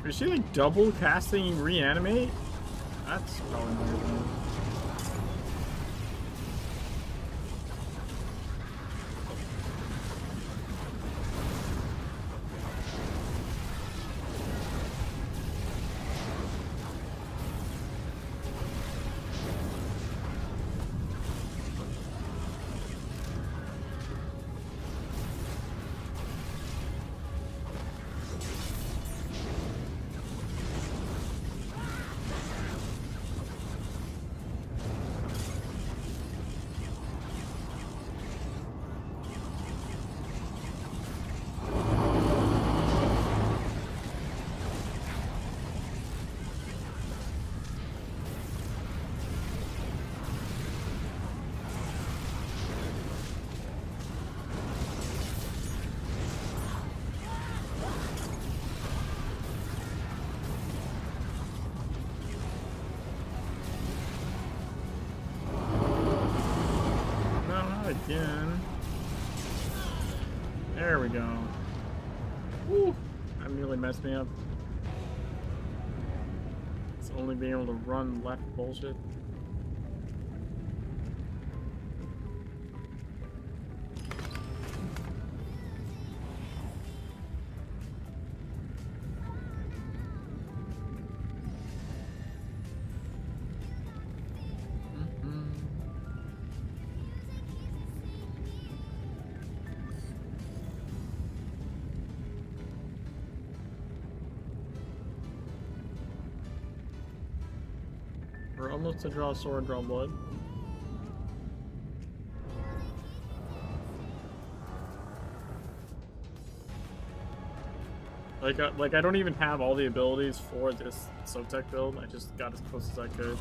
Is she like double casting reanimate? That's probably not good. again. There we go. Woo! That nearly messed me up. It's only being able to run left bullshit. We're almost to draw sword, draw blood. Like I don't even have all the abilities for this Sotek build. I just got as close as I could.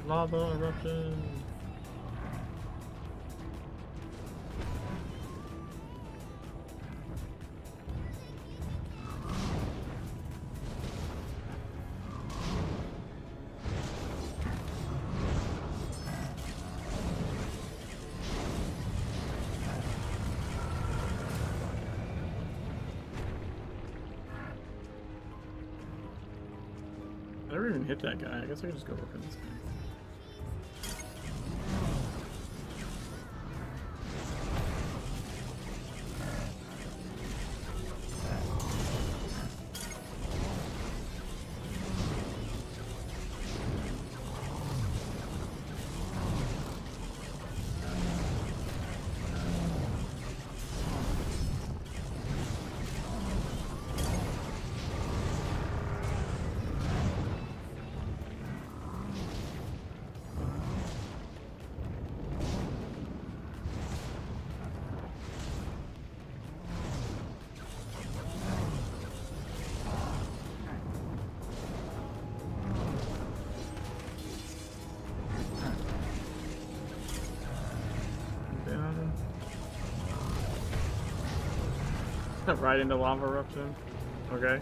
Lava eruption. I never even hit that guy. I guess I could just go work on this guy. Right into lava eruption. Okay.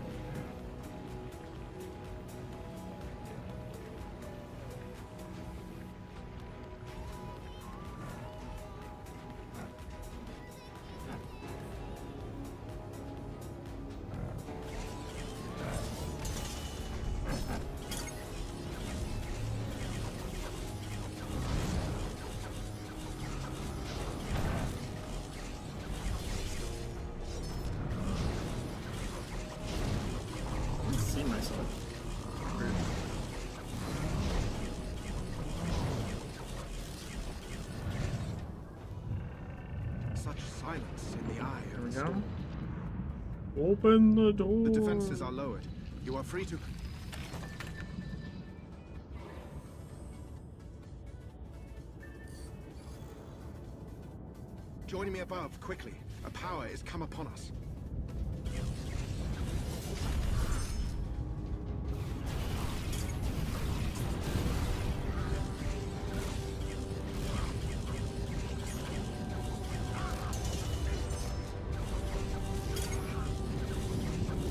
Such silence in the eye There of we the go. storm. Open the door. The defenses are lowered. You are free to... Join me above, quickly. A power is come upon us.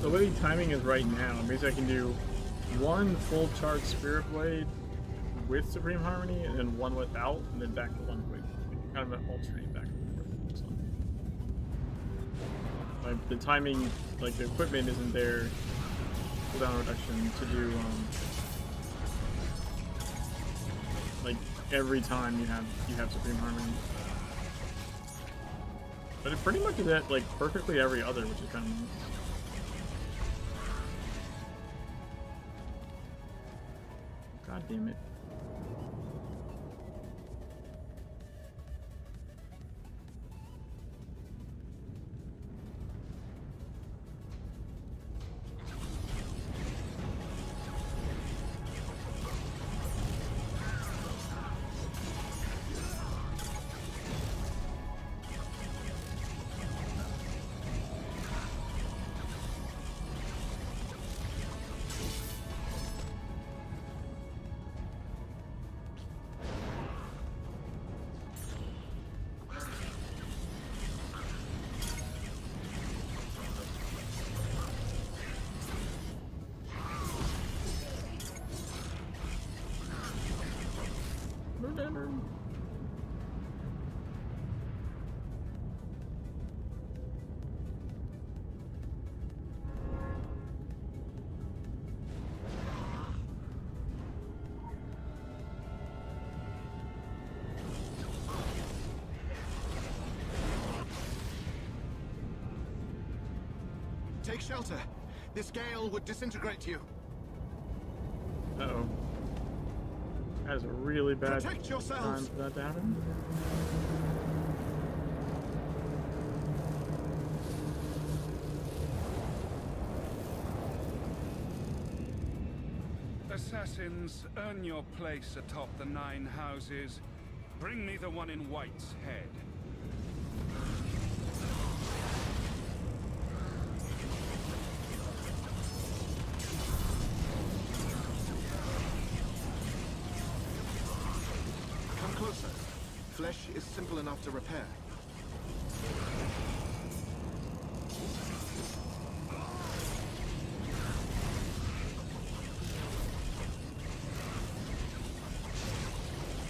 The way the timing is right now means I can do one full charge Spirit Blade with Supreme Harmony and then one without, and then back to one with. Kind of alternate back and forth. So. Like the timing, like the equipment isn't there. Cooldown reduction to do like every time you have Supreme Harmony. But it pretty much is at like perfectly every other, which is kind of nice. God damn it. Take shelter. This gale would disintegrate you. Uh-oh. That is a really bad Protect time yourselves. for that to happen. Assassins, earn your place atop the 9 houses. Bring me the one in White's head. Come closer. Flesh is simple enough to repair.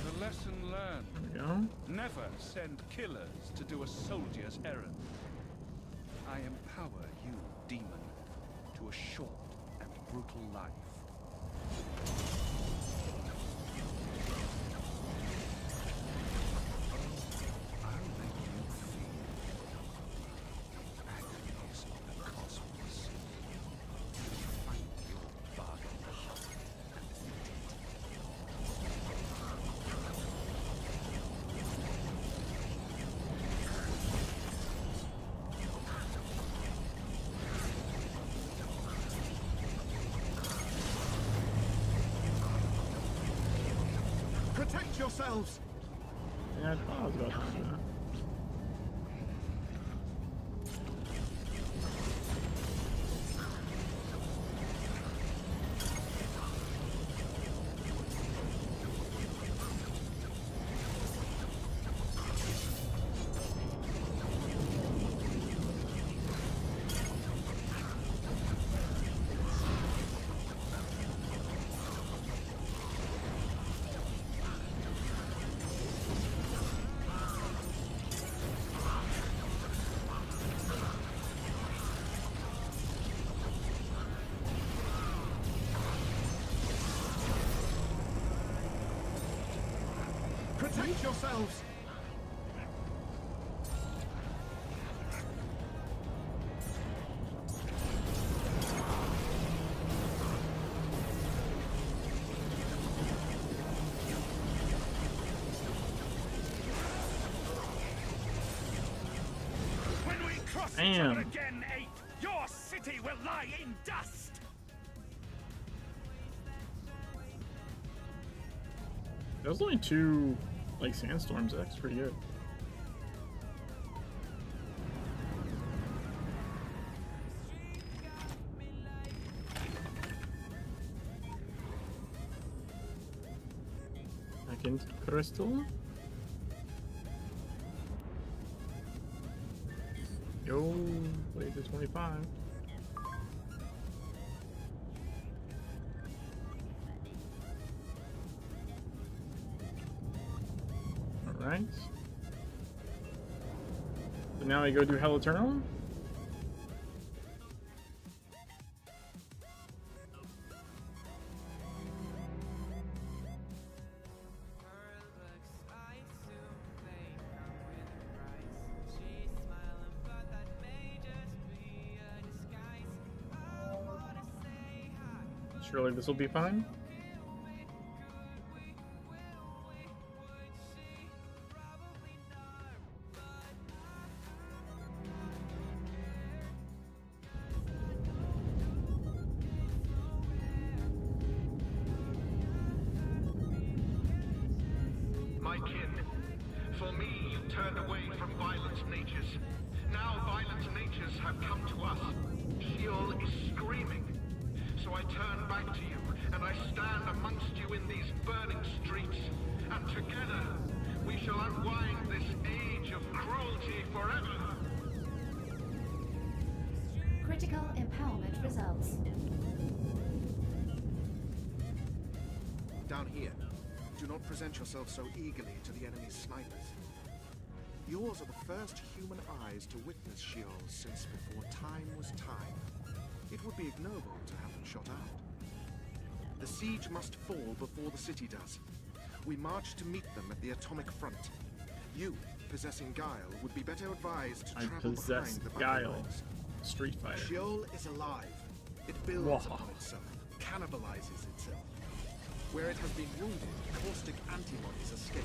The lesson learned. There we go. Never send killers to do a soldier's errand. I empower you, demon, to a short and brutal life. I'll make you feel the agonies of the cosmos. Find your bargain hunt and defeat it. Protect yourselves! Yeah, I thought I was about to do that. Protect yourselves! When we cross each Damn. other again, Ape, your city will lie in dust! There's only 2 like sandstorms. That's pretty good. Second crystal. Yo, wait to 25. Alright. So now we go do Hell Eternal. Surely this will be fine. My kin, for me you turned away from violent natures. Now violent natures have come to us. Sheol is screaming. So I turn back to you, and I stand amongst you in these burning streets. And together, we shall unwind this age of cruelty forever. Critical empowerment results. Down here. Do not present yourself so eagerly to the enemy's snipers. Yours are the first human eyes to witness Sheol since before time was time. It would be ignoble to have them shot out. The siege must fall before the city does. We march to meet them at the atomic front. You, possessing guile, would be better advised to I travel possess behind the guile. battle lines. Street Fighter. Sheol is alive. It builds Whoa. upon itself, cannibalizes itself. Where it has been wounded, caustic antibodies escape.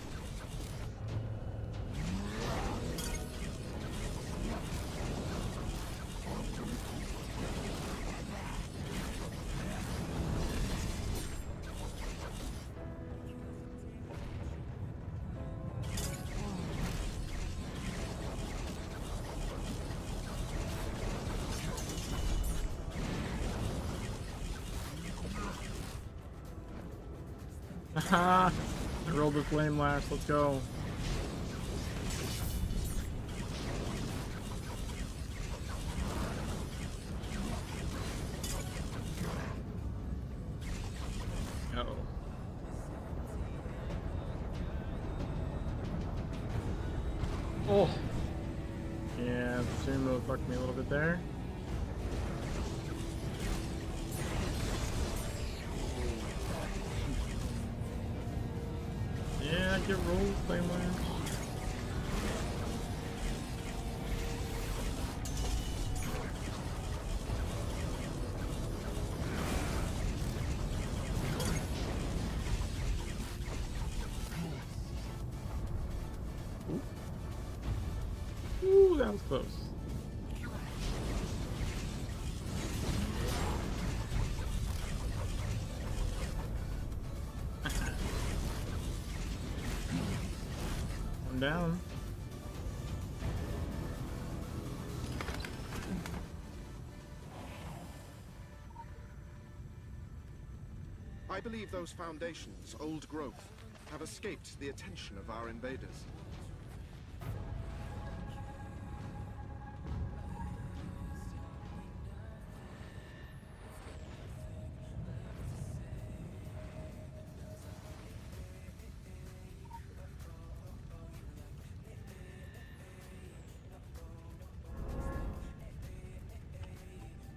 Haha! I rolled the flame lash, let's go. Uh-oh. Oh! Yeah, the sumo fucked me a little bit there. Yeah, get rolled, flame lash. Ooh, that was close. I'm down. I believe those foundations, old growth, have escaped the attention of our invaders.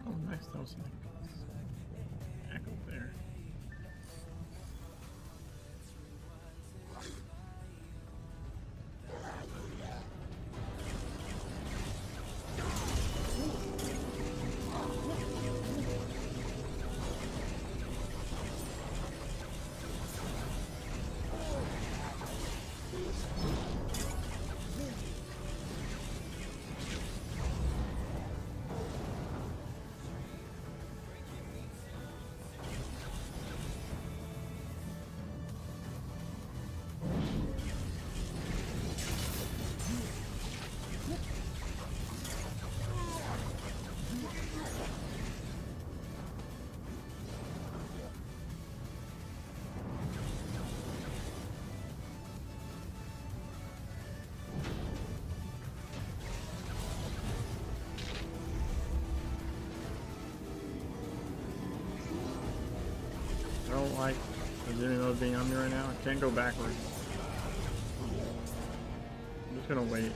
Oh, nice. That was something. Echo there. I don't like the zooming mode being on me right now. I can't go backwards. I'm just gonna wait.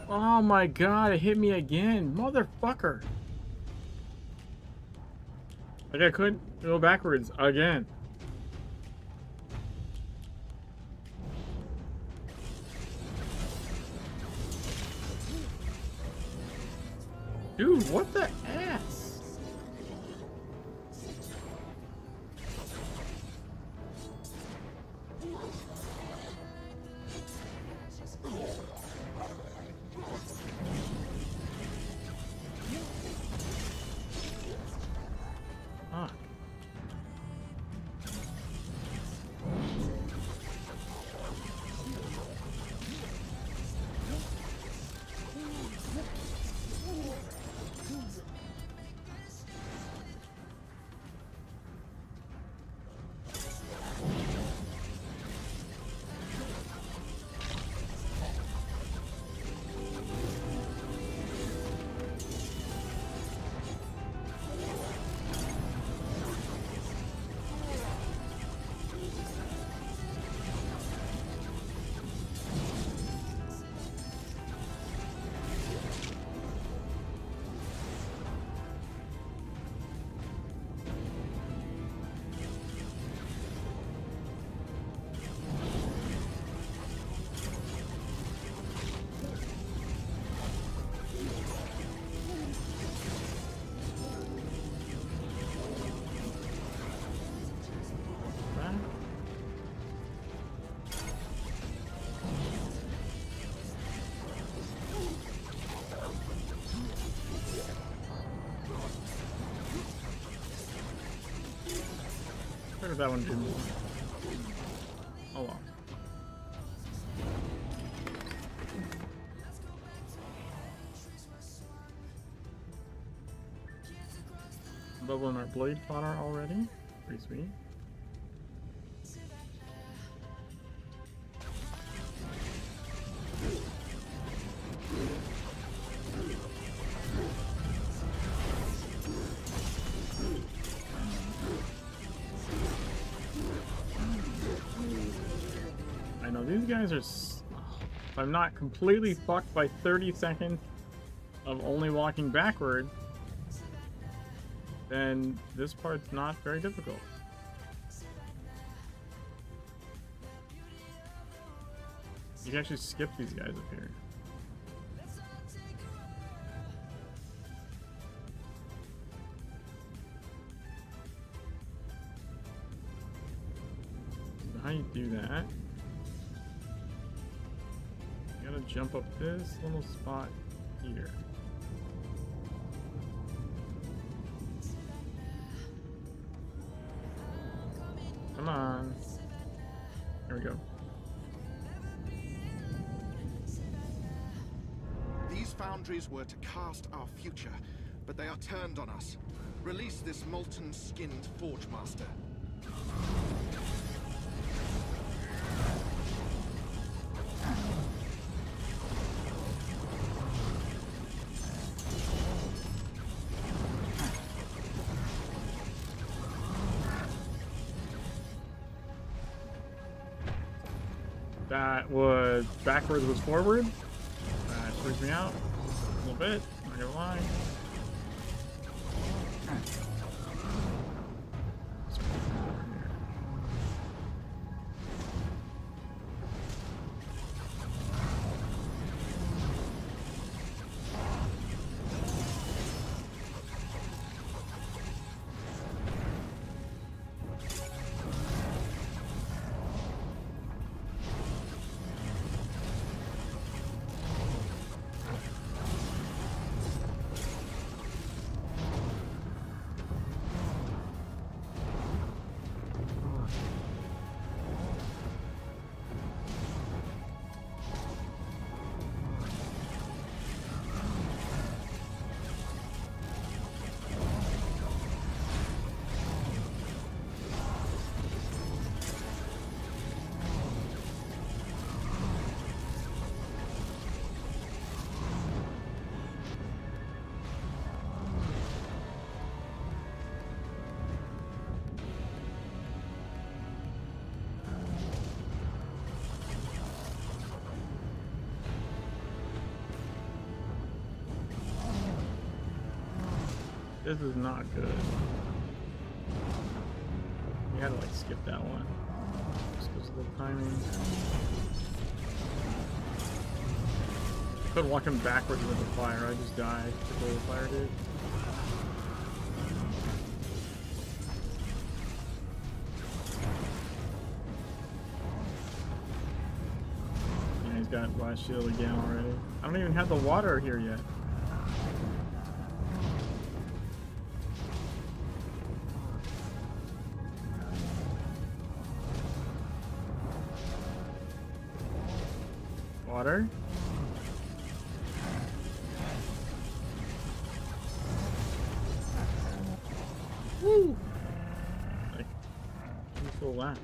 Oh my god, it hit me again. Motherfucker. Like I couldn't go backwards again. Dude, what the ass? Fuck. if that one did more. Oh well. Leveling our blade fodder already. Pretty sweet. I know these guys are. If I'm not completely fucked by 30 seconds of only walking backward, then this part's not very difficult. You can actually skip these guys up here. So how you do that? You gotta jump up this little spot here. Come on. Here we go. These foundries were to cast our future, but they are turned on us. Release this molten-skinned Forge Master. That was backwards was forward. That freaks me out a little bit. Not gonna lie. This is not good. You gotta like skip that one. Just because of the timing. I could walk him backwards with the fire. I just die. The gold fire did. Yeah, he's got blast shield again already. I don't even have the water here yet. Water. Woo! Like, full laps.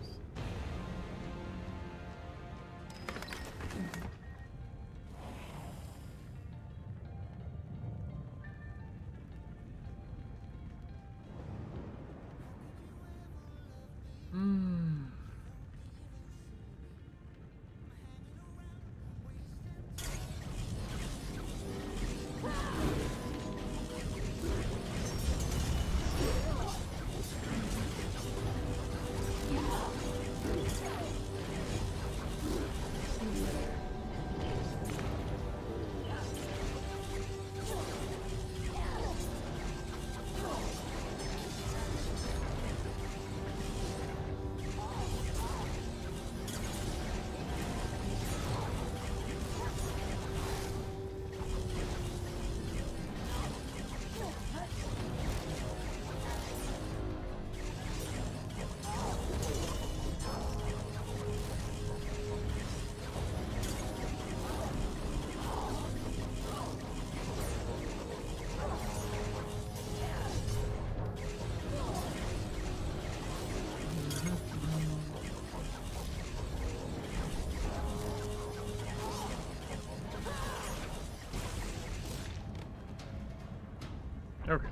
Okay.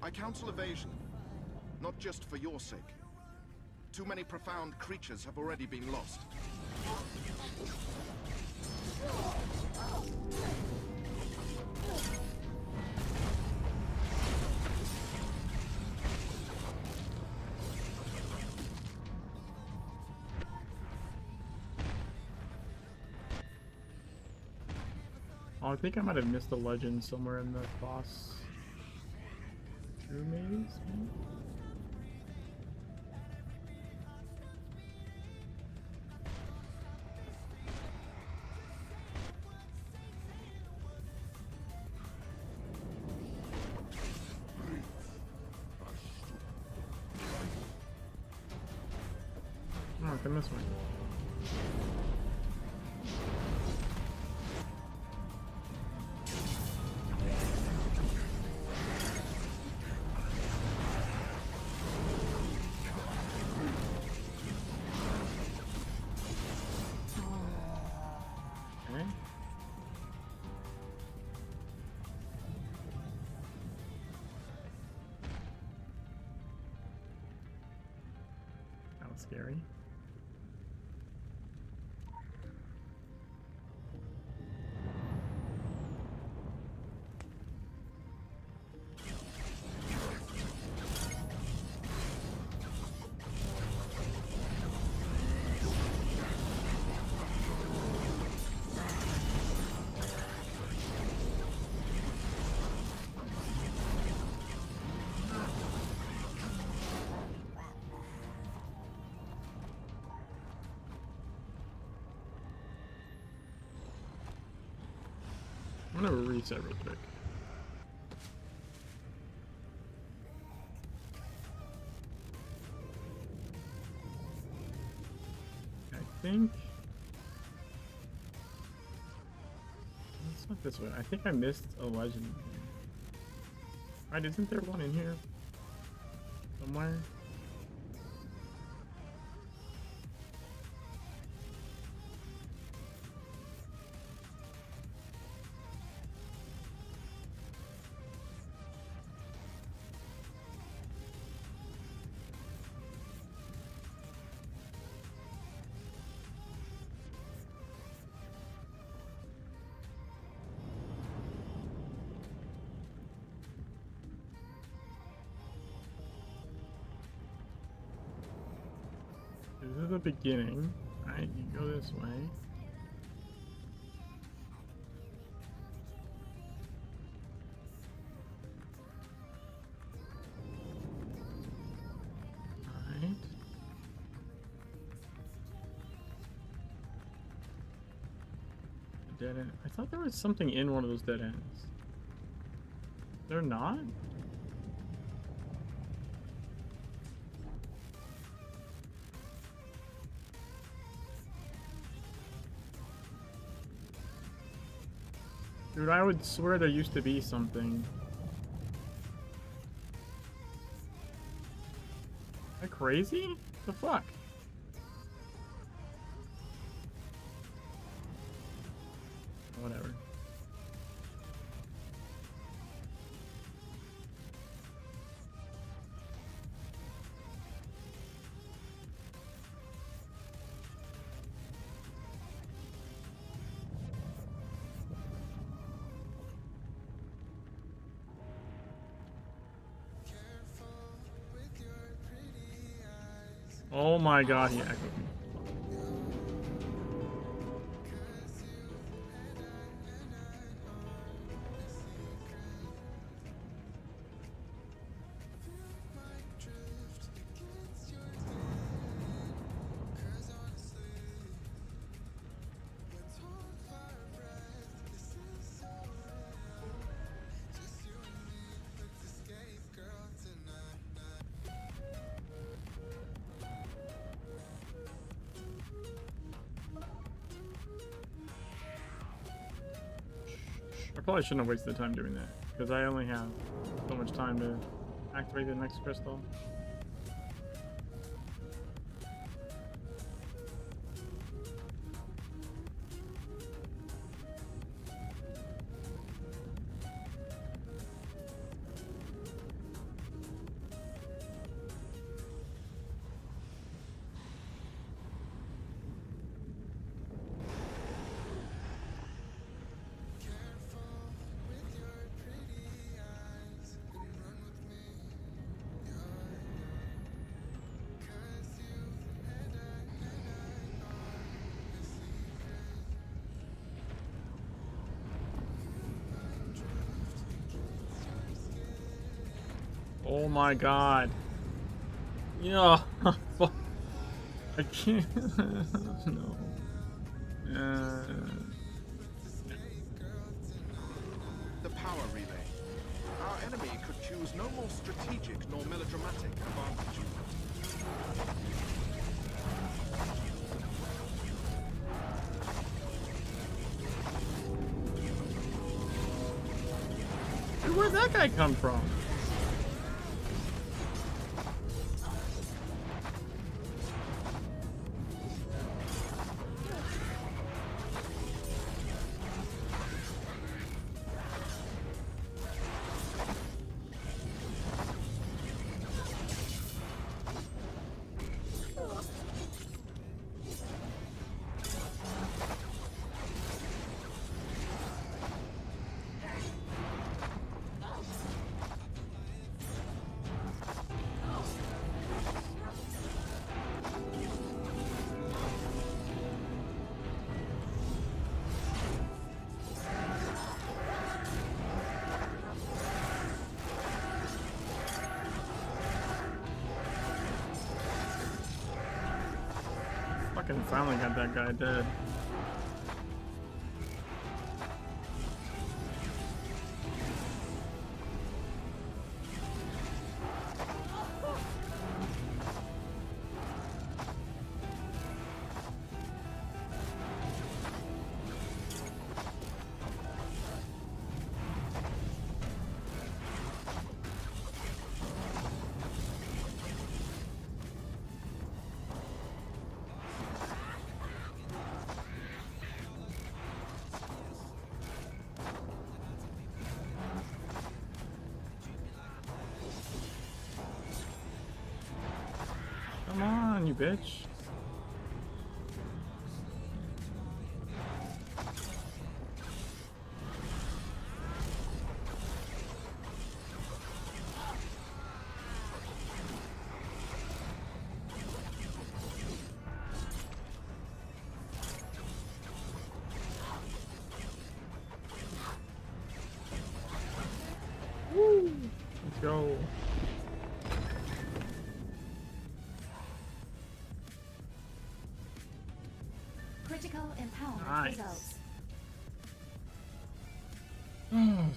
I counsel evasion, not just for your sake. Too many profound creatures have already been lost. Oh, I think I might have missed a legend somewhere in the boss. True maze? Maybe? Oh, come this way. Okay. That was scary. I'm gonna reset real quick. I think it's not this way. I think I missed a legend. Right, isn't there one in here somewhere? This is the beginning. Alright, you go this way. Alright. Dead end. I thought there was something in one of those dead ends. They're not? Dude, I would swear there used to be something. Am I crazy? The fuck? Whatever. Oh my god, he echoed me. I probably shouldn't have wasted time doing that, because I only have so much time to activate the next crystal. Oh my god. Yeah. Fuck. I can't. No. The power relay. Our enemy could choose no more strategic nor melodramatic advantage. Where'd that guy come from? Fucking finally got that guy dead. Come on, you bitch. Woo! Let's go. Critical empowerment Nice. results.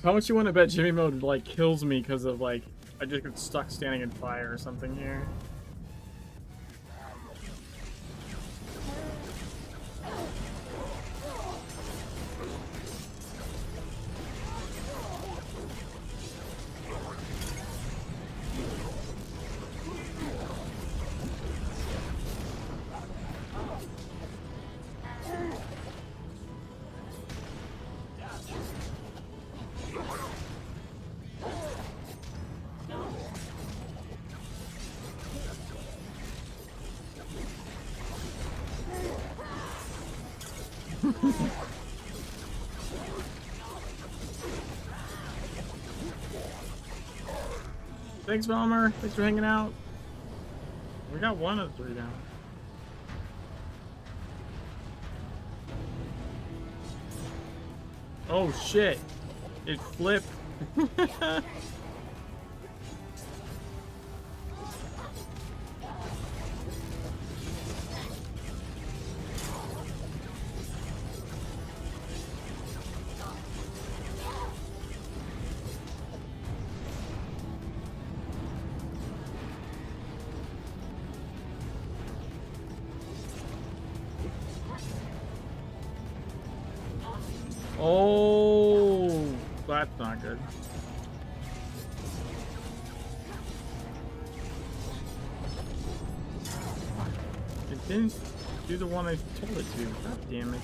How much you want to bet Jimmy mode like kills me because of like I just get stuck standing in fire or something here? Thanks, Bomber. Thanks for hanging out. We got one of the three down. Oh shit! It flipped. Oh, that's not good. It didn't do the one I told it to. God damn it.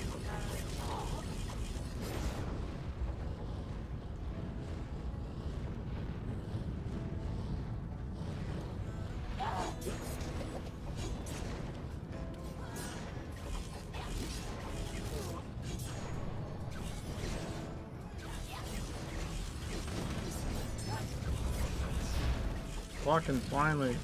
Fucking finally.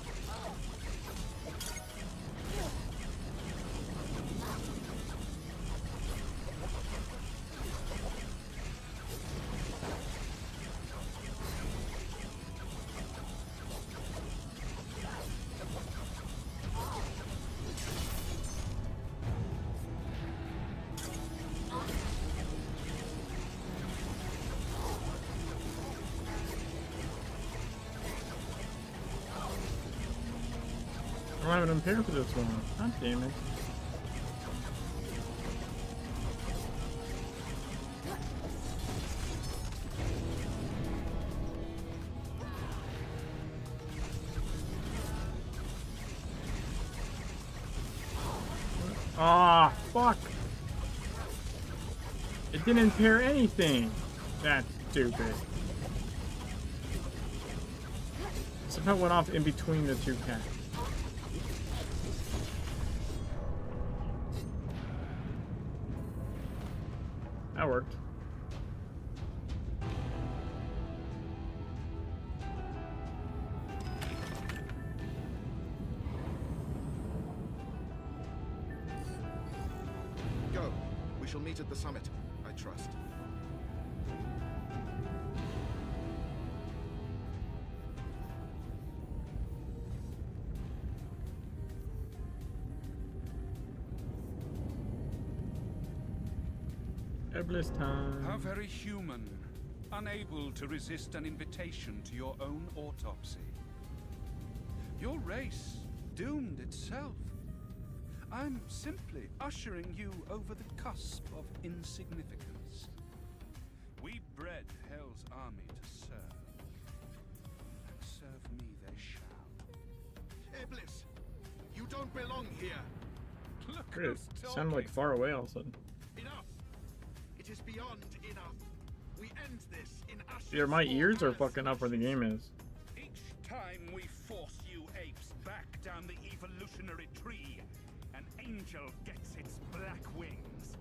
don't have an impair for this one. God damn it. Ah, fuck. It didn't impair anything. That's stupid. Somehow went off in between the two cats. That worked. Go. We shall meet at the summit, I trust. Herbalist time. How very human. Unable to resist an invitation to your own autopsy. Your race doomed itself. I'm simply ushering you over the cusp of insignificance. We bred Hell's army to serve. And serve me they shall. Iblis, you don't belong here. Look Weird. who's Sounded like talking. far away all of a sudden. Enough. It is beyond enough. We end this in ashes. Either my ears are for fucking up or the game is. Each time we force you apes back down the evolutionary tree, an angel gets its black wings.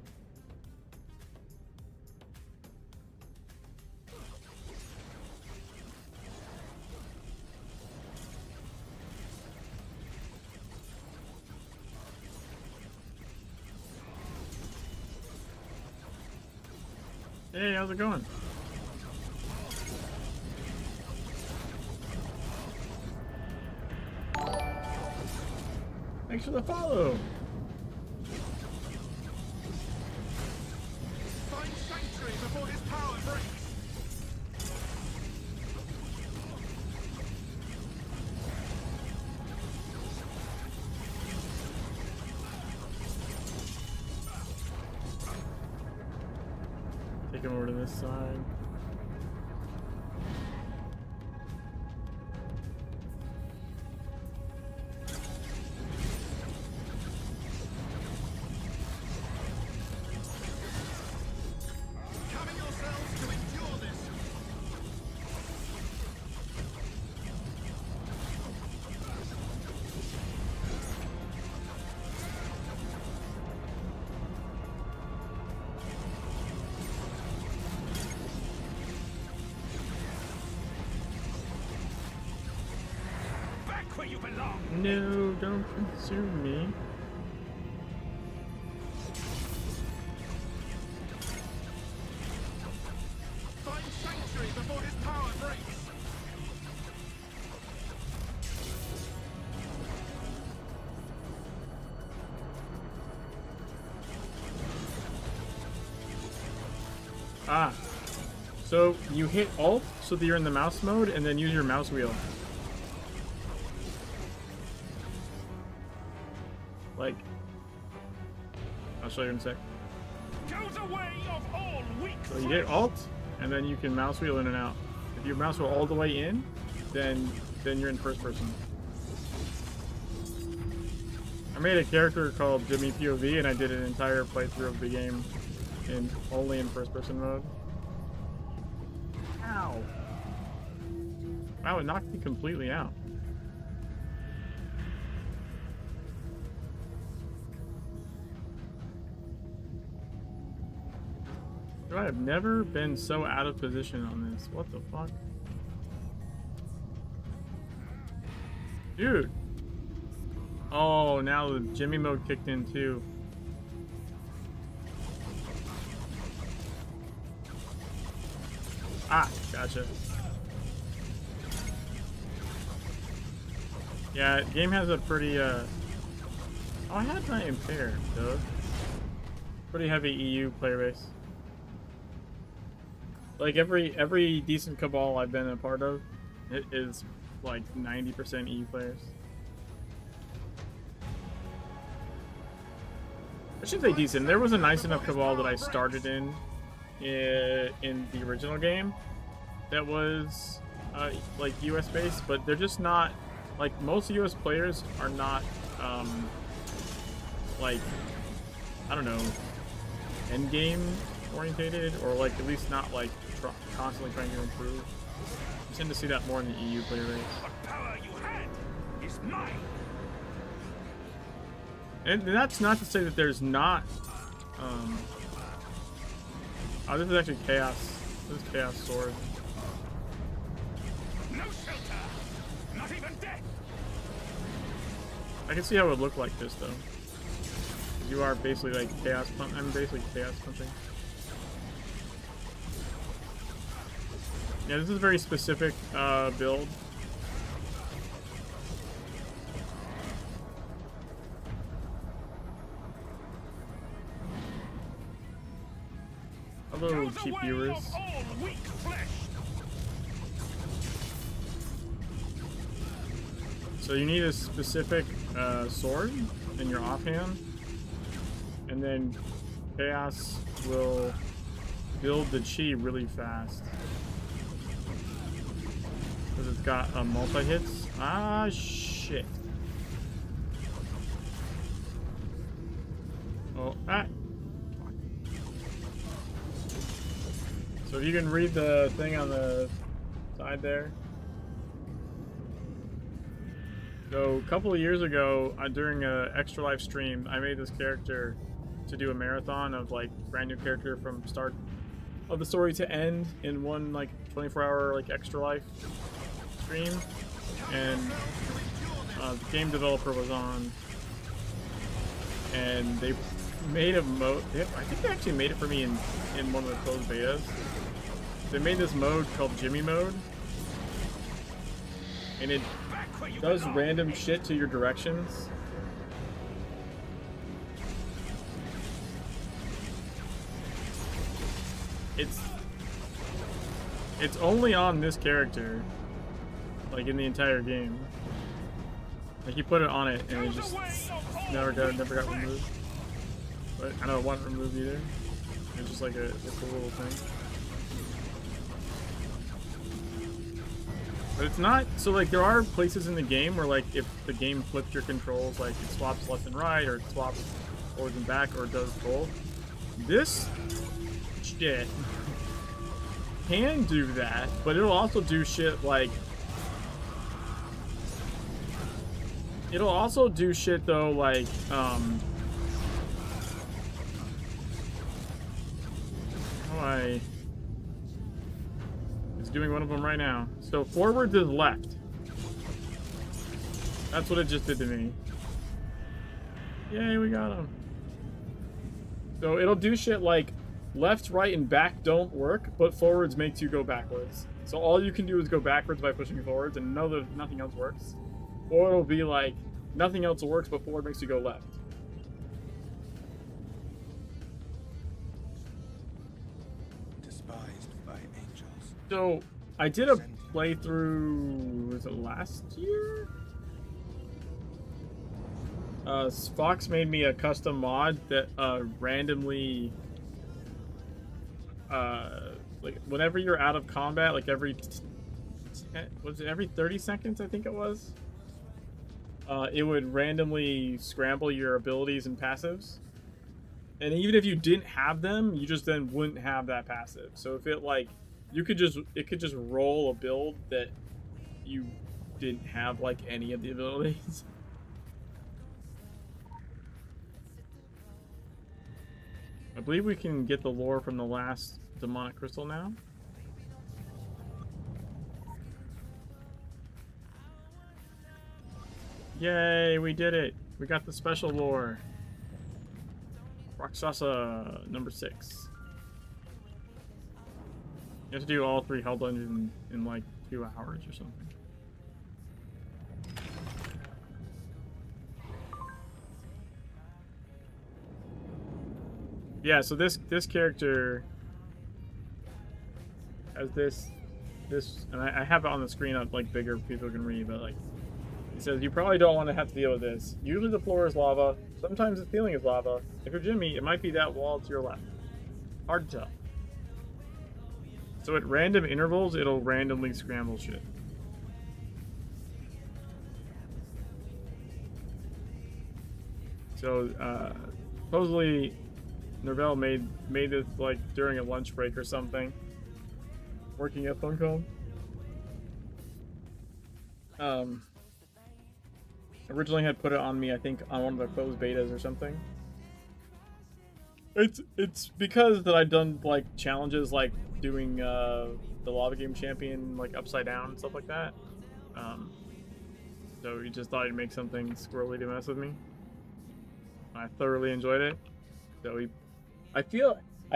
Hey, how's it going? Thanks for the follow. Find sanctuary before his power breaks. Take him over to this side. Cover yourselves to endure this. Back where you belong! No, don't consume me. Find sanctuary before his power breaks. Ah. So you hit Alt so that you're in the mouse mode and then use your mouse wheel. Like, I'll show you in a sec. Go the way of all weak So you hit Alt and then you can mouse wheel in and out. If you mouse wheel all the way in, then you're in first person. I made a character called Jimmy POV and I did an entire playthrough of the game only in first person mode. Ow. Wow, it knocked me completely out. Dude, I have never been so out of position on this. What the fuck? Dude. Oh, now the Jimmy mode kicked in too. Ah, gotcha. Yeah, game has a pretty, Oh, I had my impair, though. Pretty heavy EU player base. Like, every decent Cabal I've been a part of, it is, like, 90% EU players. I should say decent. There was a nice enough cabal that I started in the original game that was like US based, but they're just not like most US players are not like I don't know end game orientated, or like at least not like constantly trying to improve. You tend to see that more in the EU player base. The power you had is mine. And that's not to say that there's not. Oh, this is actually chaos. This is chaos sword. No shelter, not even death. I can see how it would look like this though. You are basically like chaos punch. I'm basically chaos punching. Yeah, this is a very specific build. Hello, cheap viewers. So you need a specific sword in your offhand, and then Chaos will build the chi really fast because it's got multi-hits. Ah, shit. Oh, ah. So if you can read the thing on the side there. So a couple of years ago, during a Extra Life stream, I made this character to do a marathon of like brand new character from start of the story to end in one like 24-hour like Extra Life stream, and the game developer was on, and they made a mode. I think they actually made it for me in one of the closed betas. They made this mode called Jimmy Mode, and it does random shit to your directions. It's only on this character, like in the entire game. Like you put it on it and it just never got removed. But I don't want it removed either. It's just like a cool little thing. But it's not, so like there are places in the game where like if the game flips your controls, like it swaps left and right, or it swaps forward and back, or it does both. This shit can do that, but it'll also do shit like, it'll also do shit though like, how do I... It's doing one of them right now. So forward to the left. That's what it just did to me. Yay, we got him. So it'll do shit like left, right, and back don't work, but forwards makes you go backwards. So all you can do is go backwards by pushing forwards, and nothing else works. Or it'll be like nothing else works, but forward makes you go left. So, I did a playthrough, was it last year? Fox made me a custom mod that randomly, like whenever you're out of combat, like every 30 seconds, I think it was? It would randomly scramble your abilities and passives. And even if you didn't have them, you just then wouldn't have that passive. So if it like, it could just roll a build that you didn't have like any of the abilities. I believe we can get the lore from the last demonic crystal now. Yay, we did it. We got the special lore. Rakshasa number 6. You have to do all 3 hell dungeons in like 2 hours or something. Yeah, so this character has this, and I have it on the screen up like bigger, people can read, but like He says, you probably don't want to have to deal with this. Usually the floor is lava. Sometimes the ceiling is lava. If you're Jimmy, it might be that wall to your left. Hard to tell. So at random intervals, it'll randomly scramble shit. So, supposedly, Norvell made this, like, during a lunch break or something. Working at Funcom. Originally had put it on me, I think, on one of the closed betas or something. It's because that I'd done, like, challenges, like, doing, the Lava Game Champion, like, upside down and stuff like that. So he just thought he'd make something squirrely to mess with me. I thoroughly enjoyed it. So I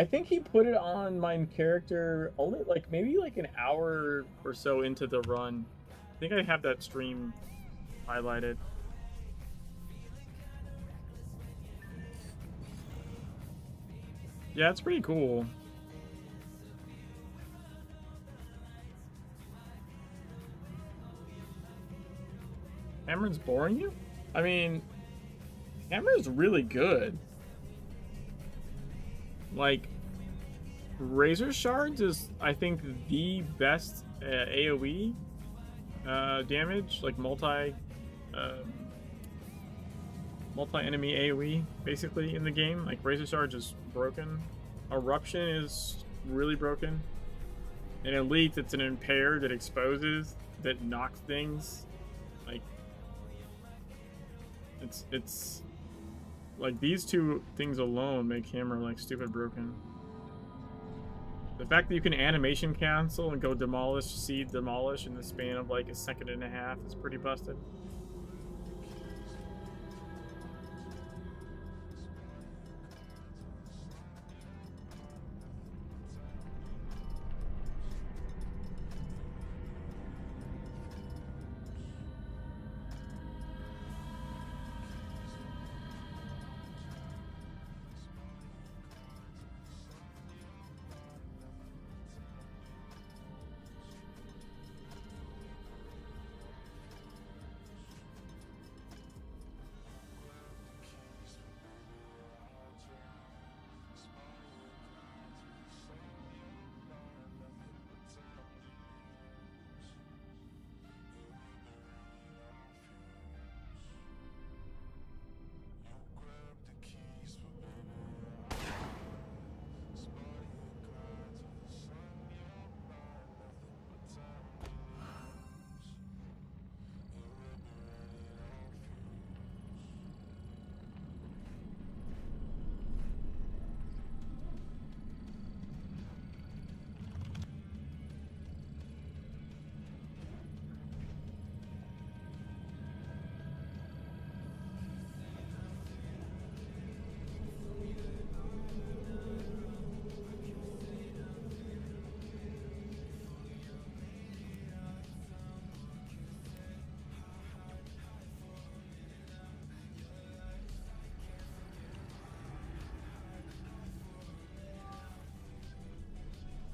think he put it on my character only, like, maybe, like, an hour or so into the run. I think I have that stream highlighted. Yeah, it's pretty cool. Cameron's boring you? I mean, Cameron's really good. Like, Razor Shards is, I think, the best AoE damage, like multi-enemy AoE, basically, in the game. Like, Razor Shards is broken. Eruption is really broken. In Elite, it's an impair that exposes, that knocks things. Like, it's like, these two things alone make Hammer, like, stupid broken. The fact that you can animation cancel and go demolish, seed, demolish in the span of, like, a second and a half is pretty busted.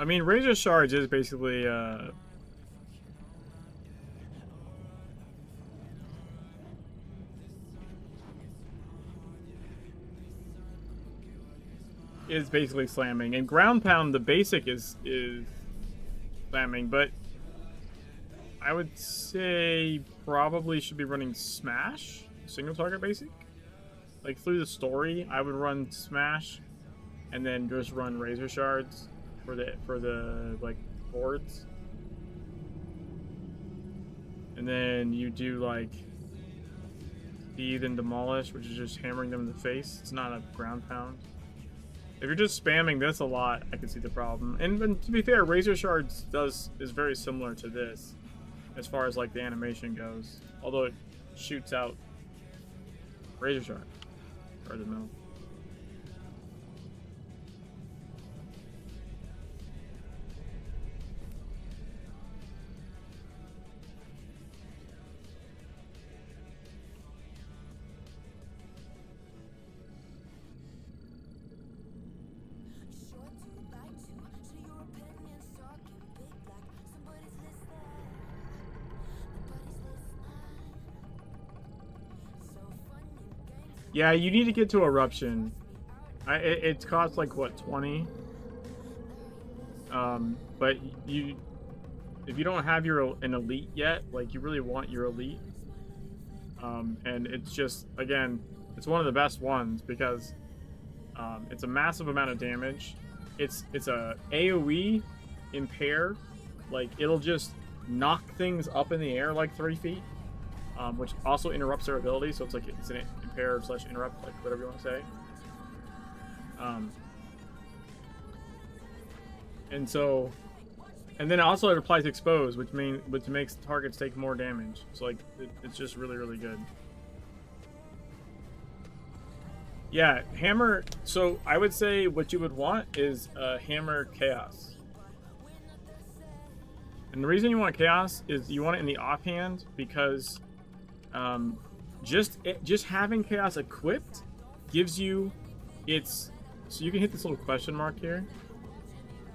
I mean, Razor Shards is basically, slamming. And Ground Pound, the basic is slamming, but I would say probably should be running Smash, single target basic. Like, through the story, I would run Smash, and then just run Razor Shards for the like, boards. And then you do, like, Seethe and Demolish, which is just hammering them in the face. It's not a Ground Pound. If you're just spamming this a lot, I can see the problem. And to be fair, Razor Shards is very similar to this, as far as, like, the animation goes. Although it shoots out Razor Shard, or the middle. Yeah, you need to get to Eruption. It costs like what, 20? But if you don't have an elite yet, like you really want your elite. And it's just, again, it's one of the best ones because it's a massive amount of damage. It's a AoE impair, like it'll just knock things up in the air like 3 feet, which also interrupts their ability. So it's like it's an impair / interrupt, like whatever you want to say. And then also it applies expose, which makes targets take more damage. So like it's just really, really good. Yeah, hammer. So I would say what you would want is hammer chaos. And the reason you want chaos is you want it in the offhand because just having chaos equipped gives you so you can hit this little question mark here.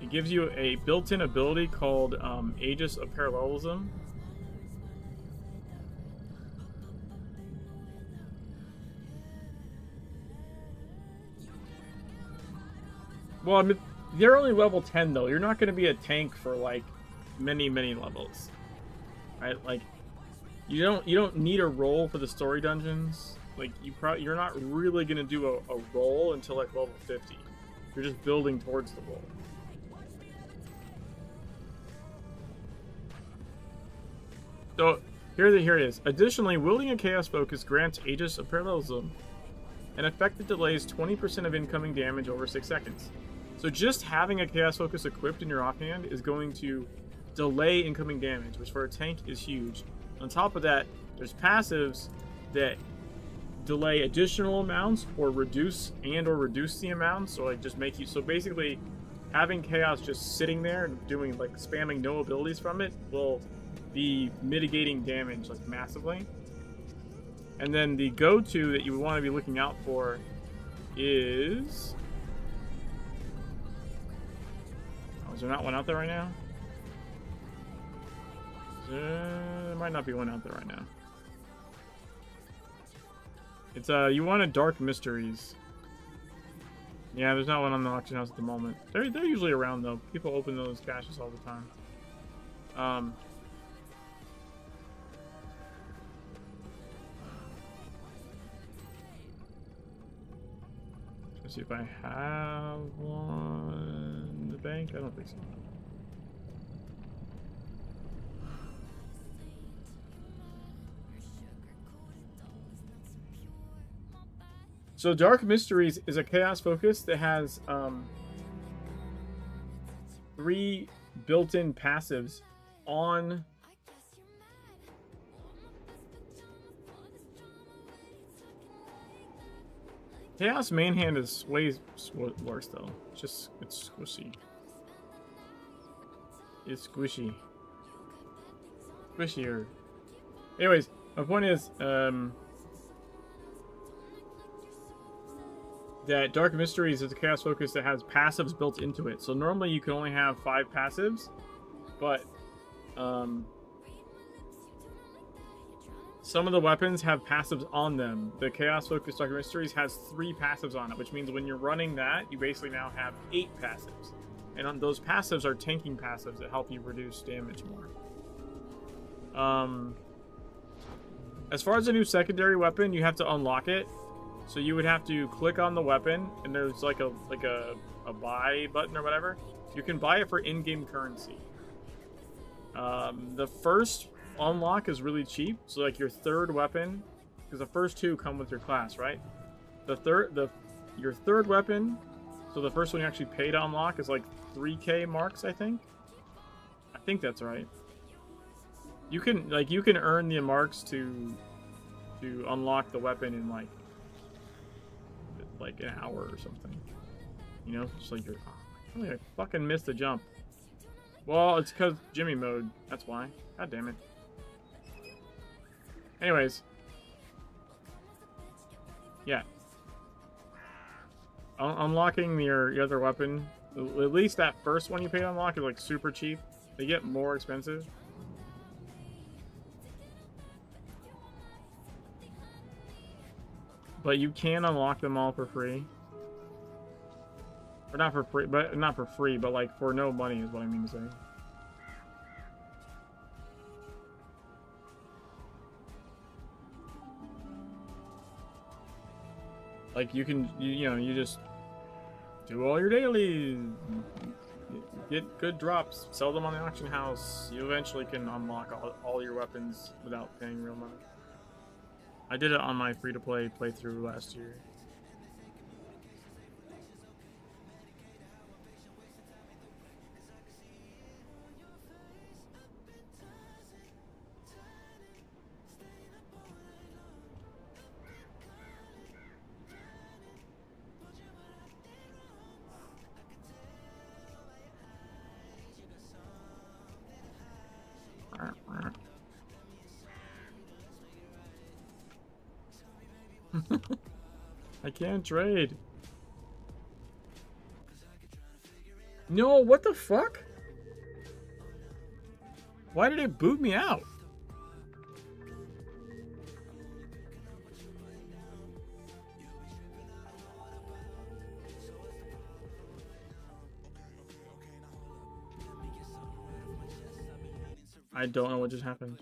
It gives you a built-in ability called Aegis of Parallelism. Well, I mean, they're only level 10 though. You're not going to be a tank for like many levels, right? Like you don't need a roll for the story dungeons. Like you're not really going to do a roll until like level 50. You're just building towards the roll. So here it is. Additionally, wielding a Chaos Focus grants Aegis of Parallelism, an effect that delays 20% of incoming damage over 6 seconds. So just having a Chaos Focus equipped in your offhand is going to delay incoming damage, which for a tank is huge. On top of that, there's passives that delay additional amounts or reduce the amounts. So like just make you, so basically having Chaos just sitting there and doing like spamming no abilities from it will be mitigating damage like massively. And then the go-to that you want to be looking out for is... Oh, is there not one out there right now? There might not be one out there right now. It's you want a Dark Mysteries. Yeah, there's not one on the auction house at the moment. They're usually around though. People open those caches all the time. Let's see if I have one in the bank. I don't think so. So Dark Mysteries is a Chaos Focus that has 3 built-in passives on Chaos Manhand is way worse though. It's squishy. It's squishy. Squishier. Anyways, my point is that Dark Mysteries is a Chaos Focus that has passives built into it. So normally you can only have 5 passives, but some of the weapons have passives on them. The Chaos Focus Dark Mysteries has 3 passives on it, which means when you're running that, you basically now have 8 passives. And on those passives are tanking passives that help you reduce damage more. As far as a new secondary weapon, you have to unlock it. So you would have to click on the weapon, and there's like a buy button or whatever. You can buy it for in-game currency. The first unlock is really cheap, so like your third weapon, because the first 2 come with your class, right? Your third weapon, so the first one you actually pay to unlock is like 3k marks, I think. I think that's right. You can earn the marks to unlock the weapon in like an hour or something. You know, just like I fucking missed the jump. Well, it's because Jimmy mode. That's why. God damn it. Anyways. Yeah. Unlocking your other weapon. At least that first one you pay to unlock is like super cheap. They get more expensive. But you can unlock them all for free. Or not for free, but not for free, but like for no money is what I mean to say. Like you can, you know, you just do all your dailies, get good drops, sell them on the auction house. You eventually can unlock all your weapons without paying real money. I did it on my free-to-play playthrough last year. I can't trade. No, what the fuck? Why did it boot me out? I don't know what just happened.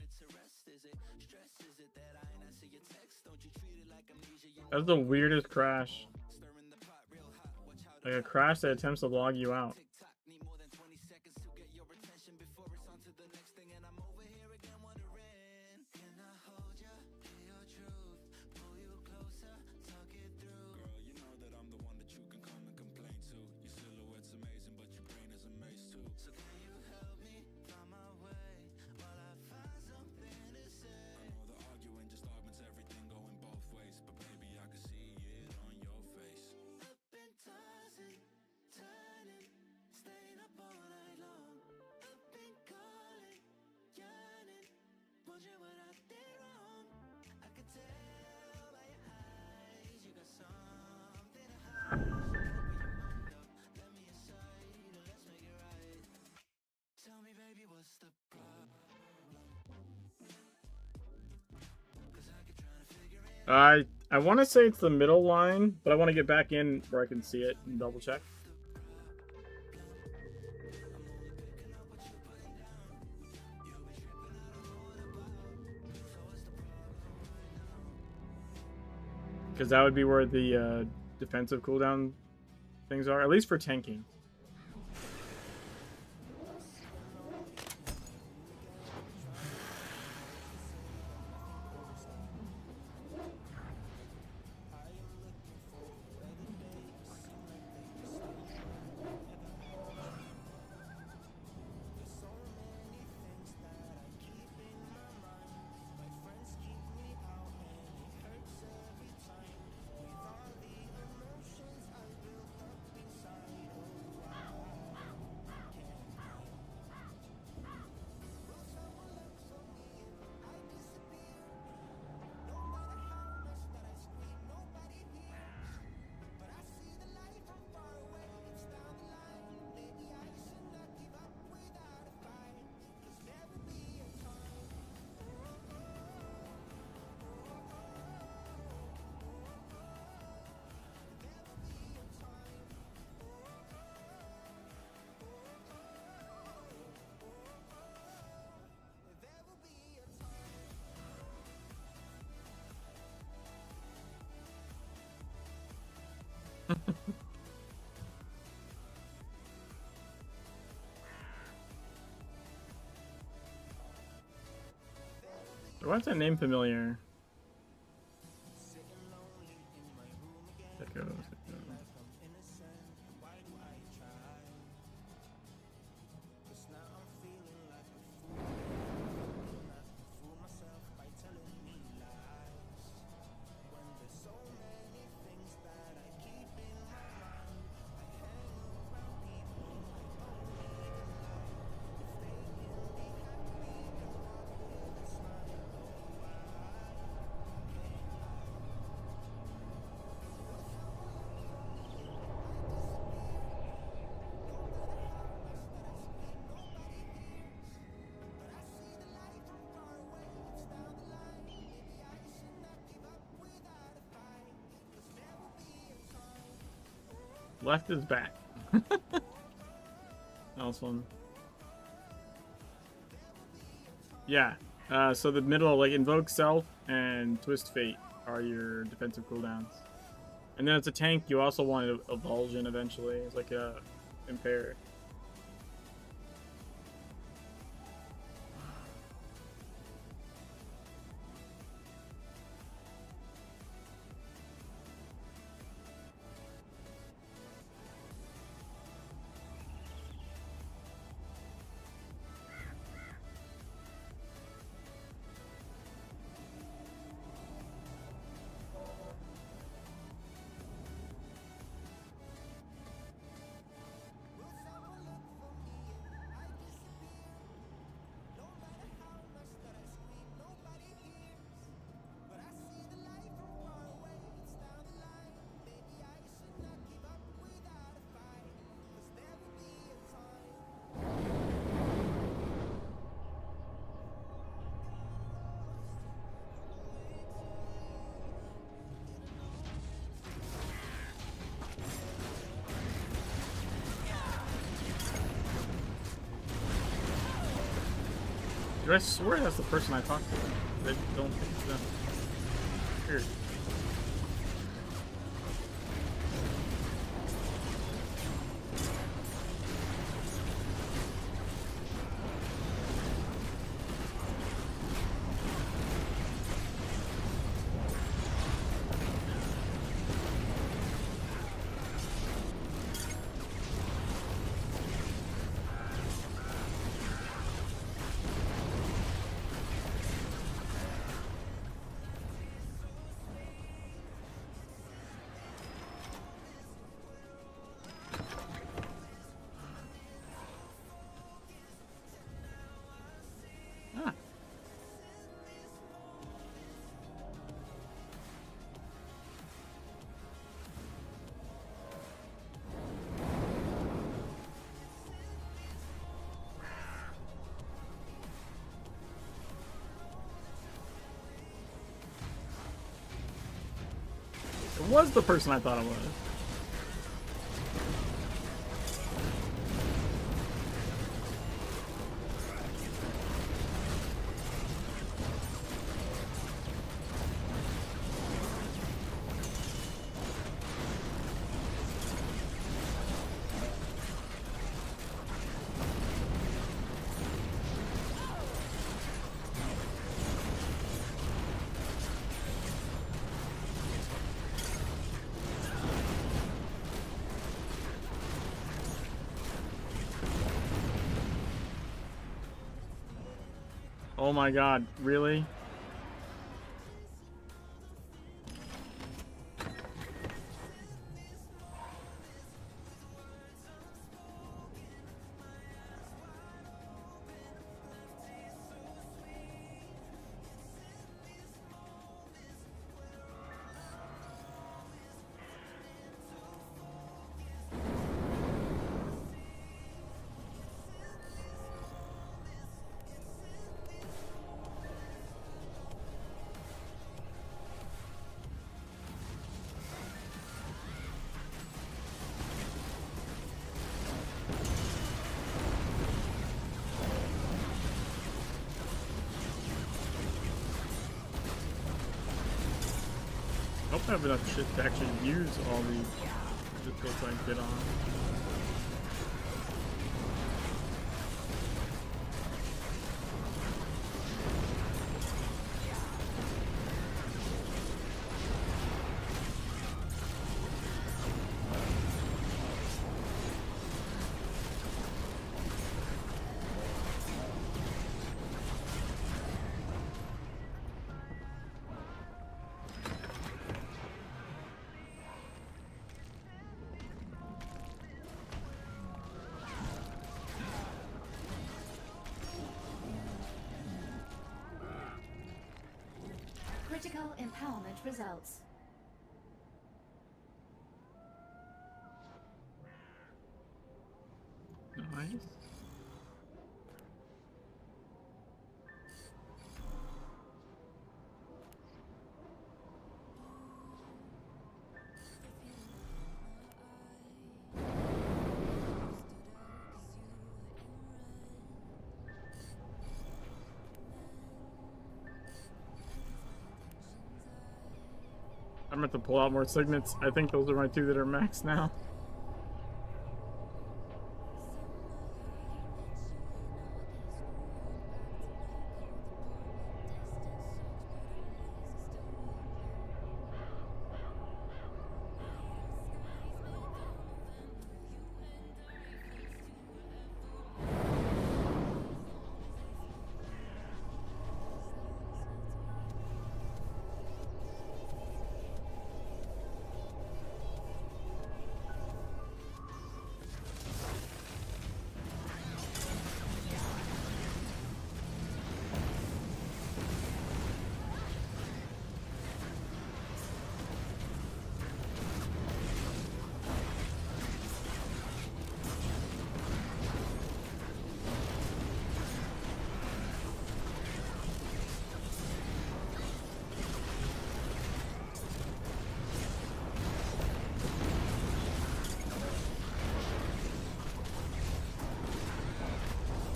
That's the weirdest crash. Like a crash that attempts to log you out. I want to say it's the middle line, but I want to get back in where I can see it and double check. Because that would be where the defensive cooldown things are, at least for tanking. Why is that name familiar? Echo. Left is back. Awesome. Yeah. So the middle, like Invoke Self and Twist Fate are your defensive cooldowns. And then it's a tank, you also want a Evulsion eventually. It's like a Impair. Dude, I swear that's the person I talked to. I don't think it's them. Weird. It was the person I thought it was. Oh my god, really? I hope I have enough shit to actually use all the builds I get on. Critical empowerment results. Nice. I'm going to pull out more signets. I think those are my 2 that are max now.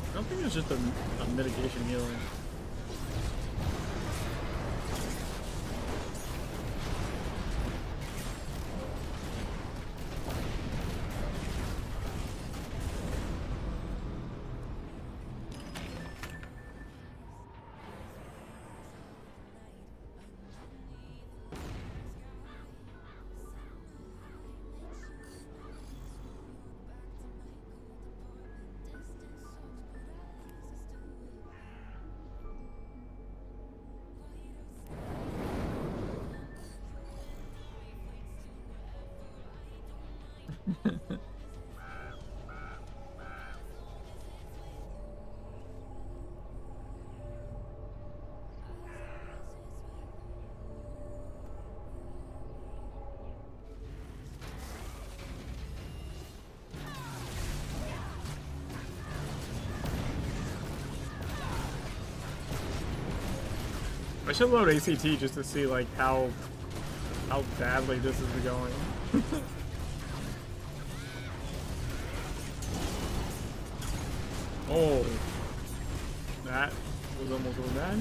I don't think it's just a mitigation healing. I should load ACT just to see like how badly this is going. Oh, that was almost really bad.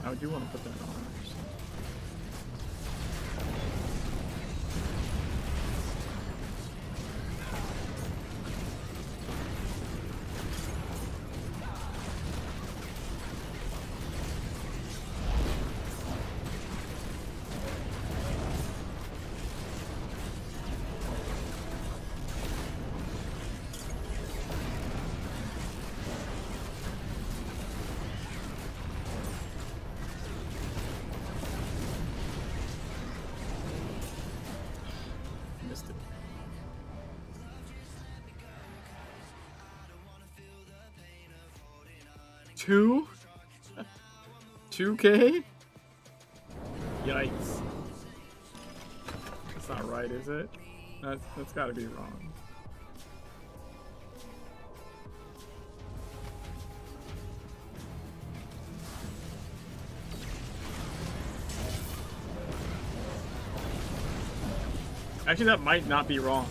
I do want to put that on. Missed it. 2K? Yikes. That's not right, is it? That's gotta be wrong. Actually, that might not be wrong.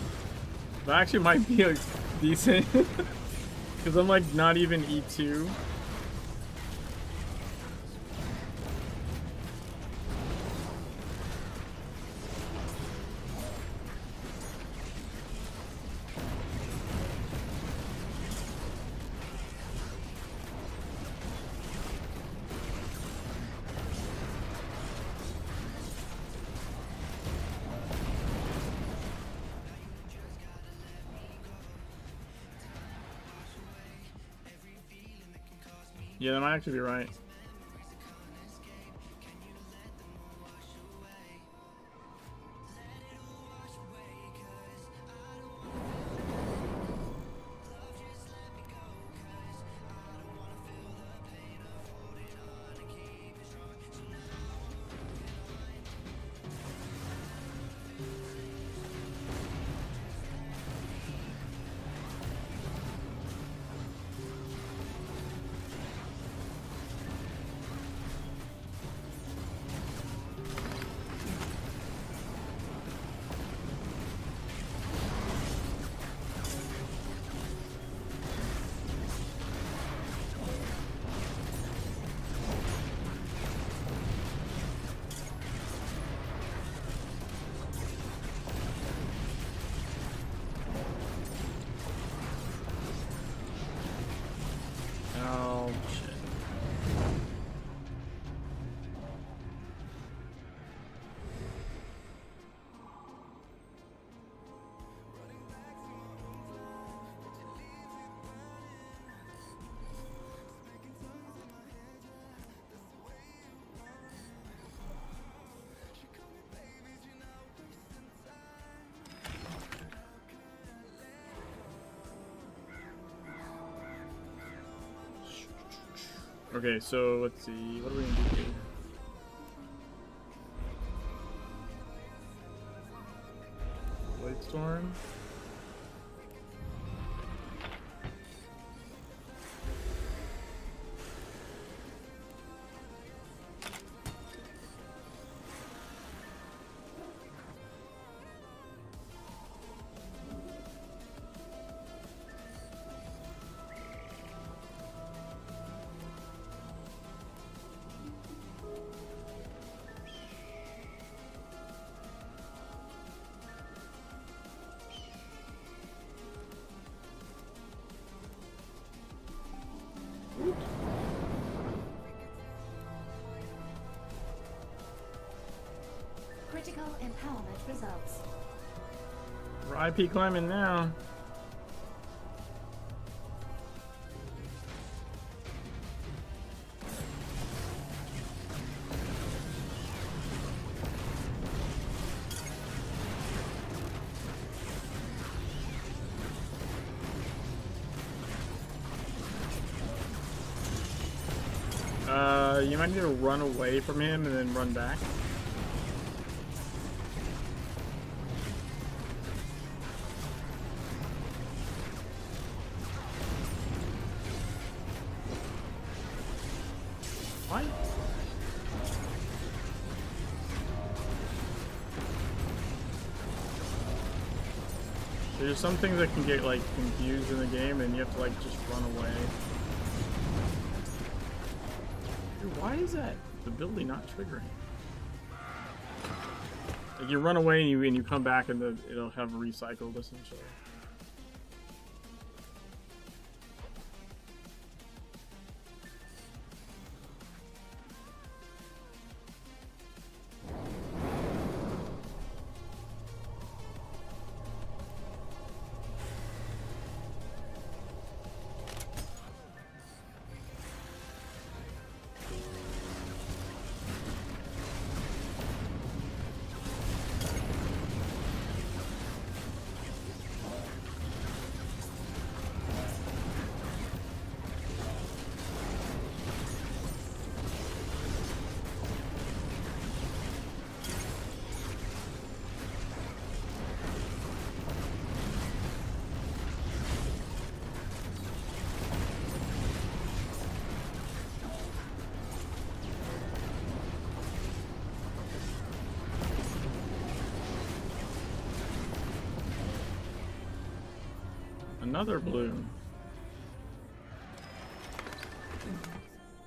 That actually might be like, decent. Because I'm like not even E2. Yeah, that might actually be right. Okay, so let's see. What are we gonna do here? Blade Storm. Critical empowerment results. We're IP climbing now. You might need to run away from him and then run back. What? There's some things that can get like confused in the game and you have to like just run away. Dude, why is that ability not triggering? Like you run away and you come back and it'll have recycled essentially. Another balloon.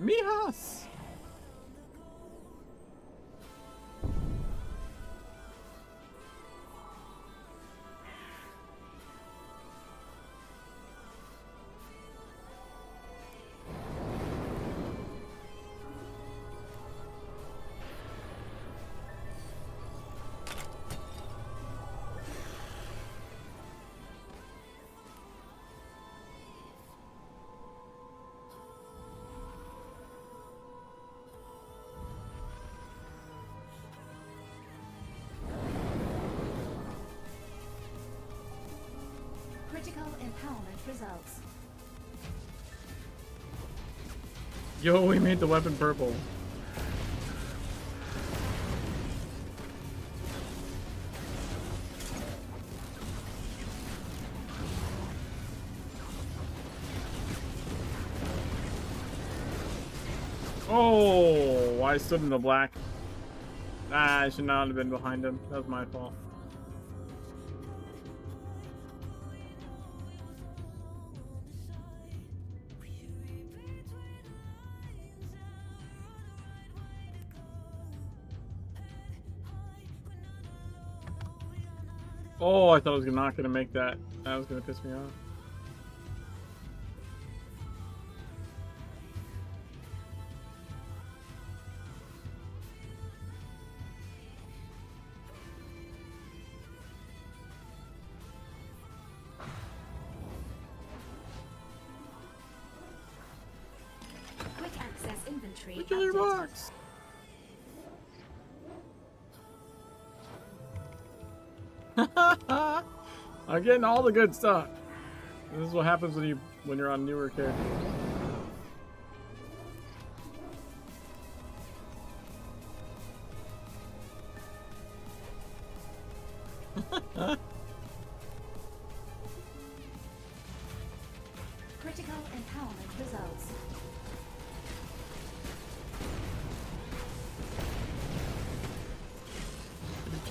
Mijas! Critical empowerment results. Yo, we made the weapon purple. Oh, I stood in the black. Ah, I should not have been behind him. That was my fault. Oh, I thought I was not gonna make that. That was gonna piss me off. Quick access inventory. Regular updated. box. I'm getting all the good stuff. This is what happens when you're on newer characters. Critical empowerment results.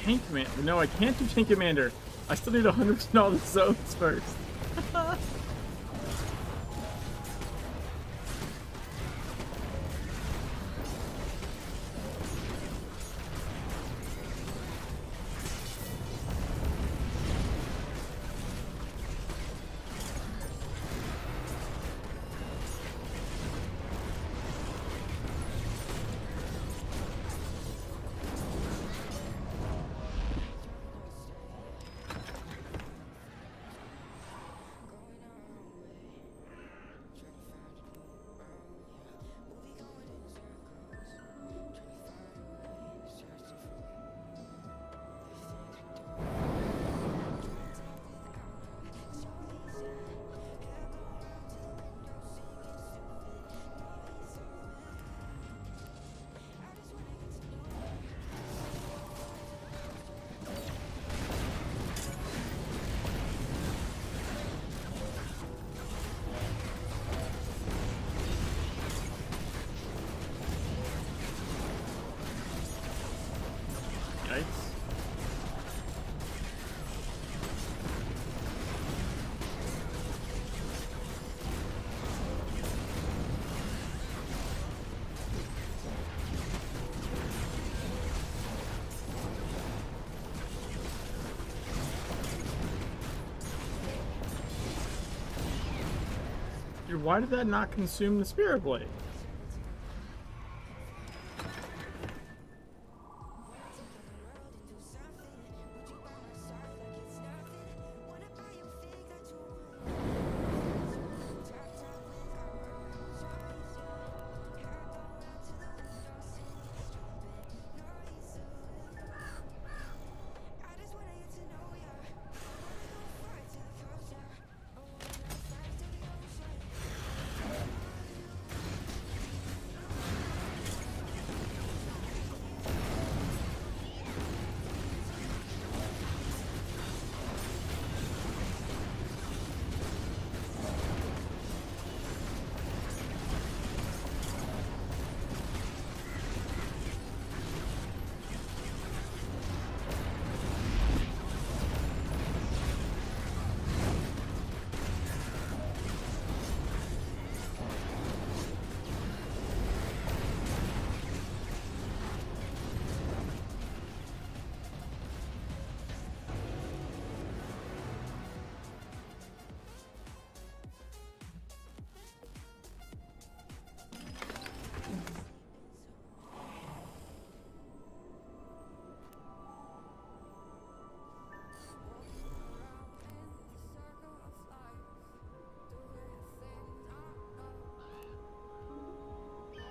Tank Commander. No, I can't do Tank Commander. I still need 100% all the zones first. Yikes. Dude, why did that not consume the Spirit Blade?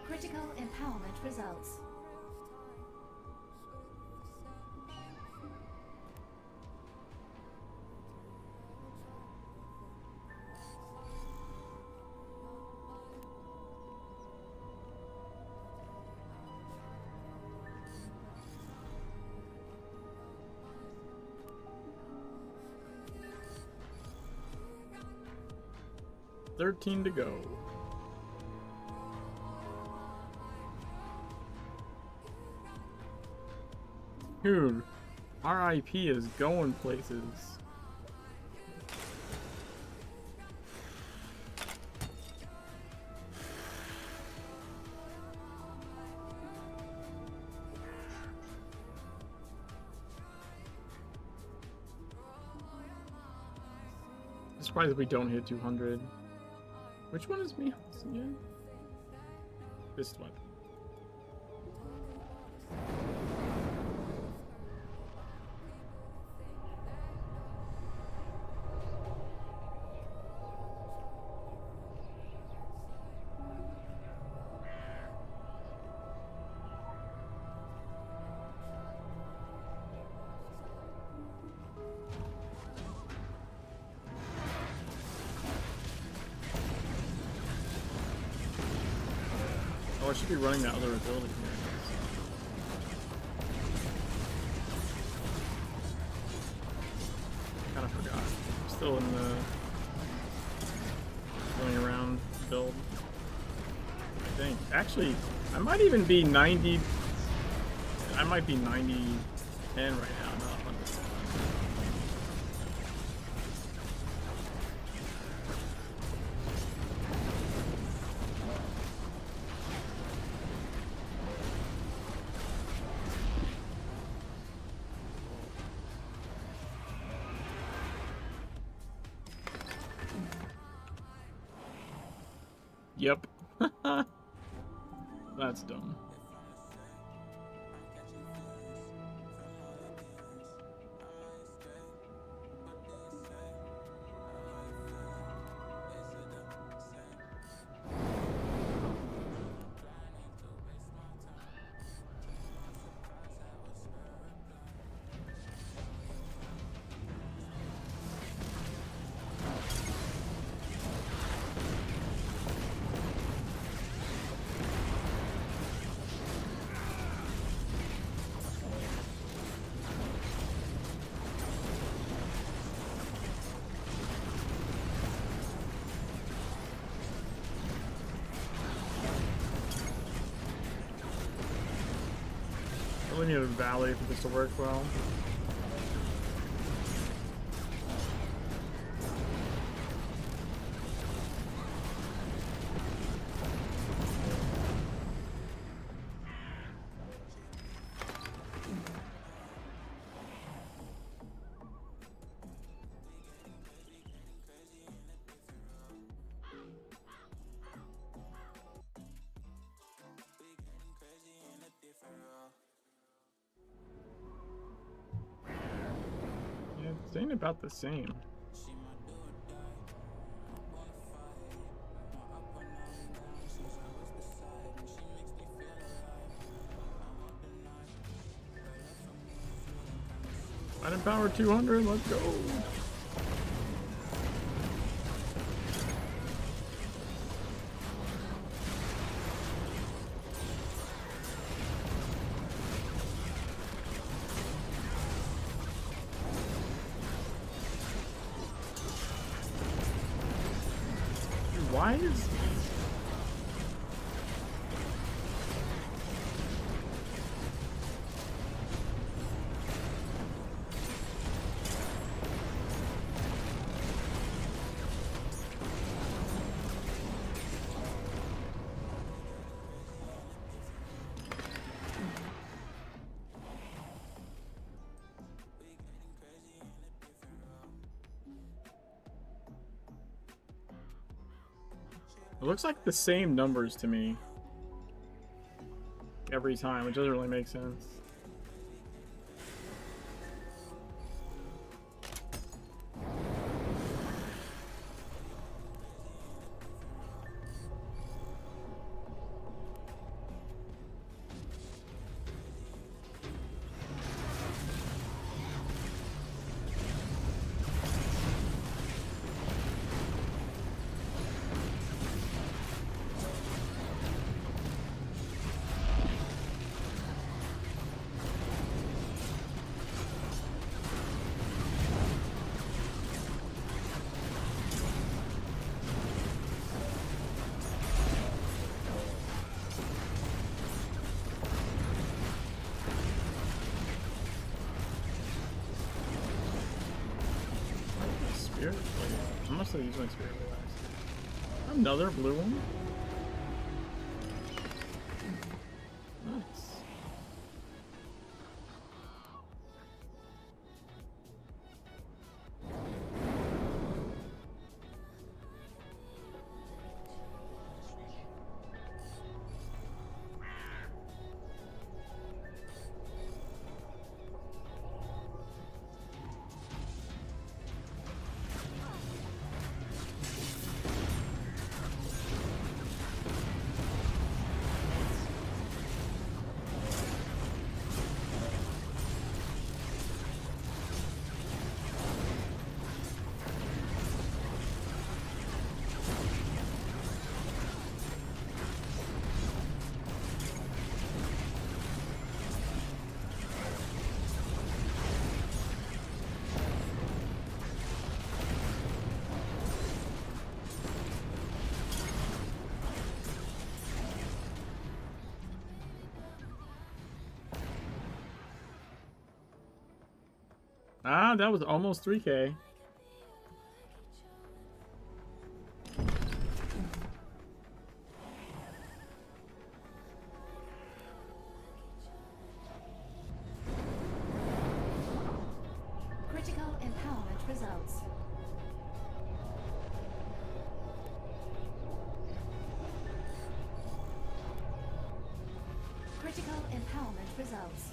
Critical empowerment results. $13 to go. Dude, RIP is going places. I'm surprised if we don't hit 200. Which one is me again? This one. Oh, I should be running that other ability here. Kinda forgot. I'm still in the... running build. I think. Actually, I might even be 90. I might be 90-10 right now, not 100. Yep. That's dumb. Really need a valley for this to work well. Yeah, it's ain't about the same. Item power 200, let's go. Dude, why is... It looks like the same numbers to me every time, which doesn't really make sense. Spirit blade. I must have used my spirit blade last. Another blue one? Nice. Ah, that was almost 3K. Critical empowerment results. Critical empowerment results.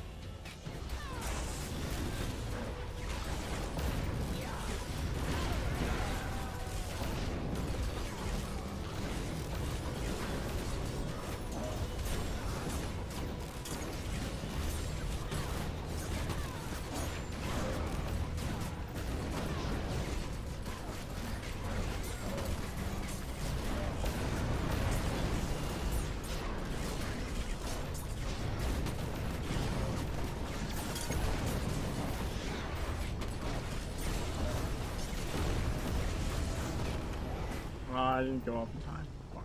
I didn't go up in time. Fuck.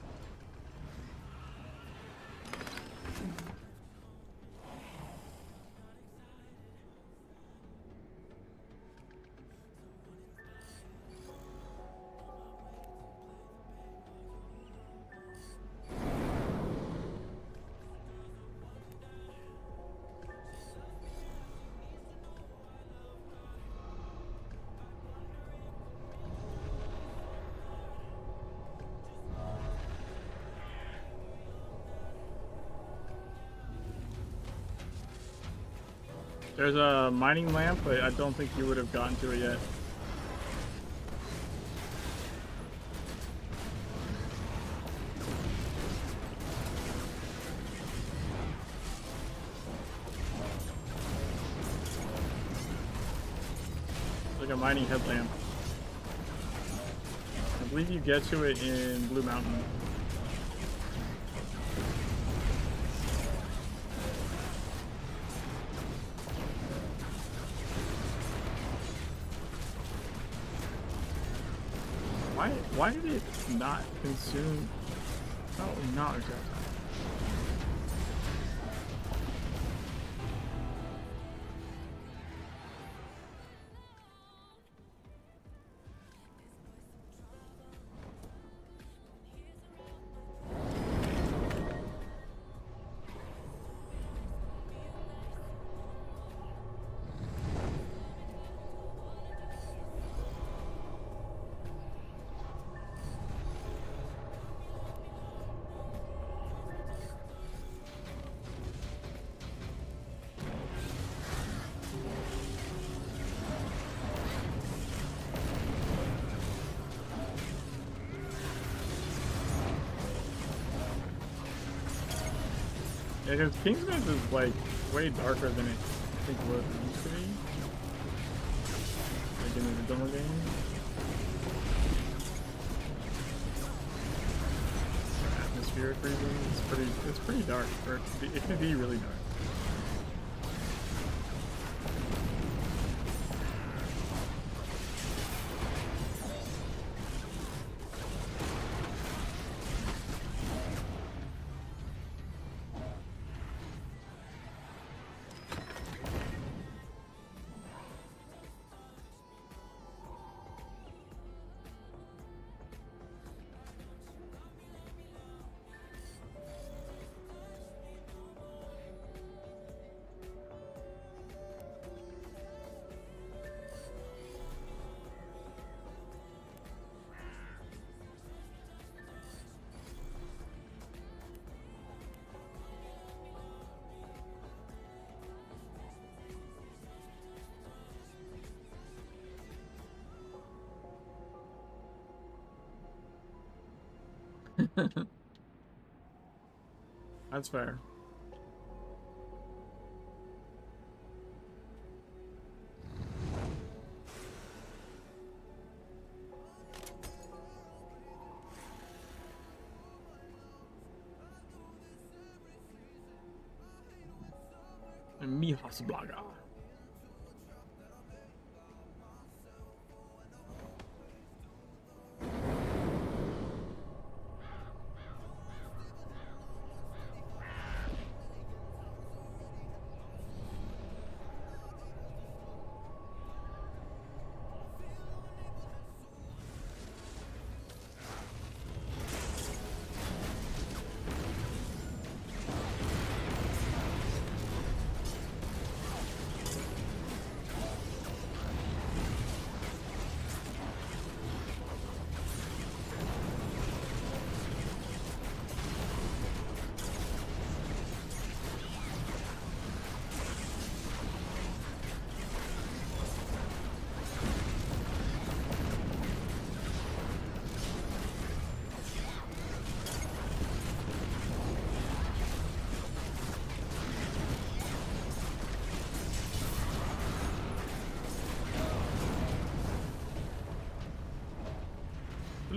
There's a mining lamp, but I don't think you would have gotten to it yet. It's like a mining headlamp. I believe you get to it in Blue Mountain. Why did it not consume? Oh, not exactly. Yeah, because Kingsman is like way darker than it I think what it used to be. Like in the original game. Atmospheric reasons, it's pretty dark. Or it can be really dark. That's fair. Mijas Blaga.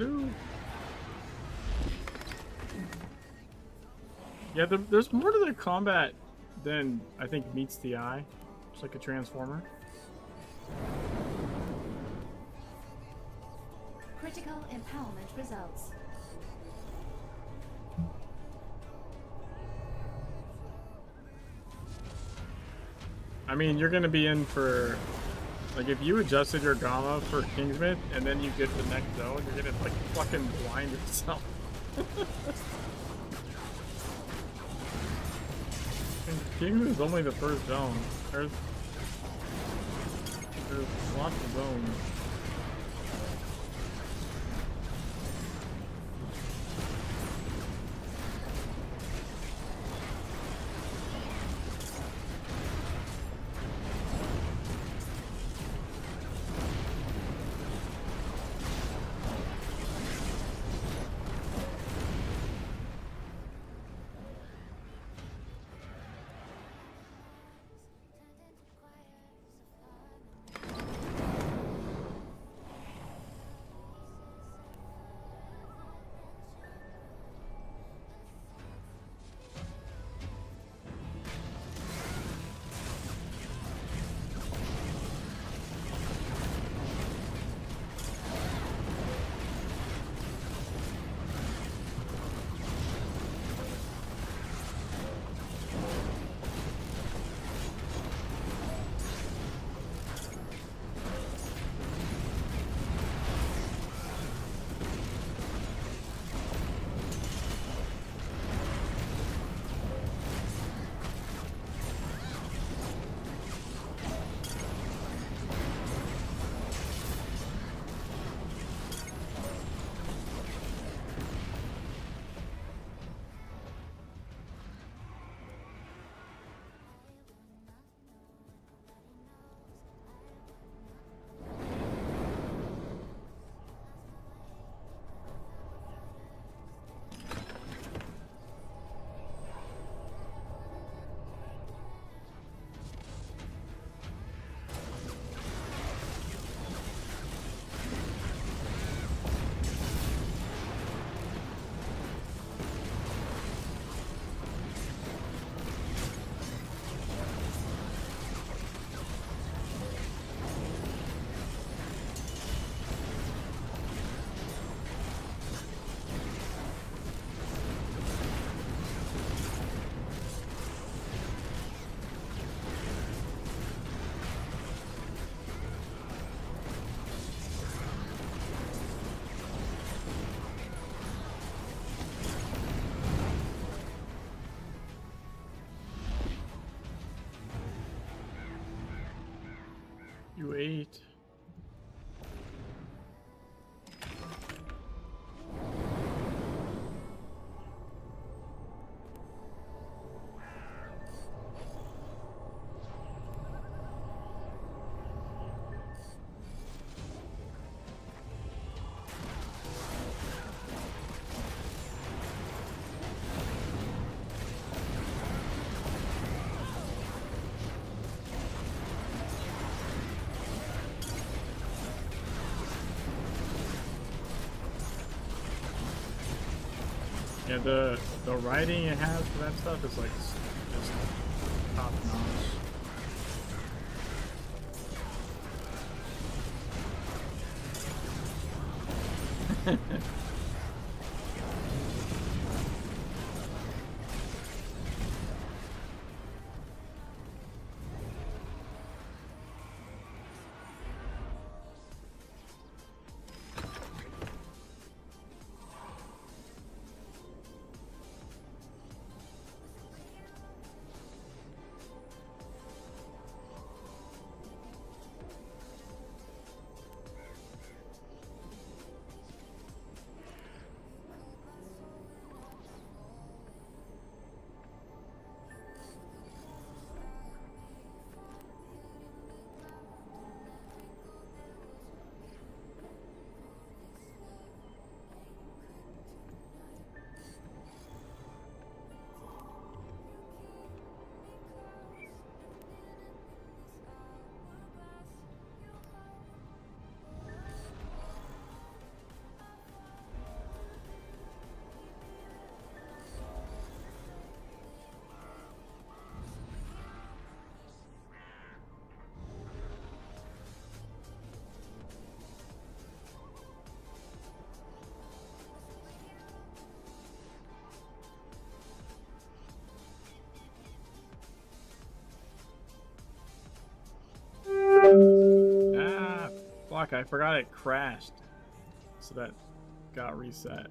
Blue. Yeah, there's more to the combat than I think meets the eye. It's like a transformer. Critical empowerment results. I mean, you're gonna be in for, like, if you adjusted your gamma for Kingsmith and then you get the next zone, you're gonna like fucking blind yourself. Kingsmith is only the first zone. There's lots of zones. You ate. Yeah, the writing it has for that stuff is like just top notch. Fuck, I forgot it crashed. So that got reset.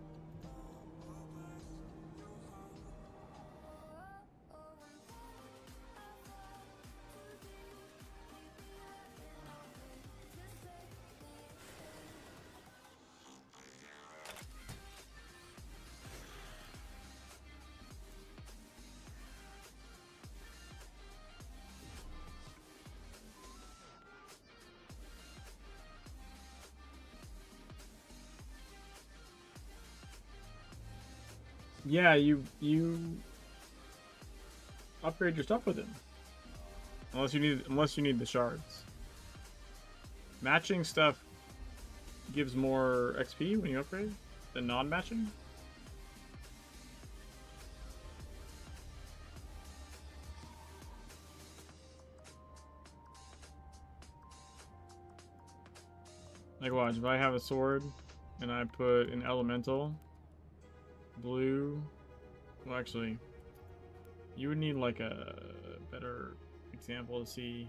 Yeah, you upgrade your stuff with him. Unless you need the shards. Matching stuff gives more XP when you upgrade than non-matching. Like watch, if I have a sword and I put an elemental blue, well actually you would need like a better example to see,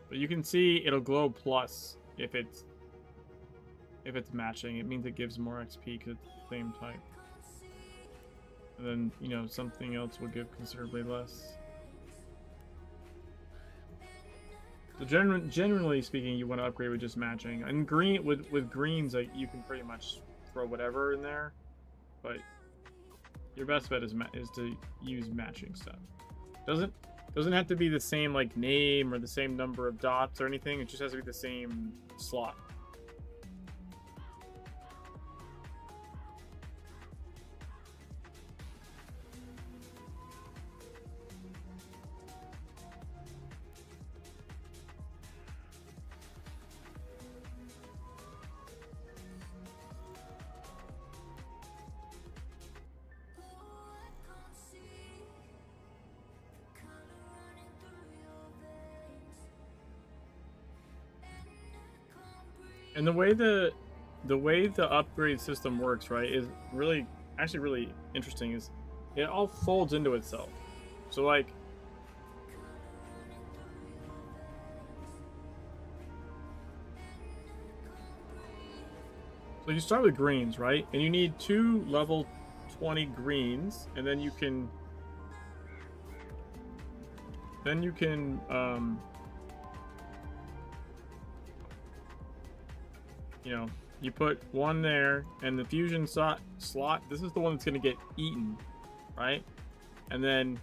but you can see it'll glow plus if it's matching. It means it gives more XP because it's the same type, and then you know something else will give considerably less. So generally speaking, you want to upgrade with just matching. And green with greens, like you can pretty much throw whatever in there, but your best bet is to use matching stuff. Doesn't have to be the same like name or the same number of dots or anything. It just has to be the same slot. And the way the upgrade system works, right, is actually really interesting. Is it all folds into itself. So like, so you start with greens, right, and you need 2 level 20 greens, and then you can you know, you put one there, and the fusion slot, this is the one that's going to get eaten, right? And then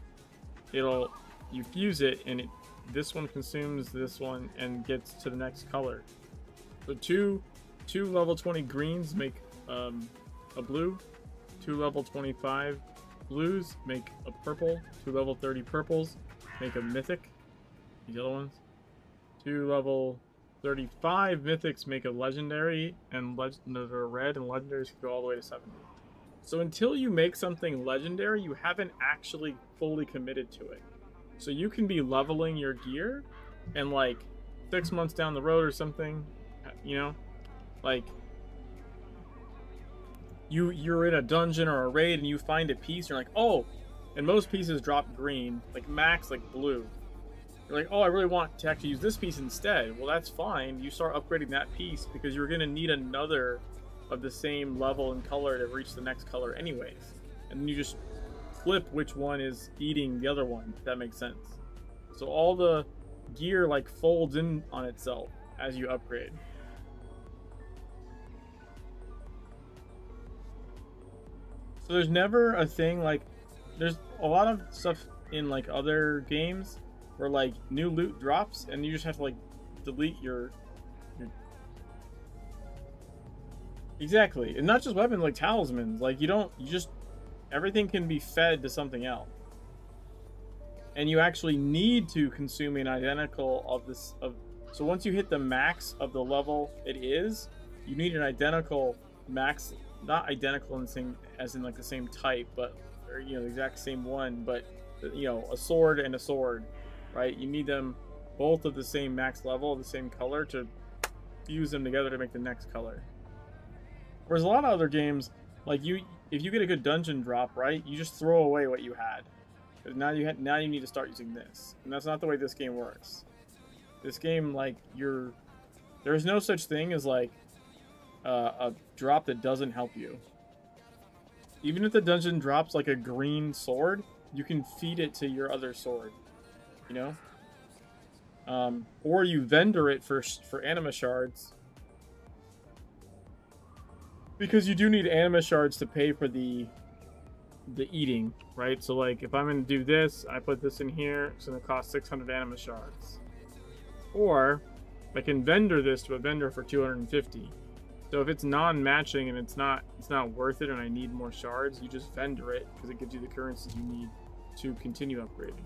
you fuse it, and this one consumes this one and gets to the next color. So two level 20 greens make a blue, 2 level 25 blues make a purple, 2 level 30 purples make a mythic, these other ones, 2 level 35 mythics make a legendary, and that are red, and legendaries can go all the way to 70. So until you make something legendary, you haven't actually fully committed to it. So you can be leveling your gear, and like 6 months down the road or something, you know, like you're in a dungeon or a raid and you find a piece, and you're like, oh, and most pieces drop green, like max like blue. You're like, oh, I really want to actually use this piece instead. Well, that's fine. You start upgrading that piece because you're going to need another of the same level and color to reach the next color anyways. And then you just flip which one is eating the other one, if that makes sense. So all the gear like folds in on itself as you upgrade. So there's never a thing like, there's a lot of stuff in like other games where like new loot drops and you just have to like delete your exactly. And not just weapons, like talismans, like you just everything can be fed to something else, and you actually need to consume an identical so once you hit the max of the level it is, you need an identical max, not identical in the same as in like the same type, but or, you know, the exact same one, but you know, a sword and a sword, right? You need them both of the same max level, the same color, to fuse them together to make the next color. Whereas a lot of other games, like if you get a good dungeon drop, right, you just throw away what you had. Because now you need to start using this. And that's not the way this game works. This game, like, There's no such thing as like a drop that doesn't help you. Even if the dungeon drops like a green sword, you can feed it to your other sword, you know? Or you vendor it for anima shards. Because you do need anima shards to pay for the eating, right? So like if I'm going to do this, I put this in here, it's going to cost 600 anima shards. Or I can vendor this to a vendor for 250. So if it's non-matching and it's not worth it and I need more shards, you just vendor it because it gives you the currencies you need to continue upgrading.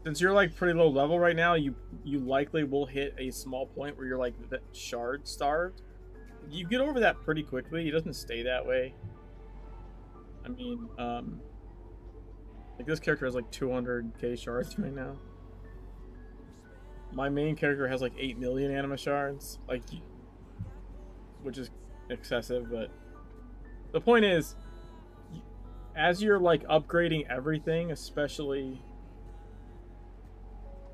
Since you're like pretty low level right now, you likely will hit a small point where you're like shard starved. You get over that pretty quickly. It doesn't stay that way. I mean, like this character has like 200k shards right now. My main character has like 8 million anima shards, like, which is excessive, but the point is, as you're like upgrading everything, especially,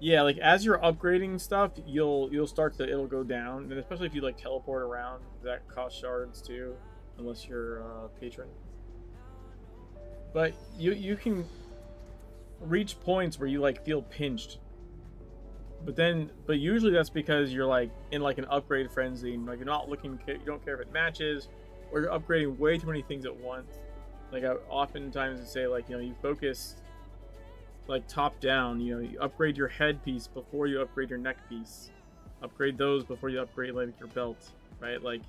yeah, like as you're upgrading stuff, you'll start to, it'll go down, and especially if you like teleport around, that costs shards too, unless you're a patron. But you can reach points where you like feel pinched. But usually that's because you're like in like an upgrade frenzy, and like you're not looking, you don't care if it matches, or you're upgrading way too many things at once. Like I oftentimes say, like, you know, you focus like top down, you know, you upgrade your headpiece before you upgrade your neck piece, upgrade those before you upgrade like your belt, right? Like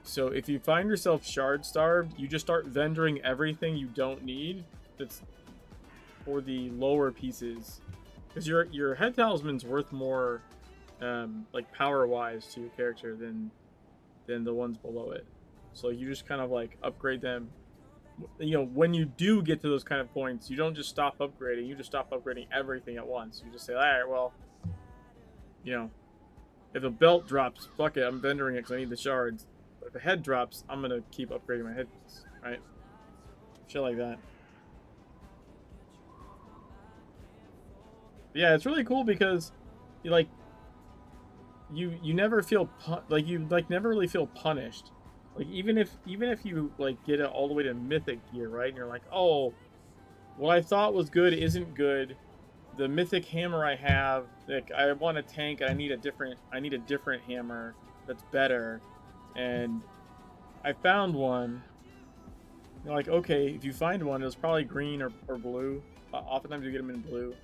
so if you find yourself shard starved, you just start vendoring everything you don't need that's for the lower pieces. Because your head talisman's worth more, like power-wise to your character than the ones below it. So you just kind of like upgrade them. You know, when you do get to those kind of points, you don't just stop upgrading. You just stop upgrading everything at once. You just say, all right, well, you know, if a belt drops, fuck it, I'm vendoring it because I need the shards. But if a head drops, I'm gonna keep upgrading my headpiece, right? Shit like that. Yeah, it's really cool because you like you never feel never really feel punished. Like even if you like get it all the way to mythic gear, right? And you're like, "Oh, what I thought was good isn't good. The mythic hammer I have, like I want a tank and I need a different hammer that's better." And I found one. You're like, "Okay, if you find one, it's probably green or blue. Oftentimes you get them in blue."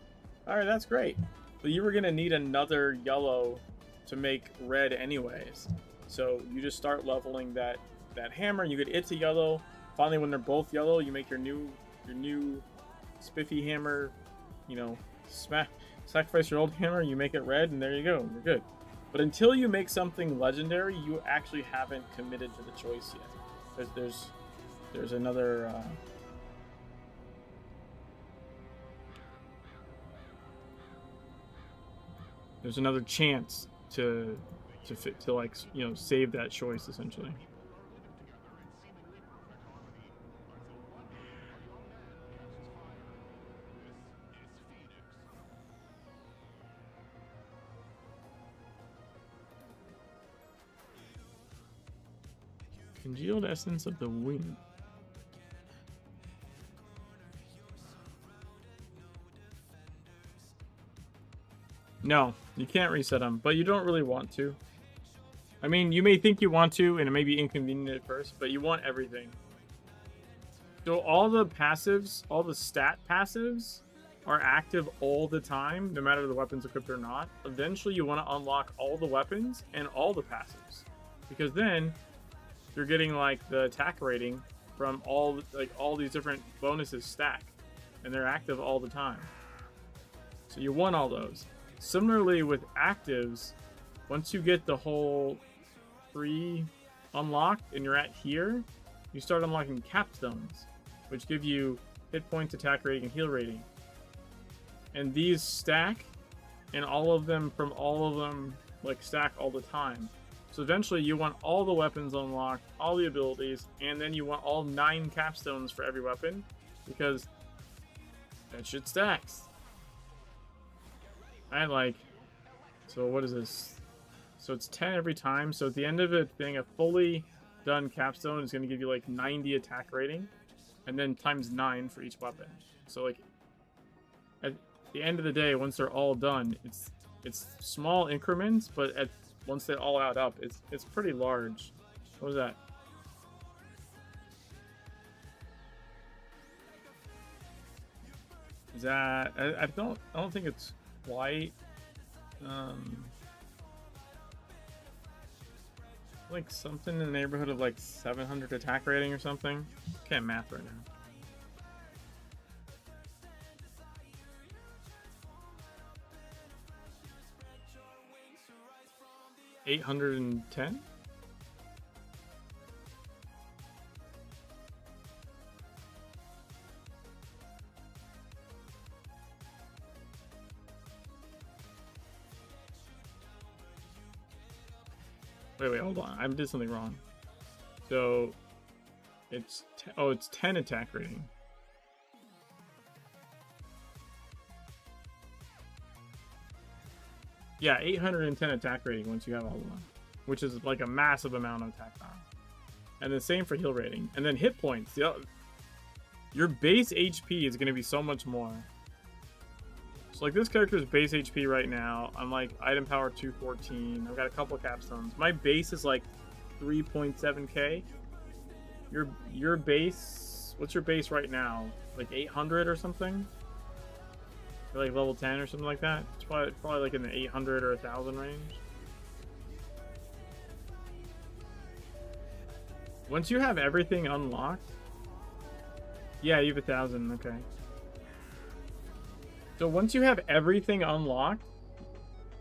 Alright, that's great. But you were going to need another yellow to make red anyways. So you just start leveling that hammer, you get it to yellow. Finally, when they're both yellow, you make your new spiffy hammer, you know, sacrifice your old hammer, you make it red, and there you go, you're good. But until you make something legendary, you actually haven't committed to the choice yet. There's another... there's another chance to like, you know, save that choice essentially. Congealed essence of the wind. No, you can't reset them, but you don't really want to. I mean, you may think you want to, and it may be inconvenient at first, but you want everything. So all the passives, all the stat passives are active all the time, no matter the weapon's equipped or not. Eventually, you want to unlock all the weapons and all the passives, because then you're getting like the attack rating from all these different bonuses stack, and they're active all the time. So you want all those. Similarly with actives, once you get the whole 3 unlocked and you're at here, you start unlocking capstones, which give you hit points, attack rating, and heal rating. And these stack, and all of them like stack all the time. So eventually you want all the weapons unlocked, all the abilities, and then you want all 9 capstones for every weapon, because that shit stacks. I had like, so what is this? So it's 10 every time. So at the end of it being a fully done capstone is going to give you like 90 attack rating, and then times 9 for each weapon. So like at the end of the day, once they're all done, it's small increments, but once they all add up, it's pretty large. What was that? Is that I don't think it's quite like something in the neighborhood of like 700 attack rating or something. Can't math right now. 810? Wait, hold on. I did something wrong. So, it's it's 10 attack rating. Yeah, 810 attack rating once you have all of them, which is like a massive amount of attack power. And the same for heal rating. And then hit points. Your base HP is going to be so much more. So like this character's base HP right now, I'm like item power 214. I've got a couple capstones. My base is like 3.7k. Your base, what's your base right now? Like 800 or something? You're like level 10 or something like that. It's probably like in the 800 or 1000 range. Once you have everything unlocked, yeah, you have 1000. Okay. So once you have everything unlocked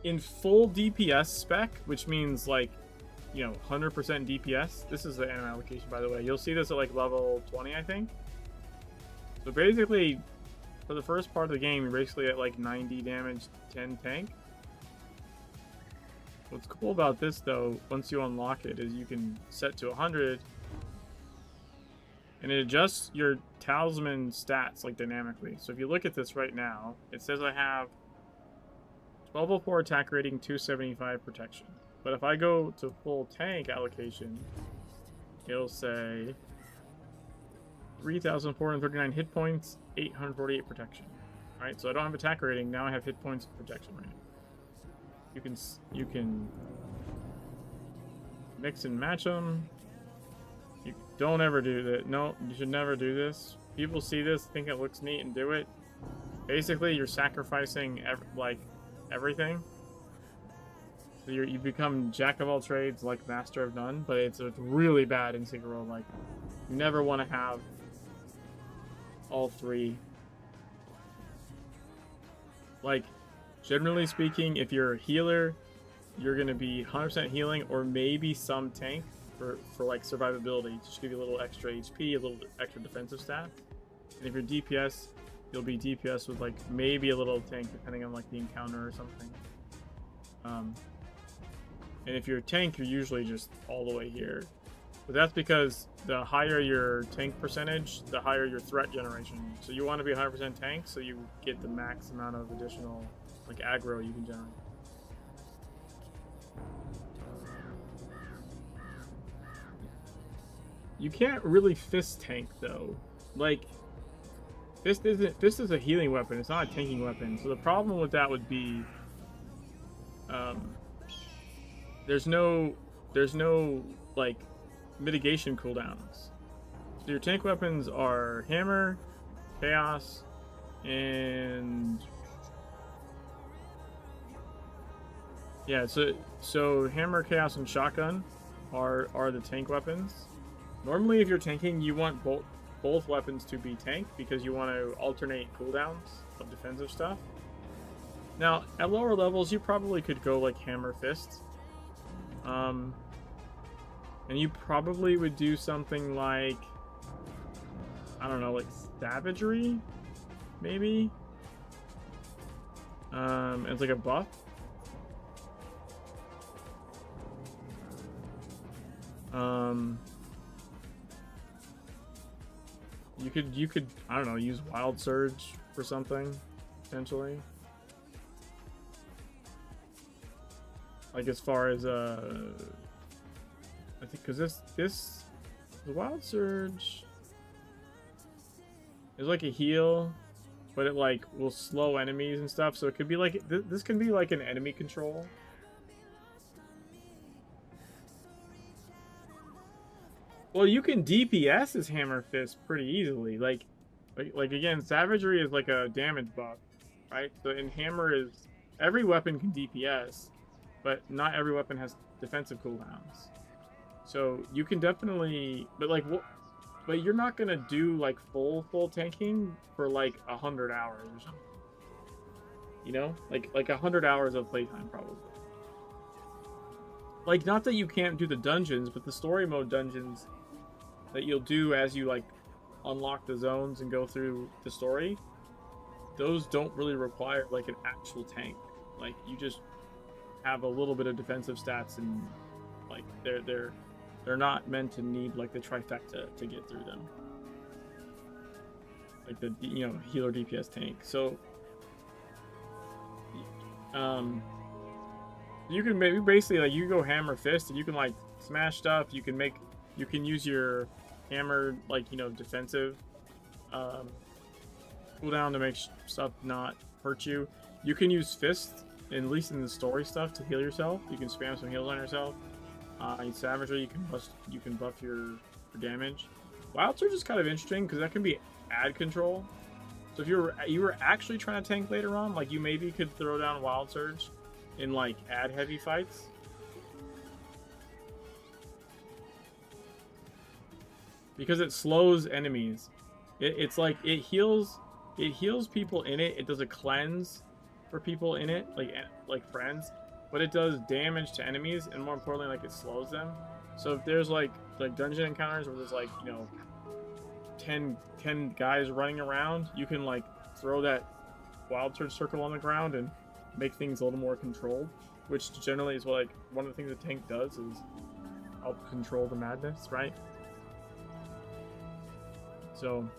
in full DPS spec, which means like, you know, 100% DPS. This is the anime allocation, by the way. You'll see this at like level 20, I think. So basically, for the first part of the game, you're basically at like 90 damage, 10 tank. What's cool about this though, once you unlock it, is you can set to 100 and it adjusts your talisman stats like dynamically. So if you look at this right now, it says I have 1204 attack rating, 275 protection. But if I go to full tank allocation, it'll say 3,439 hit points, 848 protection. Alright, so I don't have attack rating, now I have hit points and protection rating. You can mix and match them. You don't ever do that. No, you should never do this. People see this, think it looks neat, and do it. Basically, you're sacrificing everything. So you become jack of all trades, like master of none. But it's really bad in Secret World. Like, you never want to have all three. Like, generally speaking, if you're a healer, you're gonna be 100% healing or maybe some tank. For like survivability, just give you a little extra HP, a little extra defensive stat. And if you're DPS, you'll be DPS with like maybe a little tank, depending on like the encounter or something. And if you're a tank, you're usually just all the way here. But that's because the higher your tank percentage, the higher your threat generation. So you want to be 100% tank, so you get the max amount of additional like aggro you can generate. You can't really fist tank though. Like, fist is a healing weapon. It's not a tanking weapon. So the problem with that would be, there's no like mitigation cooldowns. So your tank weapons are hammer, chaos, and yeah. So hammer, chaos, and shotgun are the tank weapons. Normally, if you're tanking, you want both weapons to be tank because you want to alternate cooldowns of defensive stuff. Now, at lower levels, you probably could go like hammer fist. And you probably would do something like, I don't know, like savagery, maybe? It's like a buff. You could I don't know, use Wild Surge for something, potentially. Like as far as I think because this the Wild Surge is like a heal, but it like will slow enemies and stuff. So it could be like this can be like an enemy control. Well, you can DPS his Hammer Fist pretty easily. Like again, Savagery is like a damage buff, right? So in Hammer is every weapon can DPS, but not every weapon has defensive cooldowns. So you can definitely, but you're not gonna do like full tanking for like 100 hours or something. You know, like 100 hours of playtime probably. Like, not that you can't do the dungeons, but the story mode dungeons that you'll do as you like unlock the zones and go through the story, those don't really require like an actual tank. Like, you just have a little bit of defensive stats, and like they're not meant to need like the trifecta to get through them, like the healer DPS tank. So you can maybe basically like you go Hammer Fist and you can like smash stuff. You can use your hammer like defensive cooldown to make stuff not hurt you. You can use Fist, at least in the story stuff, to heal yourself. You can spam some heals on yourself. In Savagery, you can buff your damage. Wild Surge is kind of interesting because that can be ad control. So if you were actually trying to tank later on, like you maybe could throw down Wild Surge in like ad heavy fights. Because it slows enemies. It's like it heals people in it. It does a cleanse for people in it, like friends, but it does damage to enemies, and more importantly, like it slows them. So if there's like dungeon encounters where there's like 10 guys running around, you can like throw that Wild Surge circle on the ground and make things a little more controlled, which generally is what like one of the things the tank does is help control the madness, right? So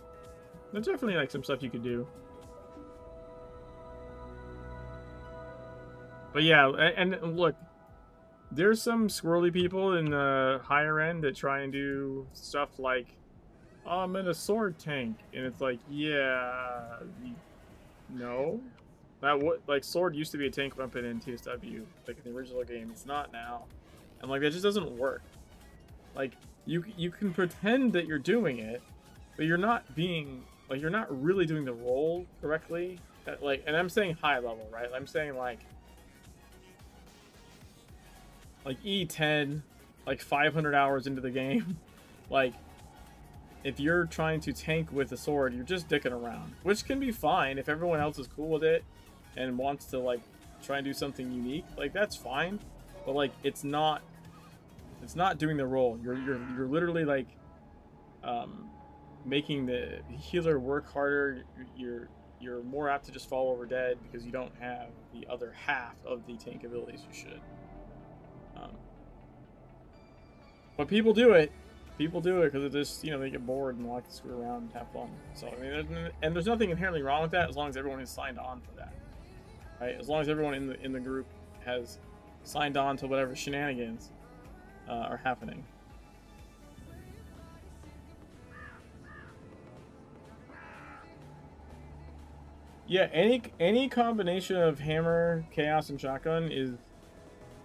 there's definitely like some stuff you could do. But yeah, and look, there's some squirrely people in the higher end that try and do stuff like, oh, I'm in a sword tank, and it's like, yeah, no, like sword used to be a tank weapon in TSW, like in the original game. It's not now, and like that just doesn't work. Like you can pretend that you're doing it, but you're not really doing the role correctly. Like, and I'm saying high level, right? I'm saying like E10, like 500 hours into the game, like if you're trying to tank with a sword, you're just dicking around, which can be fine if everyone else is cool with it and wants to like try and do something unique. Like that's fine, but like it's not doing the role. You're literally like making the healer work harder. You're more apt to just fall over dead because you don't have the other half of the tank abilities you should. But people do it. People do it because it just, they get bored and like to screw around and have fun. So, I mean, there's nothing inherently wrong with that as long as everyone is signed on for that, right? As long as everyone in the group has signed on to whatever shenanigans are happening. Yeah, any combination of hammer, chaos, and shotgun is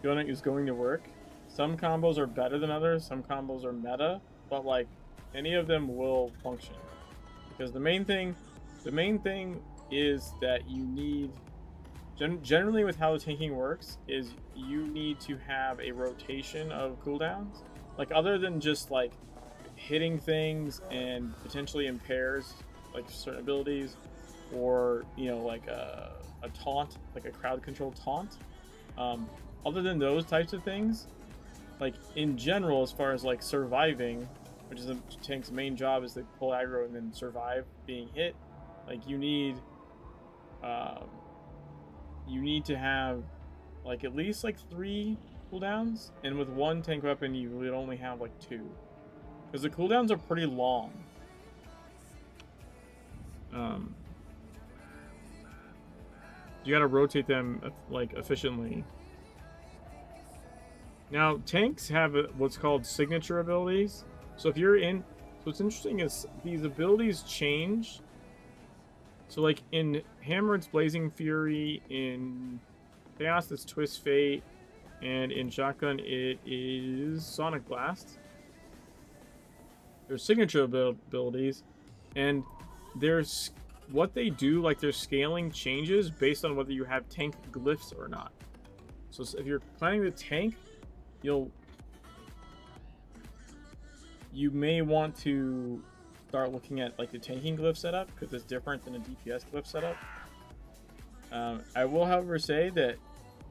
going to work. Some combos are better than others. Some combos are meta, but like any of them will function. Because the main thing is that you need generally with how the tanking works is you need to have a rotation of cooldowns. Like other than just like hitting things and potentially impairs like certain abilities, or like a taunt, like a crowd control taunt. Other than those types of things, like in general, as far as like surviving, which is the tank's main job, is to pull aggro and then survive being hit. Like you need to have like at least like 3 cooldowns, and with one tank weapon you would only have like 2, because the cooldowns are pretty long. You gotta rotate them like efficiently. Now, tanks have what's called signature abilities. So if you're in... So what's interesting is these abilities change. So like in Hammer, it's Blazing Fury. In Chaos, it's Twist Fate. And in Shotgun, it is Sonic Blast. There's signature abilities. And there's... What they do, like their scaling changes based on whether you have tank glyphs or not. So if you're planning to tank, you may want to start looking at like the tanking glyph setup because it's different than a DPS glyph setup. I will, however, say that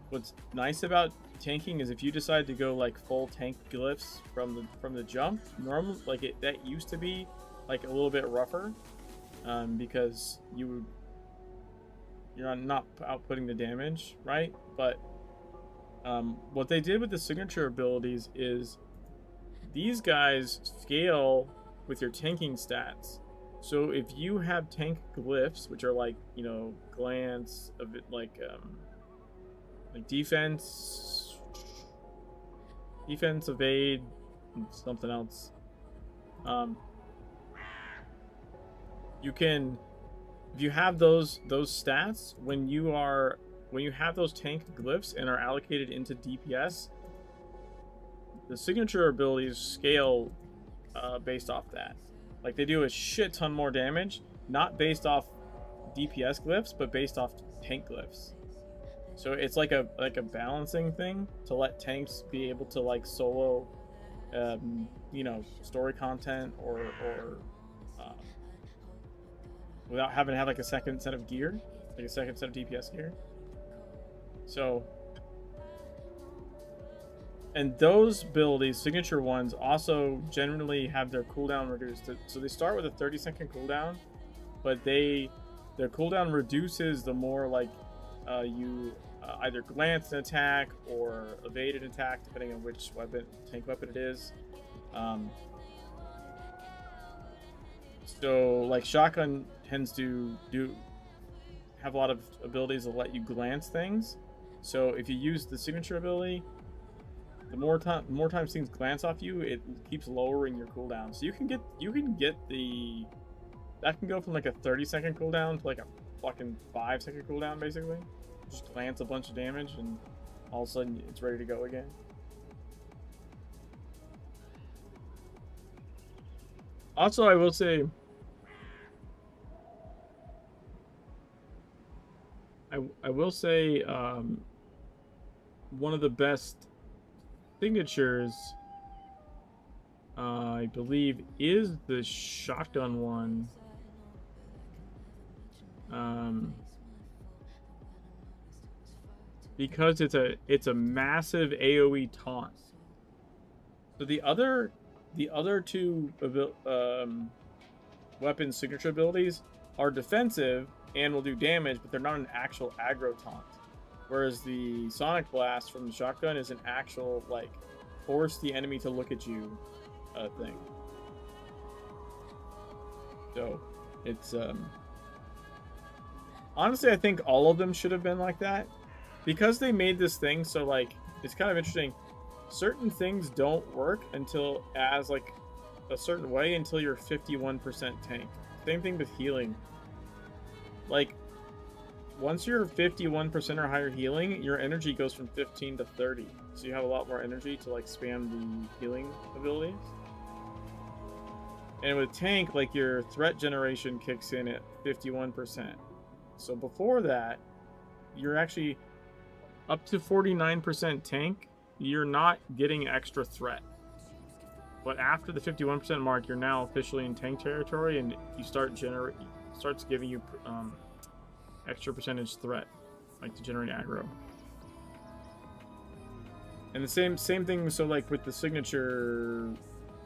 what's nice about tanking is if you decide to go like full tank glyphs from the jump, normal like that used to be like a little bit rougher because you're not outputting the damage, right? But what they did with the signature abilities is these guys scale with your tanking stats. So if you have tank glyphs, which are like, you know, glance, of it, like defense, evade, and something else. You can, if you have those stats, when you have those tanked glyphs and are allocated into DPS, the signature abilities scale based off that. Like they do a shit ton more damage, not based off DPS glyphs, but based off tank glyphs. So it's like a balancing thing to let tanks be able to like solo, you know, story content or without having to have like a second set of gear, like a second set of DPS gear. So, and those abilities, signature ones, also generally have their cooldown reduced. So they start with a 30-second cooldown, but their cooldown reduces the more like you either glance an attack or evade an attack, depending on which tank weapon it is. So like Shotgun tends to have a lot of abilities that let you glance things. So if you use the signature ability, the more times things glance off you, it keeps lowering your cooldown. So you can get that can go from like a 30-second cooldown to like a fucking 5-second cooldown, basically. Just glance a bunch of damage and all of a sudden it's ready to go again. Also, I will say, one of the best signatures, I believe, is the Shotgun one. Because it's a massive AoE taunt. So the other two weapon signature abilities are defensive and will do damage, but they're not an actual aggro taunt. Whereas the Sonic Blast from the Shotgun is an actual, like, force the enemy to look at you thing. So, it's, honestly, I think all of them should have been like that. Because they made this thing, so, like, it's kind of interesting. Certain things don't work until, as, like, a certain way until you're 51% tank. Same thing with healing. Like, once you're 51% or higher healing, your energy goes from 15 to 30. So you have a lot more energy to, like, spam the healing abilities. And with tank, like, your threat generation kicks in at 51%. So before that, you're actually up to 49% tank. You're not getting extra threat. But after the 51% mark, you're now officially in tank territory, and you starts giving you extra percentage threat, like to generate aggro. And the same thing. So like with the signature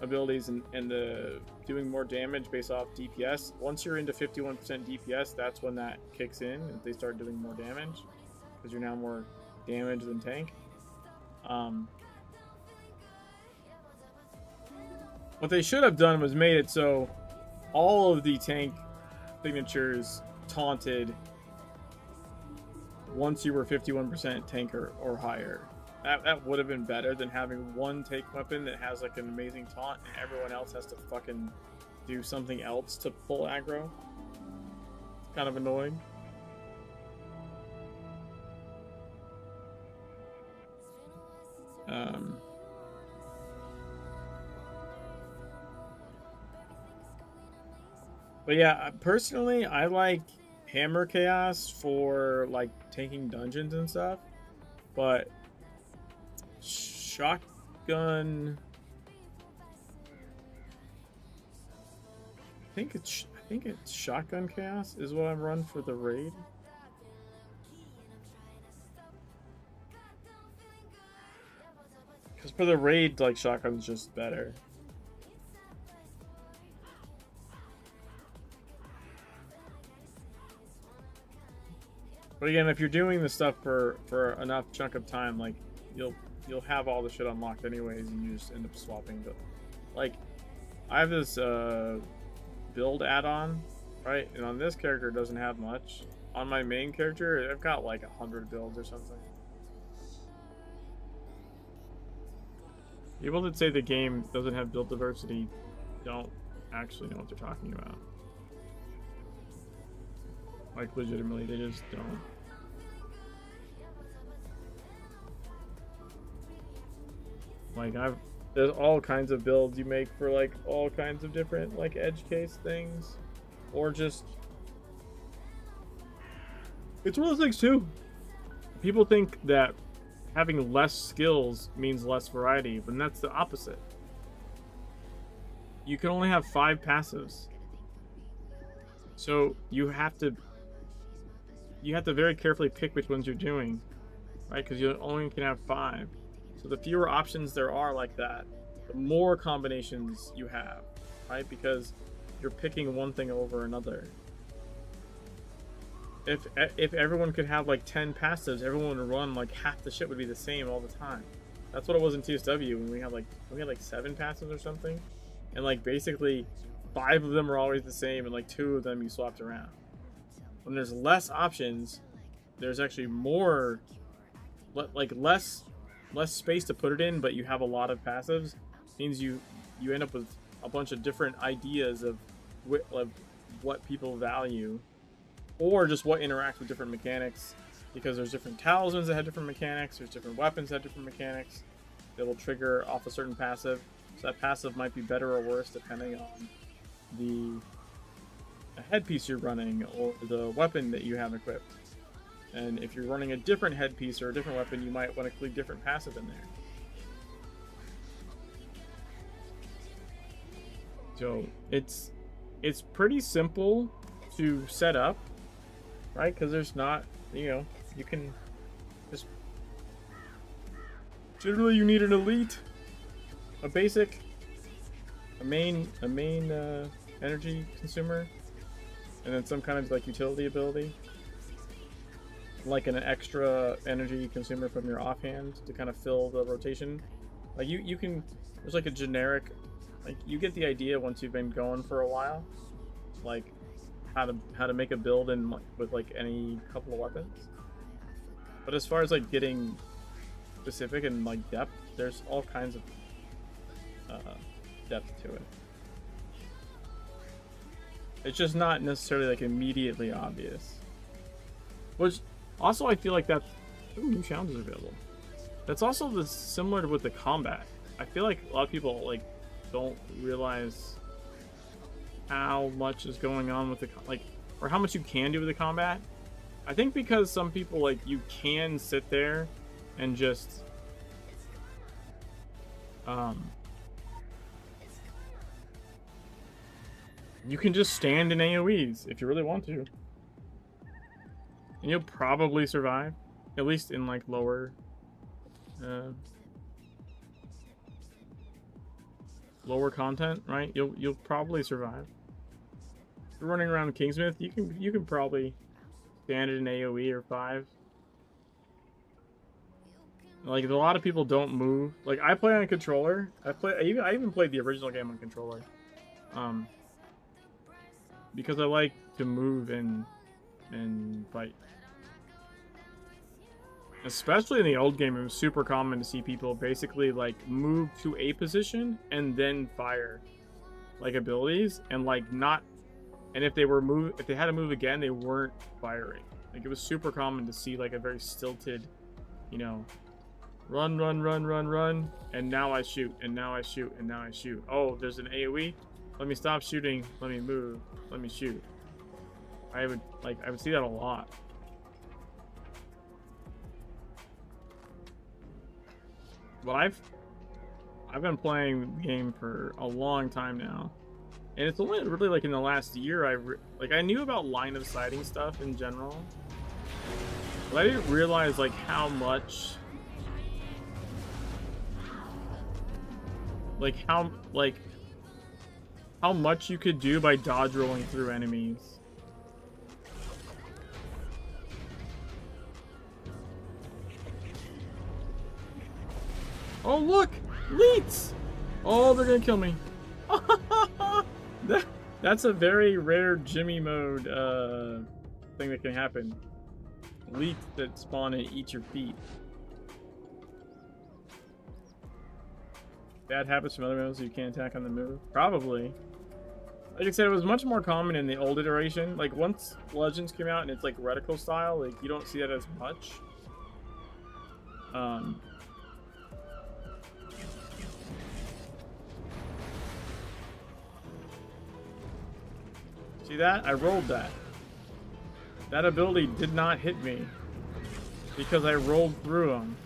abilities and the doing more damage based off DPS. Once you're into 51% DPS, that's when that kicks in, and they start doing more damage because you're now more damage than tank. What they should have done was made it so all of the tank signatures taunted once you were 51% tank or higher. That would have been better than having one take weapon that has like an amazing taunt and everyone else has to fucking do something else to pull aggro. It's kind of annoying. But yeah, personally, I like Hammer Chaos for like taking dungeons and stuff, but Shotgun. I think it's Shotgun Chaos is what I've run for the raid. Because for the raid, like Shotgun's just better. But again, if you're doing this stuff for enough chunk of time, like you'll have all the shit unlocked anyways, and you just end up swapping. But like, I have this build add-on, right? And on this character, it doesn't have much. On my main character, I've got like 100 builds or something. People that say the game doesn't have build diversity don't actually know what they're talking about. Like, legitimately, they just don't. Like, there's all kinds of builds you make for, like, all kinds of different, like, edge case things. Or just... It's one of those things, too. People think that having less skills means less variety, but that's the opposite. You can only have 5 passives. So, you have to very carefully pick which ones you're doing, right? Because you only can have 5. So the fewer options there are like that, the more combinations you have, right? Because you're picking one thing over another. If everyone could have like 10 passives, everyone would run like half the shit would be the same all the time. That's what it was in TSW when we had like 7 passives or something, and like basically 5 of them are always the same, and like 2 of them you swapped around. When there's less options, there's actually more, like less space to put it in, but you have a lot of passives. Means you end up with a bunch of different ideas of what people value, or just what interacts with different mechanics. Because there's different talismans that have different mechanics. There's different weapons that have different mechanics that will trigger off a certain passive. So that passive might be better or worse depending on the headpiece you're running or the weapon that you have equipped. And if you're running a different headpiece or a different weapon, you might want to include different passive in there. So it's pretty simple to set up, right? Because there's not, you can just generally you need an elite, a basic, a main energy consumer, and then some kind of like utility ability, like an extra energy consumer from your offhand to kind of fill the rotation. Like you can, there's like a generic, like you get the idea once you've been going for a while, like how to make a build in with like any couple of weapons. But as far as like getting specific and like depth, there's all kinds of depth to it. It's just not necessarily like immediately obvious. Which also I feel like that new challenges available. That's also similar with the combat. I feel like a lot of people like don't realize how much is going on with the or how much you can do with the combat. I think because some people like you can sit there and just you can just stand in AoEs if you really want to. And you'll probably survive. At least in like lower content, right? You'll probably survive. If you're running around Kingsmith, you can probably stand in an AoE or 5. Like a lot of people don't move. Like I play on a controller. I even played the original game on controller. Because I like to move and fight. Especially in the old game, it was super common to see people basically like move to a position and then fire like abilities and like not, and if they had to move again, they weren't firing. Like it was super common to see like a very stilted, you know, run, run, run, run, run, and now I shoot, and now I shoot, and now I shoot. Oh, there's an AoE. Let me stop shooting. Let me move. Let me shoot. I would see that a lot. But I've been playing the game for a long time now, and it's only really like in the last year I knew about line of sighting stuff in general, but I didn't realize like how much how much you could do by dodge rolling through enemies. Oh look! Leets! Oh, they're gonna kill me. That's a very rare Jimmy mode thing that can happen. Leets that spawn and eat your feet. Bad habits from other moves you can't attack on the move? Probably. Like I said, it was much more common in the old iteration. Like once Legends came out and it's like reticle style, like you don't see that as much. See that? I rolled that. That ability did not hit me because I rolled through them.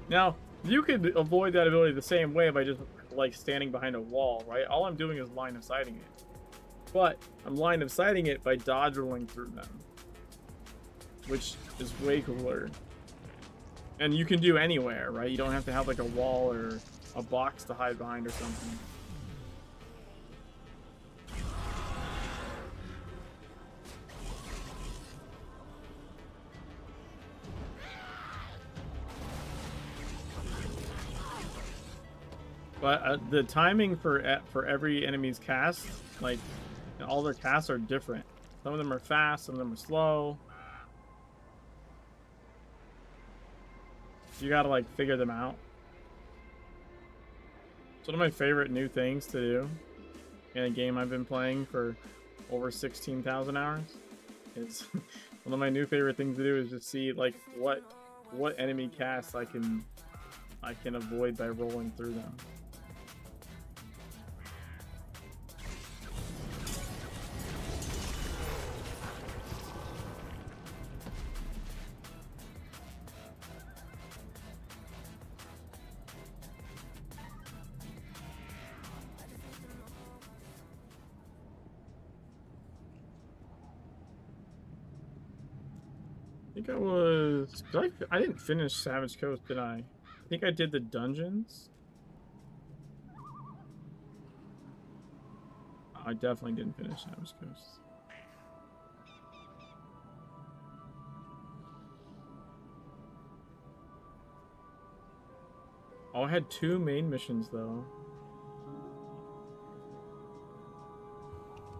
Now, you could avoid that ability the same way by just like standing behind a wall, right? All I'm doing is line of sighting it. But I'm line of sighting it by dodge rolling through them, which is way cooler. And you can do anywhere, right? You don't have to have like a wall or a box to hide behind or something. But the timing for every enemy's cast, like all their casts are different. Some of them are fast, some of them are slow. You gotta like figure them out. It's one of my favorite new things to do in a game I've been playing for over 16,000 hours. It's one of my new favorite things to do is just see like what enemy casts I can avoid by rolling through them. I think I didn't finish Savage Coast, did I? I think I did the dungeons. I definitely didn't finish Savage Coast. Oh, I had 2 main missions though.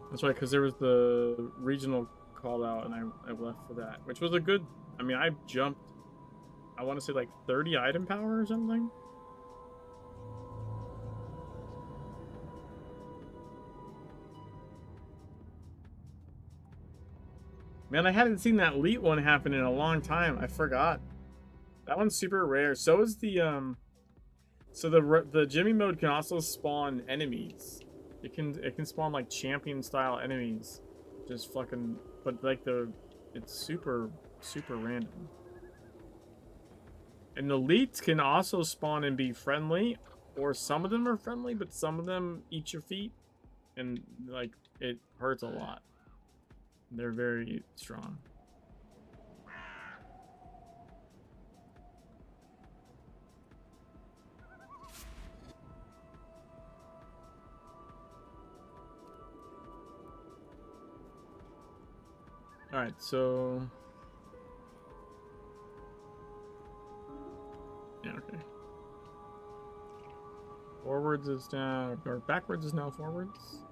That's right, because there was the regional call out and I left for that, which was a good, I mean, I jumped, I want to say like 30 item power or something. Man, I hadn't seen that elite one happen in a long time. I forgot. That one's super rare. So is the so the Jimmy mode can also spawn enemies. It can spawn like champion style enemies. Just fucking, but like it's super random. And the elites can also spawn and be friendly, or some of them are friendly, but some of them eat your feet, and like it hurts a lot. They're very strong. All right, so yeah, okay. Forwards is now, or backwards is now forwards,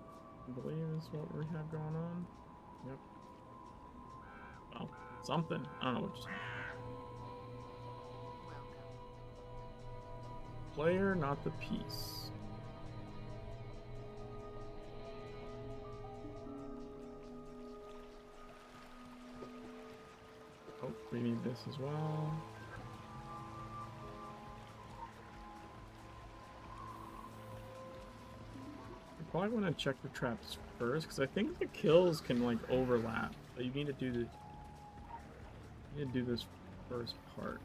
I believe is what we have going on. Yep. Well, something. I don't know what you're saying. player, not the piece. Oh, we need this as well. You probably want to check the traps first, because I think the kills can like overlap. But you need to do this first part.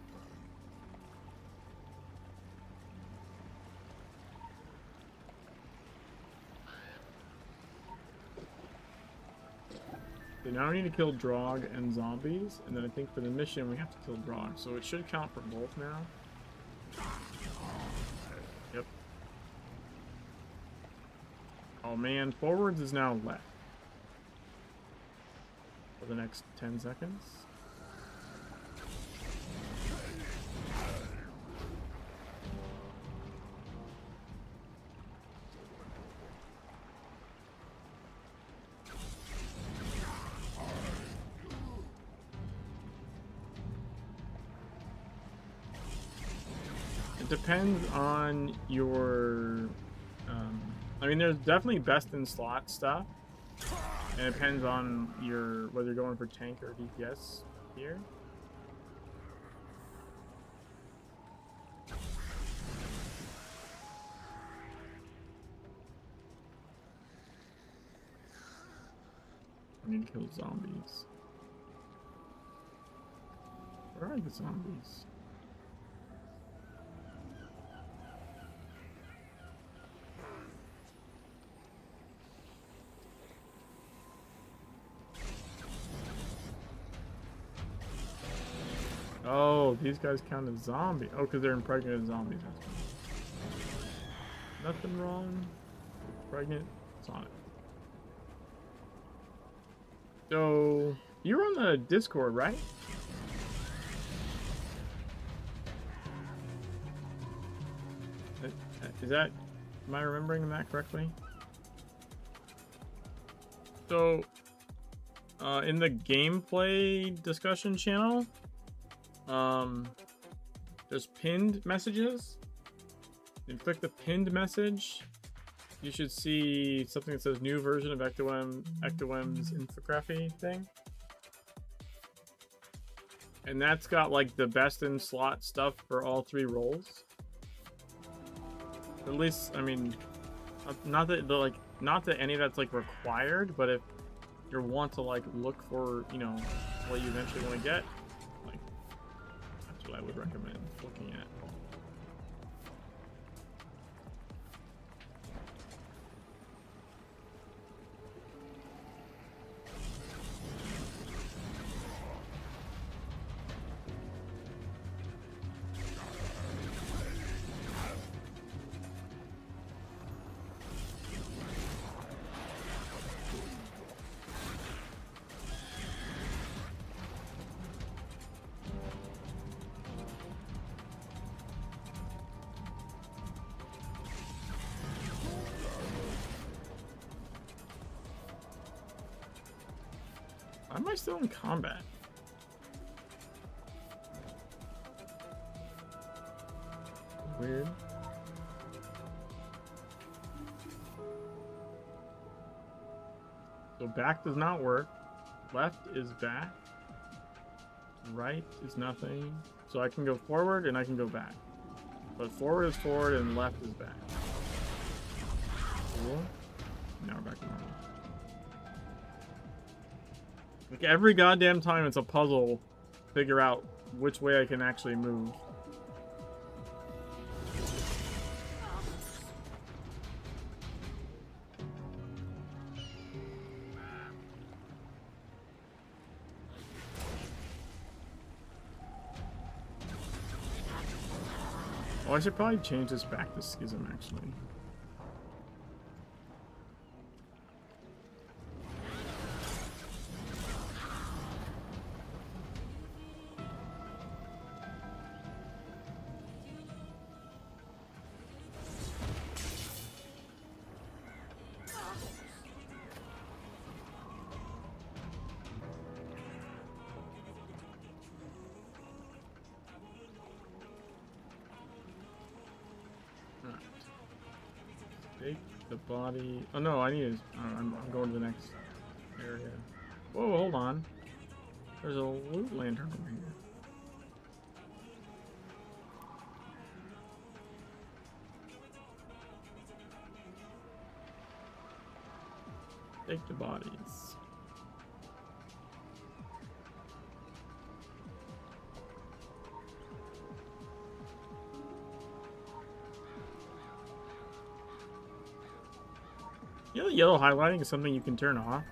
So now we need to kill Drog and zombies, and then I think for the mission we have to kill Drog, so it should count for both now. Yep. Oh man, forwards is now left. For the next 10 seconds. It depends on your, I mean, there's definitely best in slot stuff, and it depends on your, whether you're going for tank or DPS here. I need to kill zombies. Where are the zombies? Oh, these guys count as zombies. Oh, because they're impregnated zombies. Nothing wrong. Pregnant. It's on it. So, you're on the Discord, right? Is that... Am I remembering that correctly? So, in the gameplay discussion channel, there's pinned messages. You click the pinned message, you should see something that says new version of Ectowem's infography thing. And that's got like the best in slot stuff for all 3 roles. At least, I mean, not that any of that's like required, but if you want to like look for, you know, what you eventually want to get, like that's what I would recommend looking at. Why am I still in combat? Weird. So back does not work. Left is back. Right is nothing. So I can go forward and I can go back. But forward is forward and left is back. Cool. Now we're back to normal. Like every goddamn time it's a puzzle to figure out which way I can actually move. Oh, I should probably change this back to Schism actually. the body. Oh no, I need to. I'm going to the next area. Whoa, hold on. There's a loot lantern over here. Take the bodies. You know, the yellow highlighting is something you can turn off.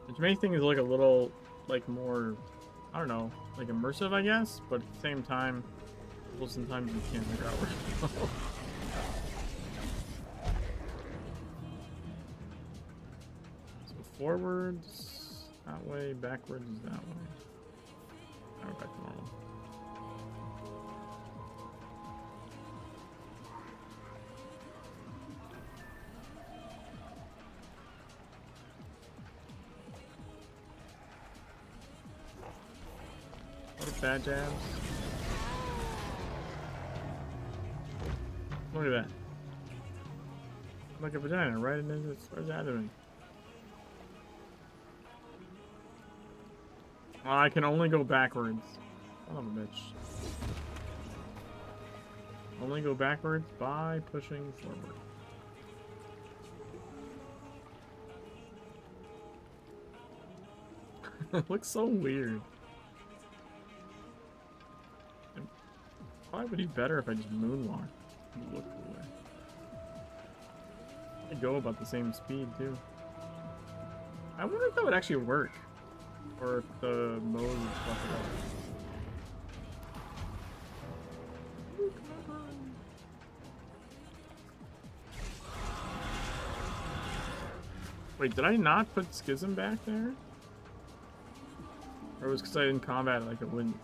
Which makes things look a little, like, more, I don't know, like immersive, I guess, but at the same time, well, sometimes you can't figure out where to go. So forwards, that way, backwards is that way. Now we're back to normal. Bad jabs. Look at that. Like a vagina right in his abdomen. Oh, I can only go backwards. Son of a bitch. Only go backwards by pushing forward. It looks so weird. Probably would be better if I just moonwalk. It would look cooler. I go about the same speed too. I wonder if that would actually work, or if the mode would fuck it up. Wait, did I not put Schism back there? Or was it because I didn't combat it, like it wouldn't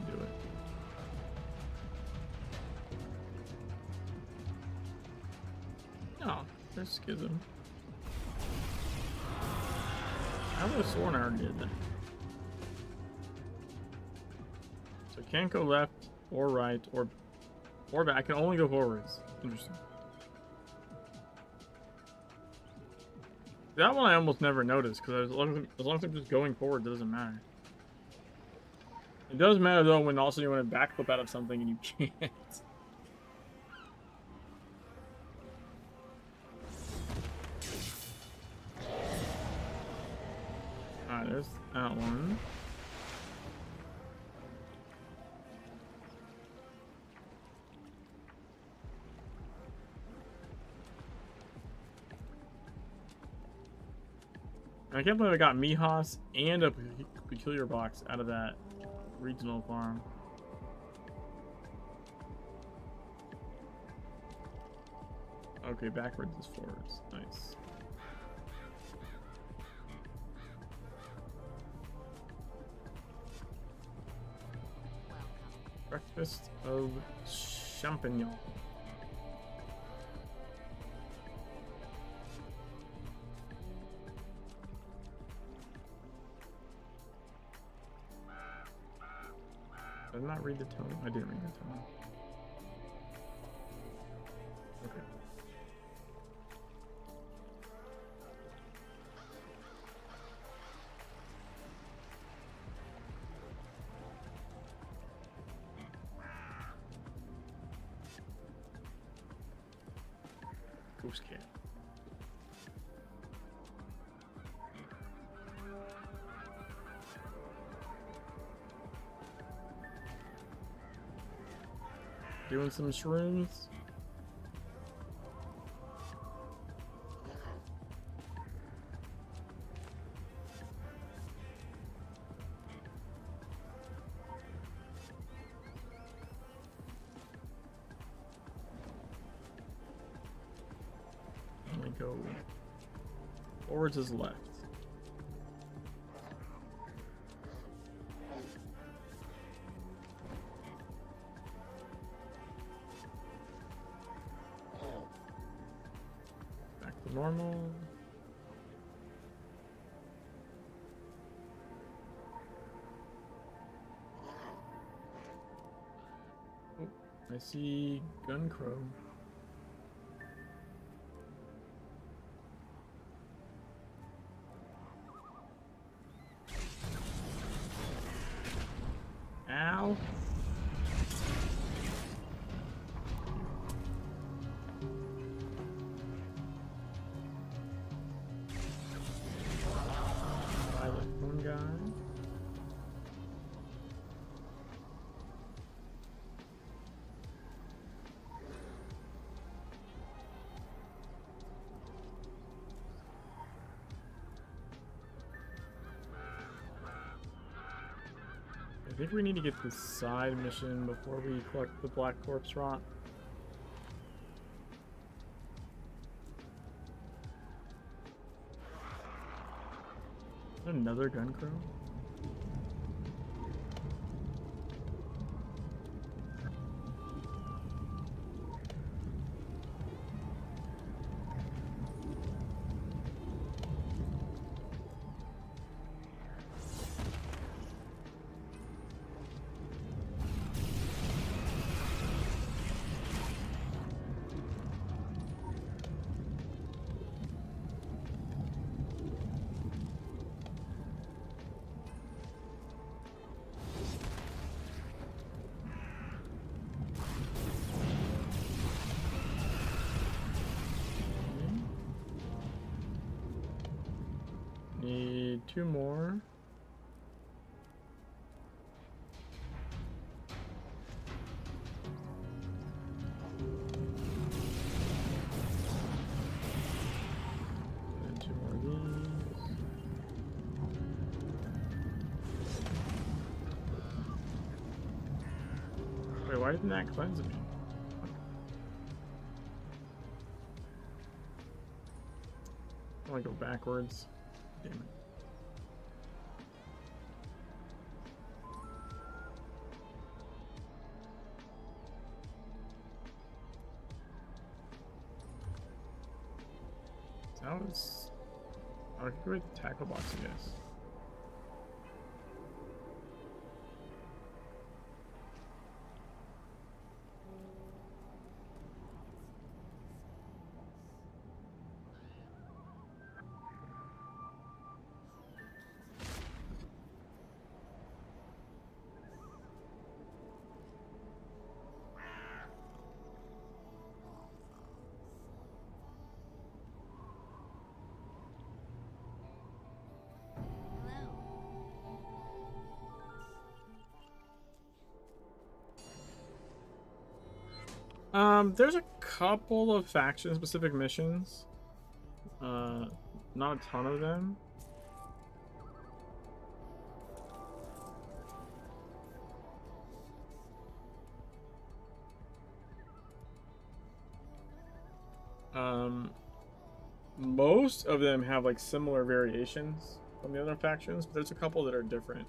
do it? Oh, there's Schism. I would have sworn I already did that. So I can't go left or right or back. I can only go forwards. Interesting. That one I almost never noticed because as long as I'm just going forward, it doesn't matter. It does matter though when also you want to backflip out of something and you can't. Alright, there's that one. I can't believe I got Mihas and a peculiar box out of that regional farm. Okay, backwards is forwards. Nice. Breakfast of champignon. Did I not read the tone? I didn't read the tone. Okay. Goose cat. Doing some shrooms. Only go forwards is left. Normal. I see Gun Crow. Ow. One guy. I think we need to get this side mission before we collect the Black Corpse Rot. Another Gun Crow? Need 2 more. And 2 more of these. Wait, why didn't that cleanse me? I want to go backwards. Damn it. That was... I could go with the tackle box, I guess. There's a couple of faction-specific missions. Not a ton of them. Most of them have like similar variations from the other factions, but there's a couple that are different.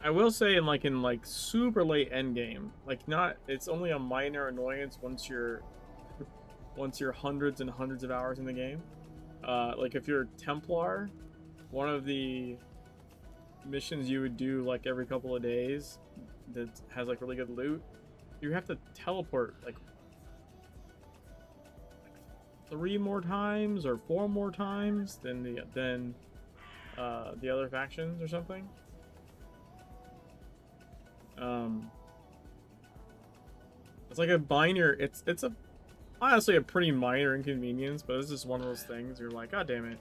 I will say in like super late end game, like not, it's only a minor annoyance once you're hundreds and hundreds of hours in the game. Like if you're Templar, one of the missions you would do like every couple of days that has like really good loot, you have to teleport like 3 more times or 4 more times than the other factions or something. It's like a minor, it's a honestly a pretty minor inconvenience, but it's just one of those things you're like, god damn it.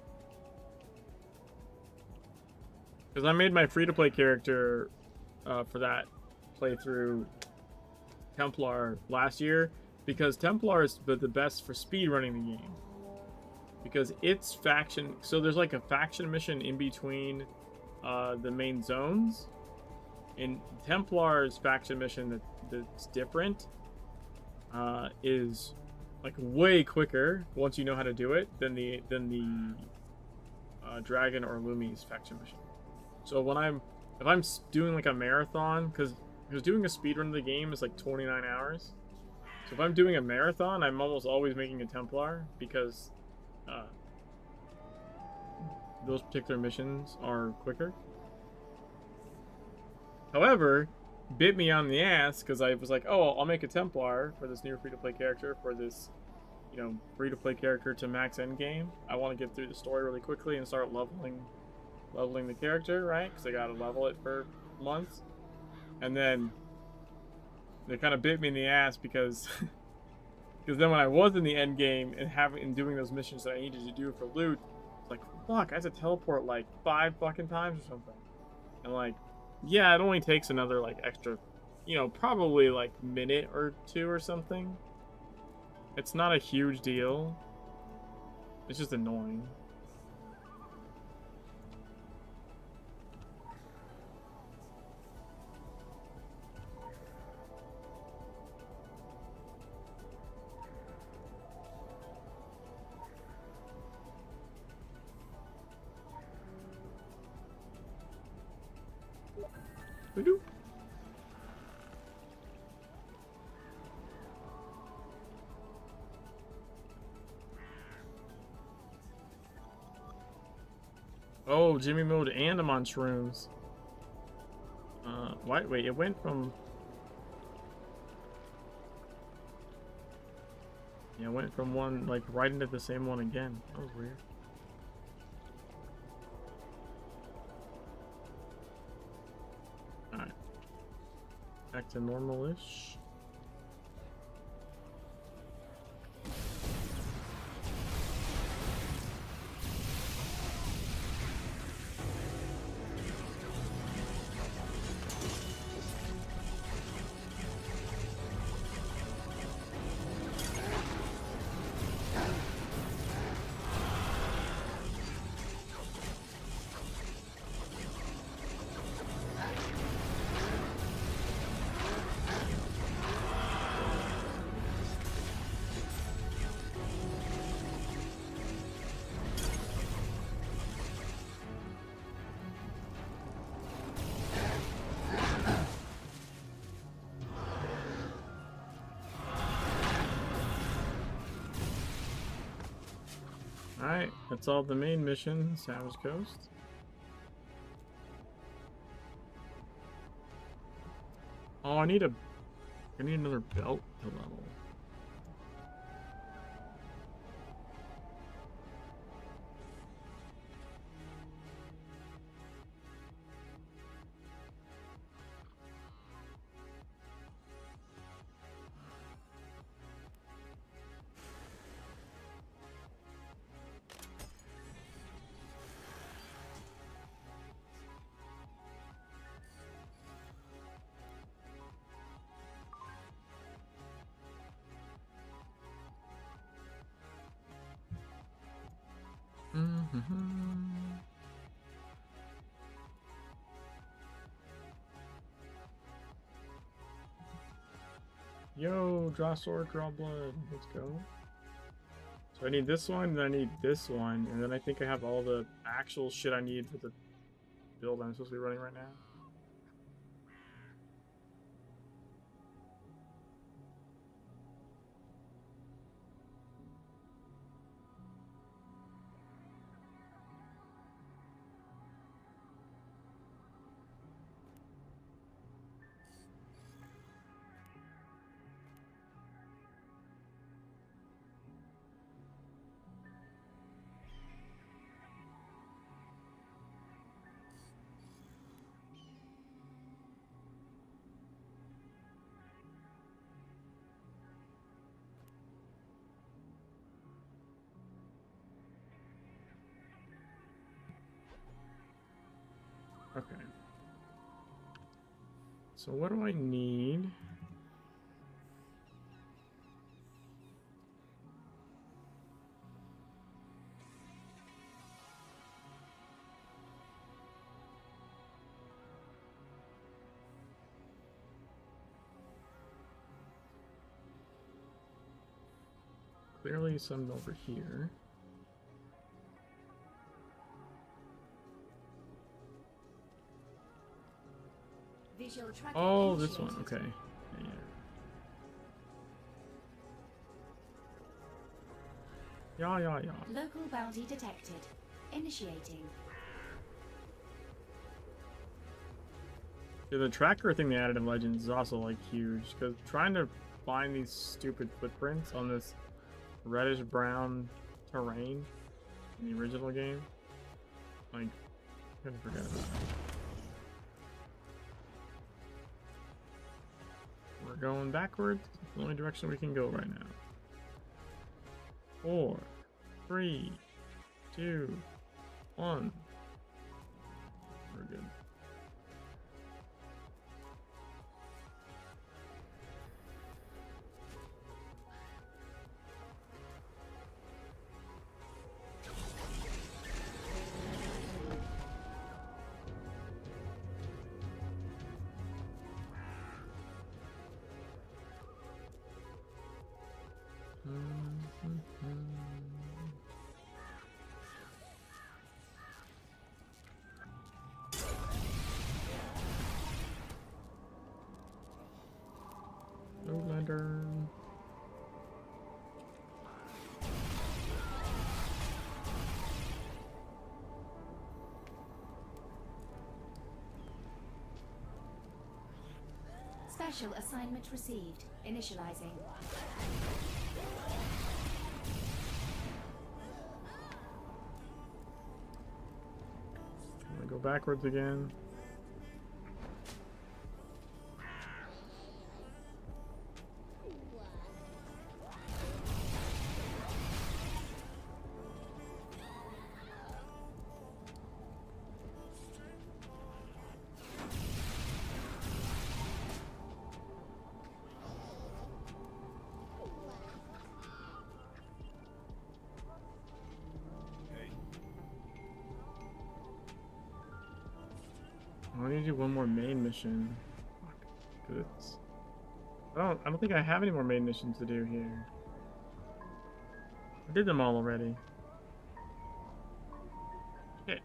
Because I made my free-to-play character for that playthrough Templar last year, because Templar is the best for speed running the game. Because it's faction, so there's like a faction mission in between the main zones. In Templar's faction mission that's different is like way quicker once you know how to do it than the Dragon or Lumi's faction mission. So if I'm doing like a marathon, because doing a speedrun of the game is like 29 hours. So if I'm doing a marathon, I'm almost always making a Templar because those particular missions are quicker. However, bit me on the ass because I was like, oh, I'll make a Templar for this new free-to-play character for this, you know, free-to-play character to max endgame. I want to get through the story really quickly and start leveling the character, right? Because I gotta level it for months. And then they kind of bit me in the ass because because then when I was in the end game and doing those missions that I needed to do for loot, it's like, fuck, I had to teleport like 5 fucking times or something. And like, yeah, it only takes another like extra, you know, probably like minute or 2 or something. It's not a huge deal. It's just annoying. Voodoo. Oh, Jimmy mode and I'm on shrooms. Wait, it went from... Yeah, it went from one, like, right into the same one again. That was weird. Alright. Back to normal-ish. Alright, that's all the main mission, Savage Coast. Oh, I need another belt to level. Yo, draw sword, draw blood. Let's go. So I need this one, then I need this one, and then I think I have all the actual shit I need for the build I'm supposed to be running right now. Okay. So what do I need? Clearly some over here. Oh, this one. Okay. Yeah. Local bounty detected. Initiating. Yeah, the tracker thing they added in Legends is also like huge because trying to find these stupid footprints on this reddish brown terrain in the original game, like, I couldn't forget about it. We're going backwards. It's the only direction we can go right now. 4, 3, 2, 1. We're good. No lantern. Special assignment received. Initializing. I'm gonna go backwards again. I need to do one more main mission. Fuck. 'Cause I don't think I have any more main missions to do here. I did them all already. Okay.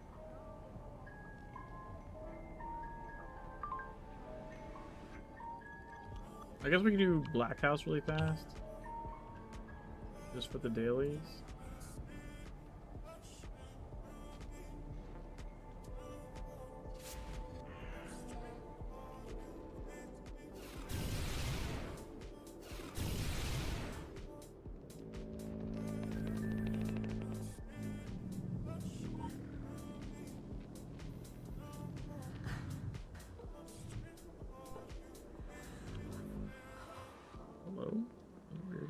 I guess we can do Black House really fast. Just for the dailies. Hello? Weird.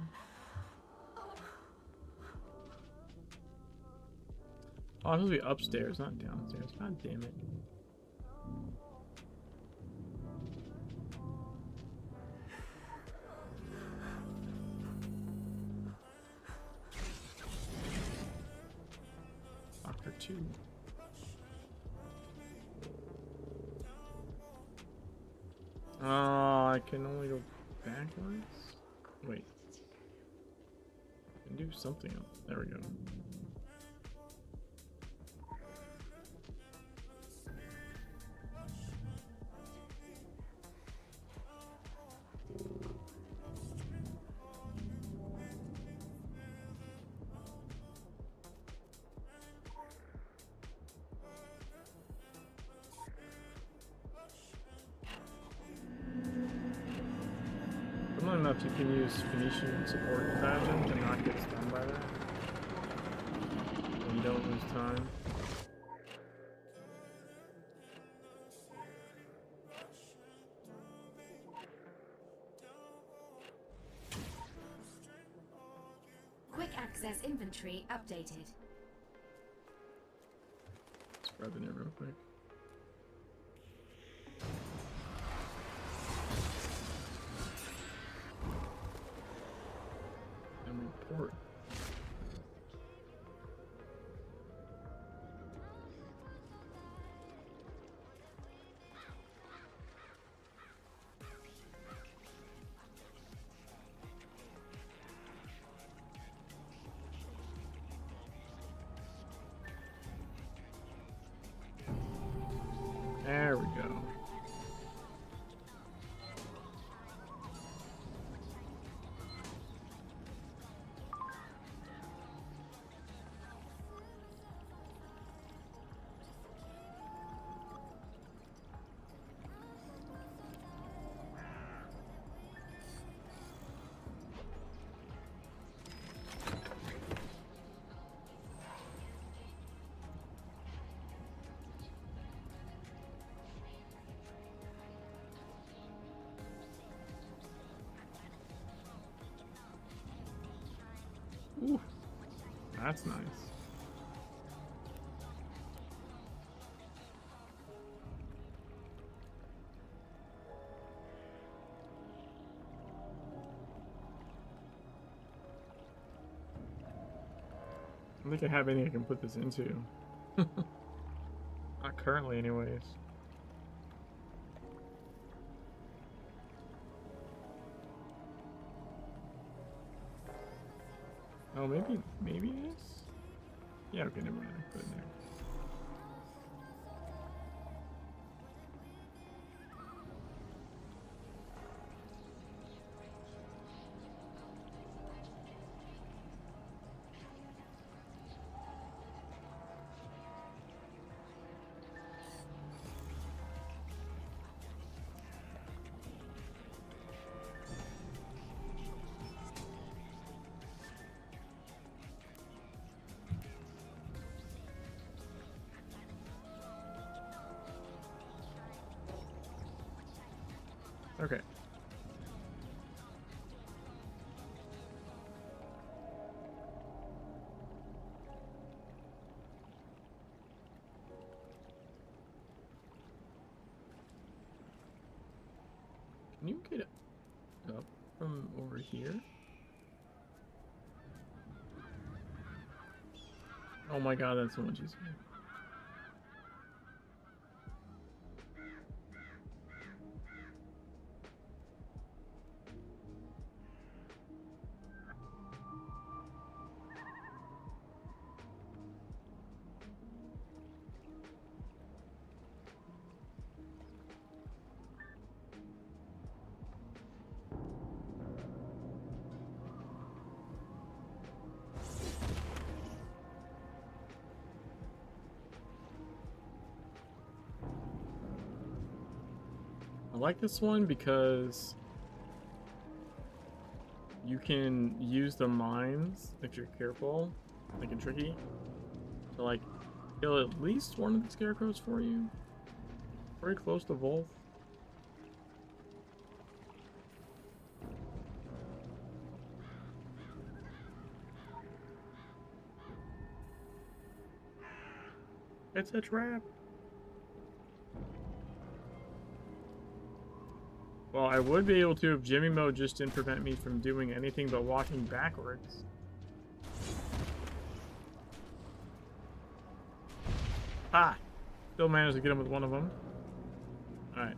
Oh, I'm supposed to be upstairs, not downstairs. God damn it. Doctor 2. Oh, I can only go backwards? Wait. I can do something else. There we go. Funnily enough, you can use Phoenician support fashion to not get stunned by that. And you don't lose time. Quick access inventory updated. Let's grab in there real quick. And report. There we go. That's nice. I don't think I have anything I can put this into. Not currently, anyways. Oh, maybe this? Yeah, okay, never mind. Put it in there. Okay. Can you get up from over here? Oh my god, that's so much easier. I like this one because you can use the mines if you're careful, like in Tricky, to like kill at least one of the scarecrows for you. Very close to both. It's a trap. Well, I would be able to if Jimmy mode just didn't prevent me from doing anything but walking backwards. Ah! Still managed to get him with one of them. Alright.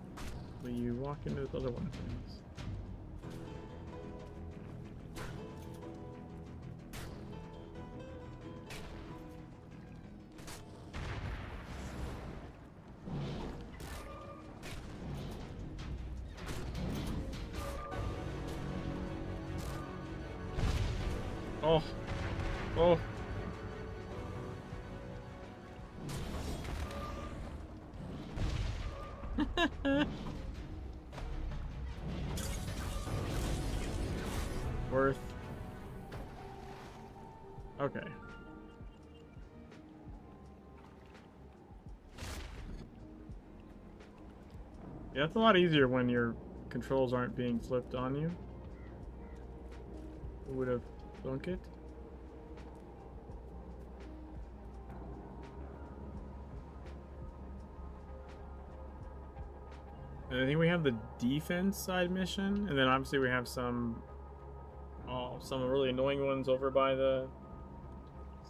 Will you walk into this other one, please? Oh. Oh. Worth. Okay. Yeah, it's a lot easier when your controls aren't being flipped on you. Who would have thunk it? And I think we have the defense side mission, and then obviously we have some really annoying ones over by the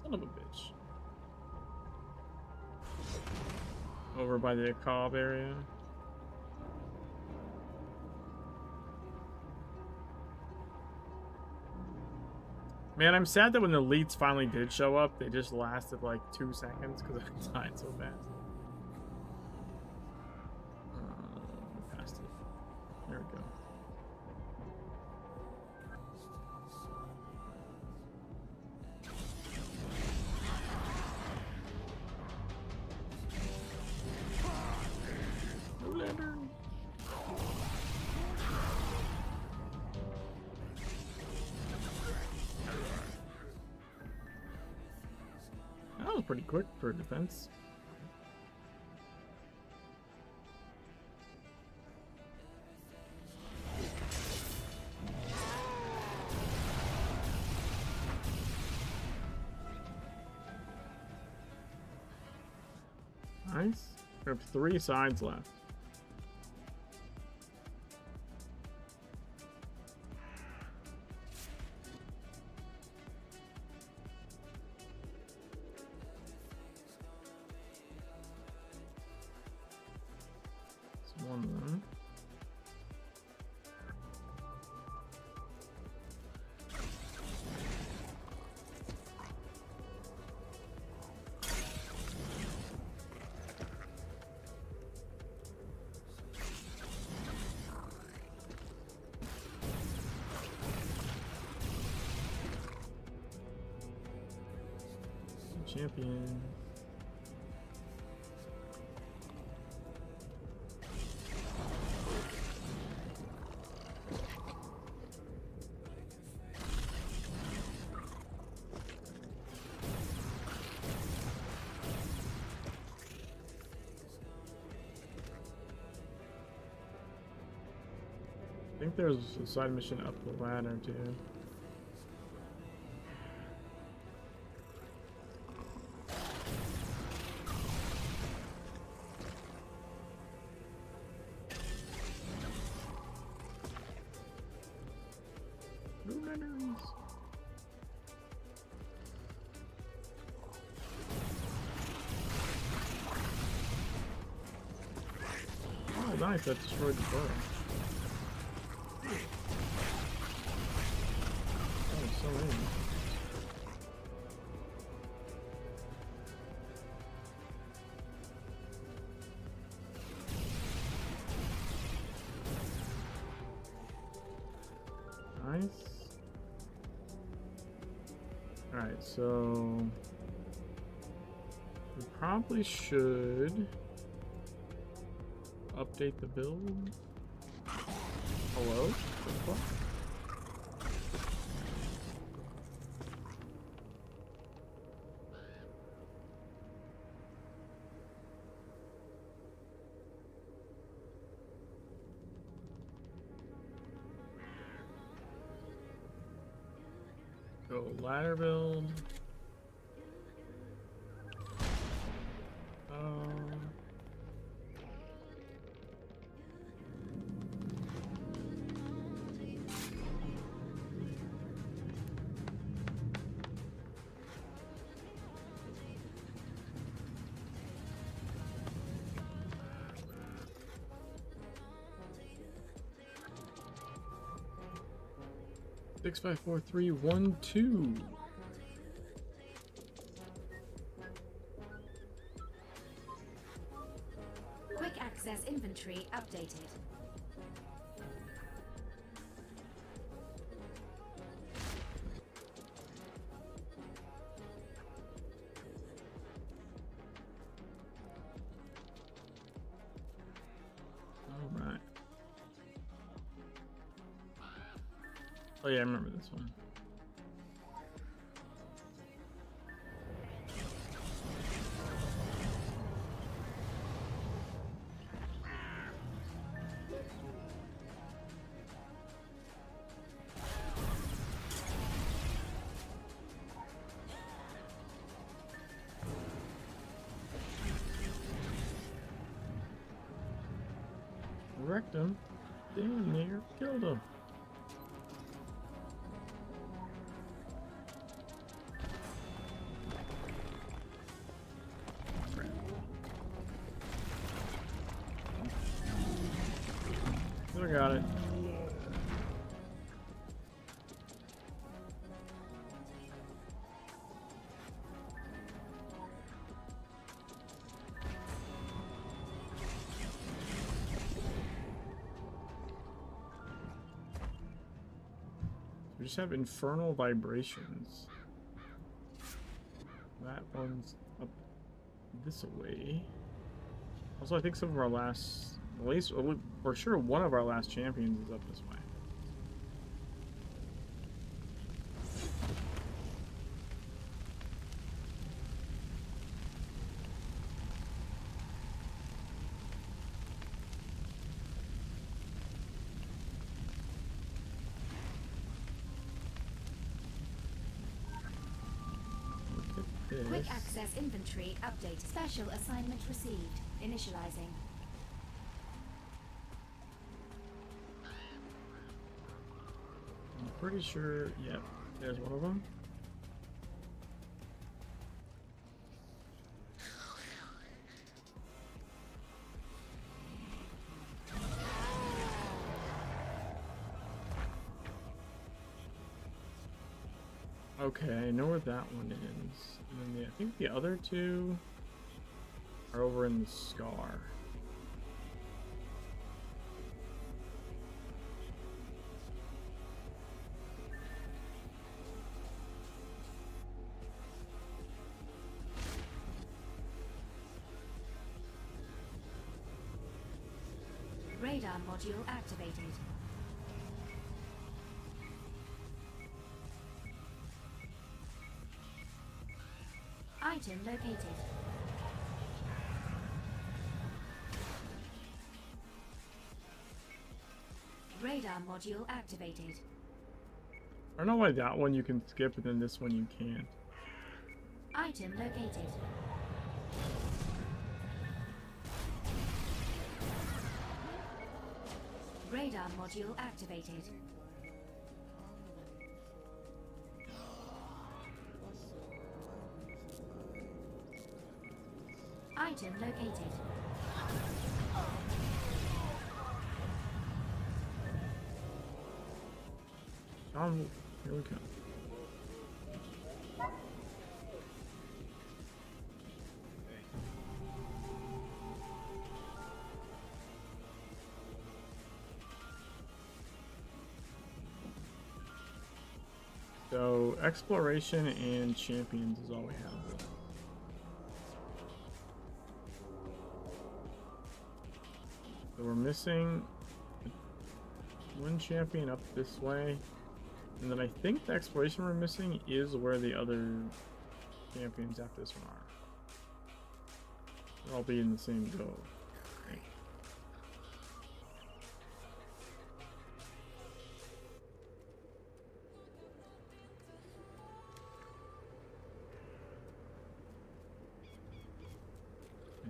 son of a bitch. Over by the Cobb area. Man, I'm sad that when the elites finally did show up, they just lasted like 2 seconds because I died so fast. Past it. There we go. Lantern. That was pretty quick for defense. Nice. We have 3 sides left. It's one of them. Champion. I think there's a side mission up the ladder too. Oh, nice! That destroyed the burrow. That was so easy. Nice. Alright, so we probably should update the build. Hello? What the fuck? Go ladder build. Six, 5, 4, 3, 1, 2. Quick access inventory updated. All right. Oh yeah, I remember this one. Wrecked him. Damn near killed him. I got it. We just have infernal vibrations. That one's up this way. Also, I think some of our last, at least we're sure one of our last champions is up this way. Look at this. Quick this. access inventory update. Special assignment received. Initializing. I'm pretty sure, yep, there's one of them. Okay, I know where that one is. And then I think the other two are over in the Scar. Radar module activated. Item located. Radar module activated. I don't know why that one you can skip and then this one you can't. Item located. Radar module activated. Item located. Here we go. So, exploration and champions is all we have left. So we're missing one champion up this way. And then I think the exploration we're missing is where the other champions after this one are. They'll all be in the same go. I think.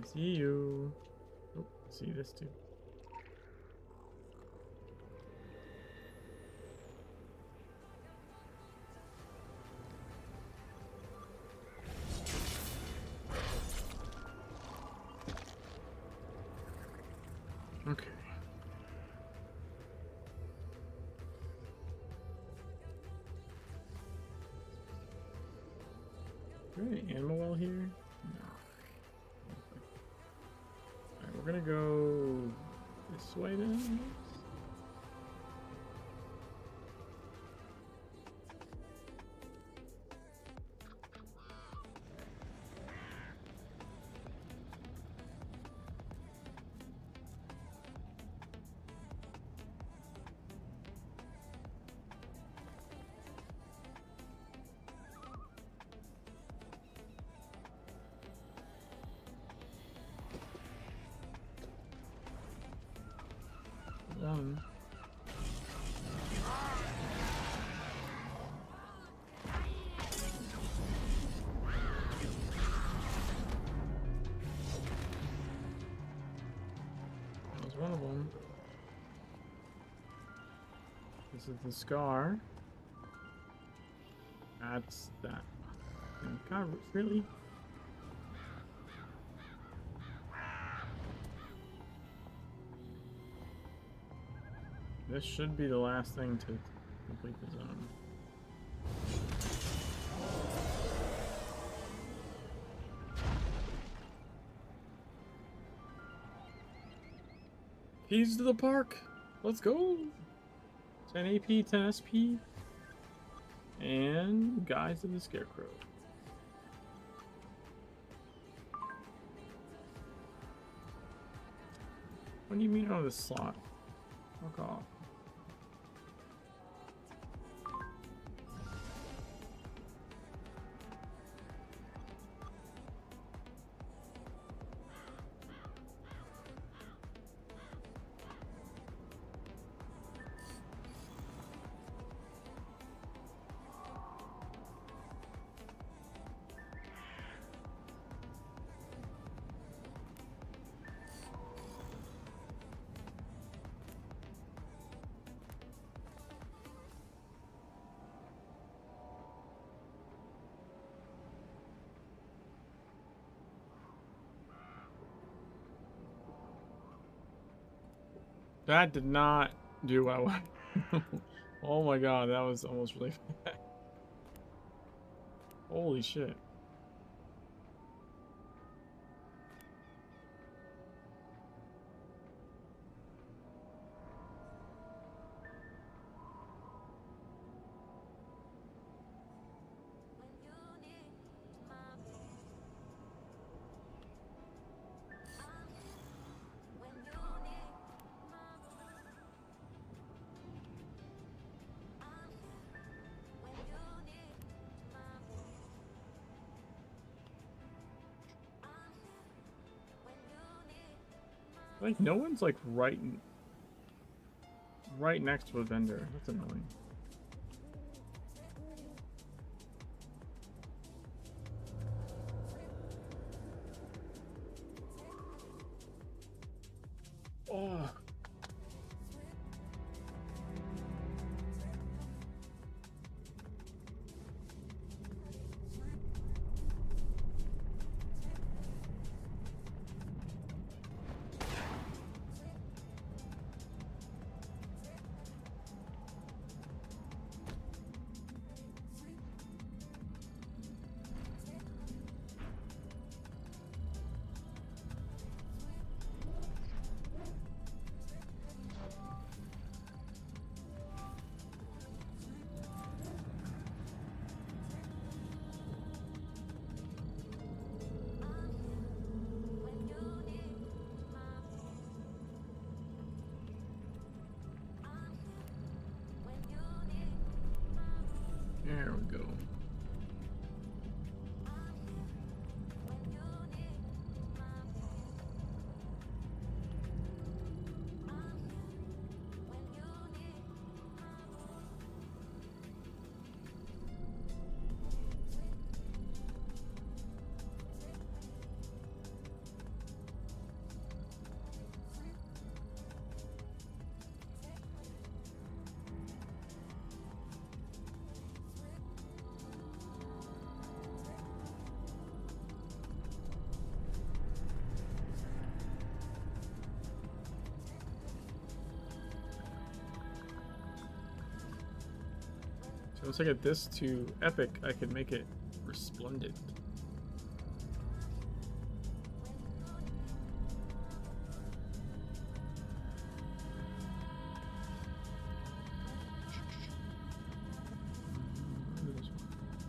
I see you. Oh, I see this too. Okay. Is there any animal well here? No. Alright, we're gonna go this way then. One. That was one of them. This is the Scar. That's that. And God, really? This should be the last thing to complete the zone. Keys to the park! Let's go! 10 AP, 10 SP. And Guides of the Scarecrow. What do you mean on this slot? Fuck off. That did not do what I wanted. Oh my god, that was almost really bad. Holy shit. Like, no one's like right next to a vendor. That's annoying. Oh. There we go. So once I get this to epic, I can make it resplendent.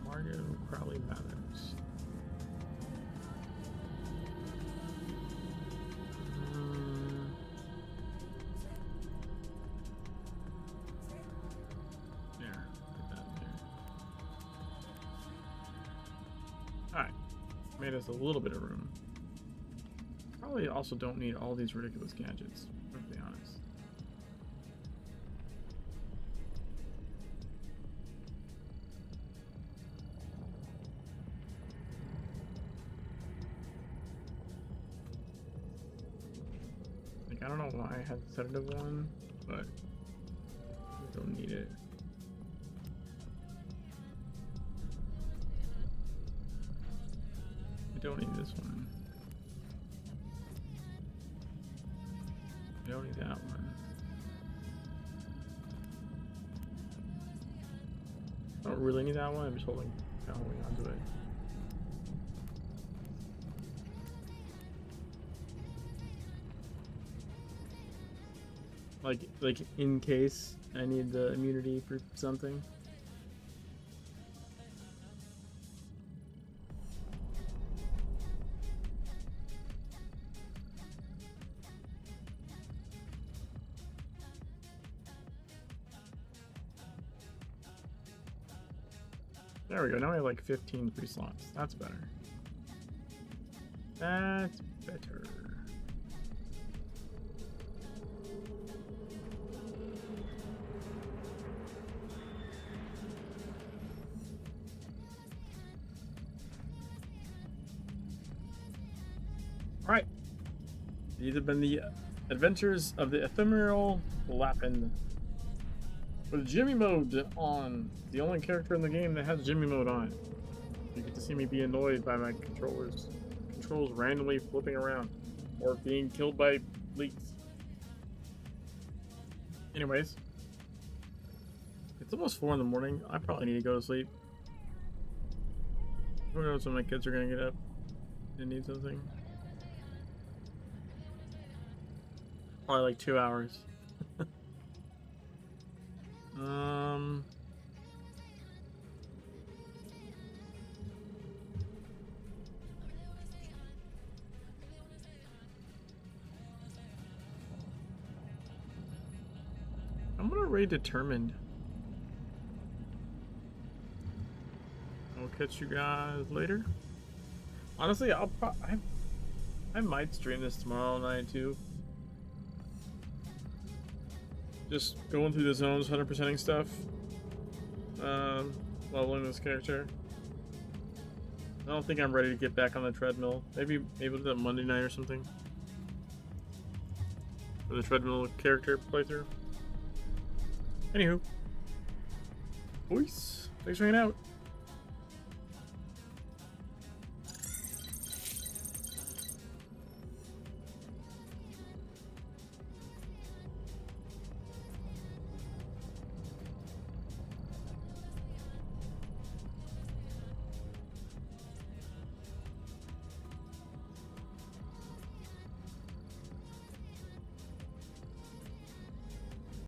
Margot Crowley Mathers. Made us a little bit of room. Probably also don't need all these ridiculous gadgets, to be honest. Like, I don't know why I had the sedative one, but I don't need it. I don't need this one. I don't need that one. I don't really need that one. I'm just holding onto it. Like in case I need the immunity for something. There we go. Now we have like 15 free slots. That's better. That's better. Alright. These have been the adventures of the Ephemeral Lapin. With Jimmy mode on. The only character in the game that has Jimmy mode on. You get to see me be annoyed by my controls randomly flipping around or being killed by leaks. Anyways, it's almost 4 in the morning. I probably need to go to sleep. Who knows when my kids are gonna get up and need something? Probably like 2 hours. I'm gonna raid Determined. I'll catch you guys later. Honestly, I might stream this tomorrow night too. Just going through the zones, 100%ing stuff. Leveling this character. I don't think I'm ready to get back on the treadmill. Maybe we'll do that Monday night or something. For the treadmill character playthrough. Anywho. Boys, thanks for hanging out.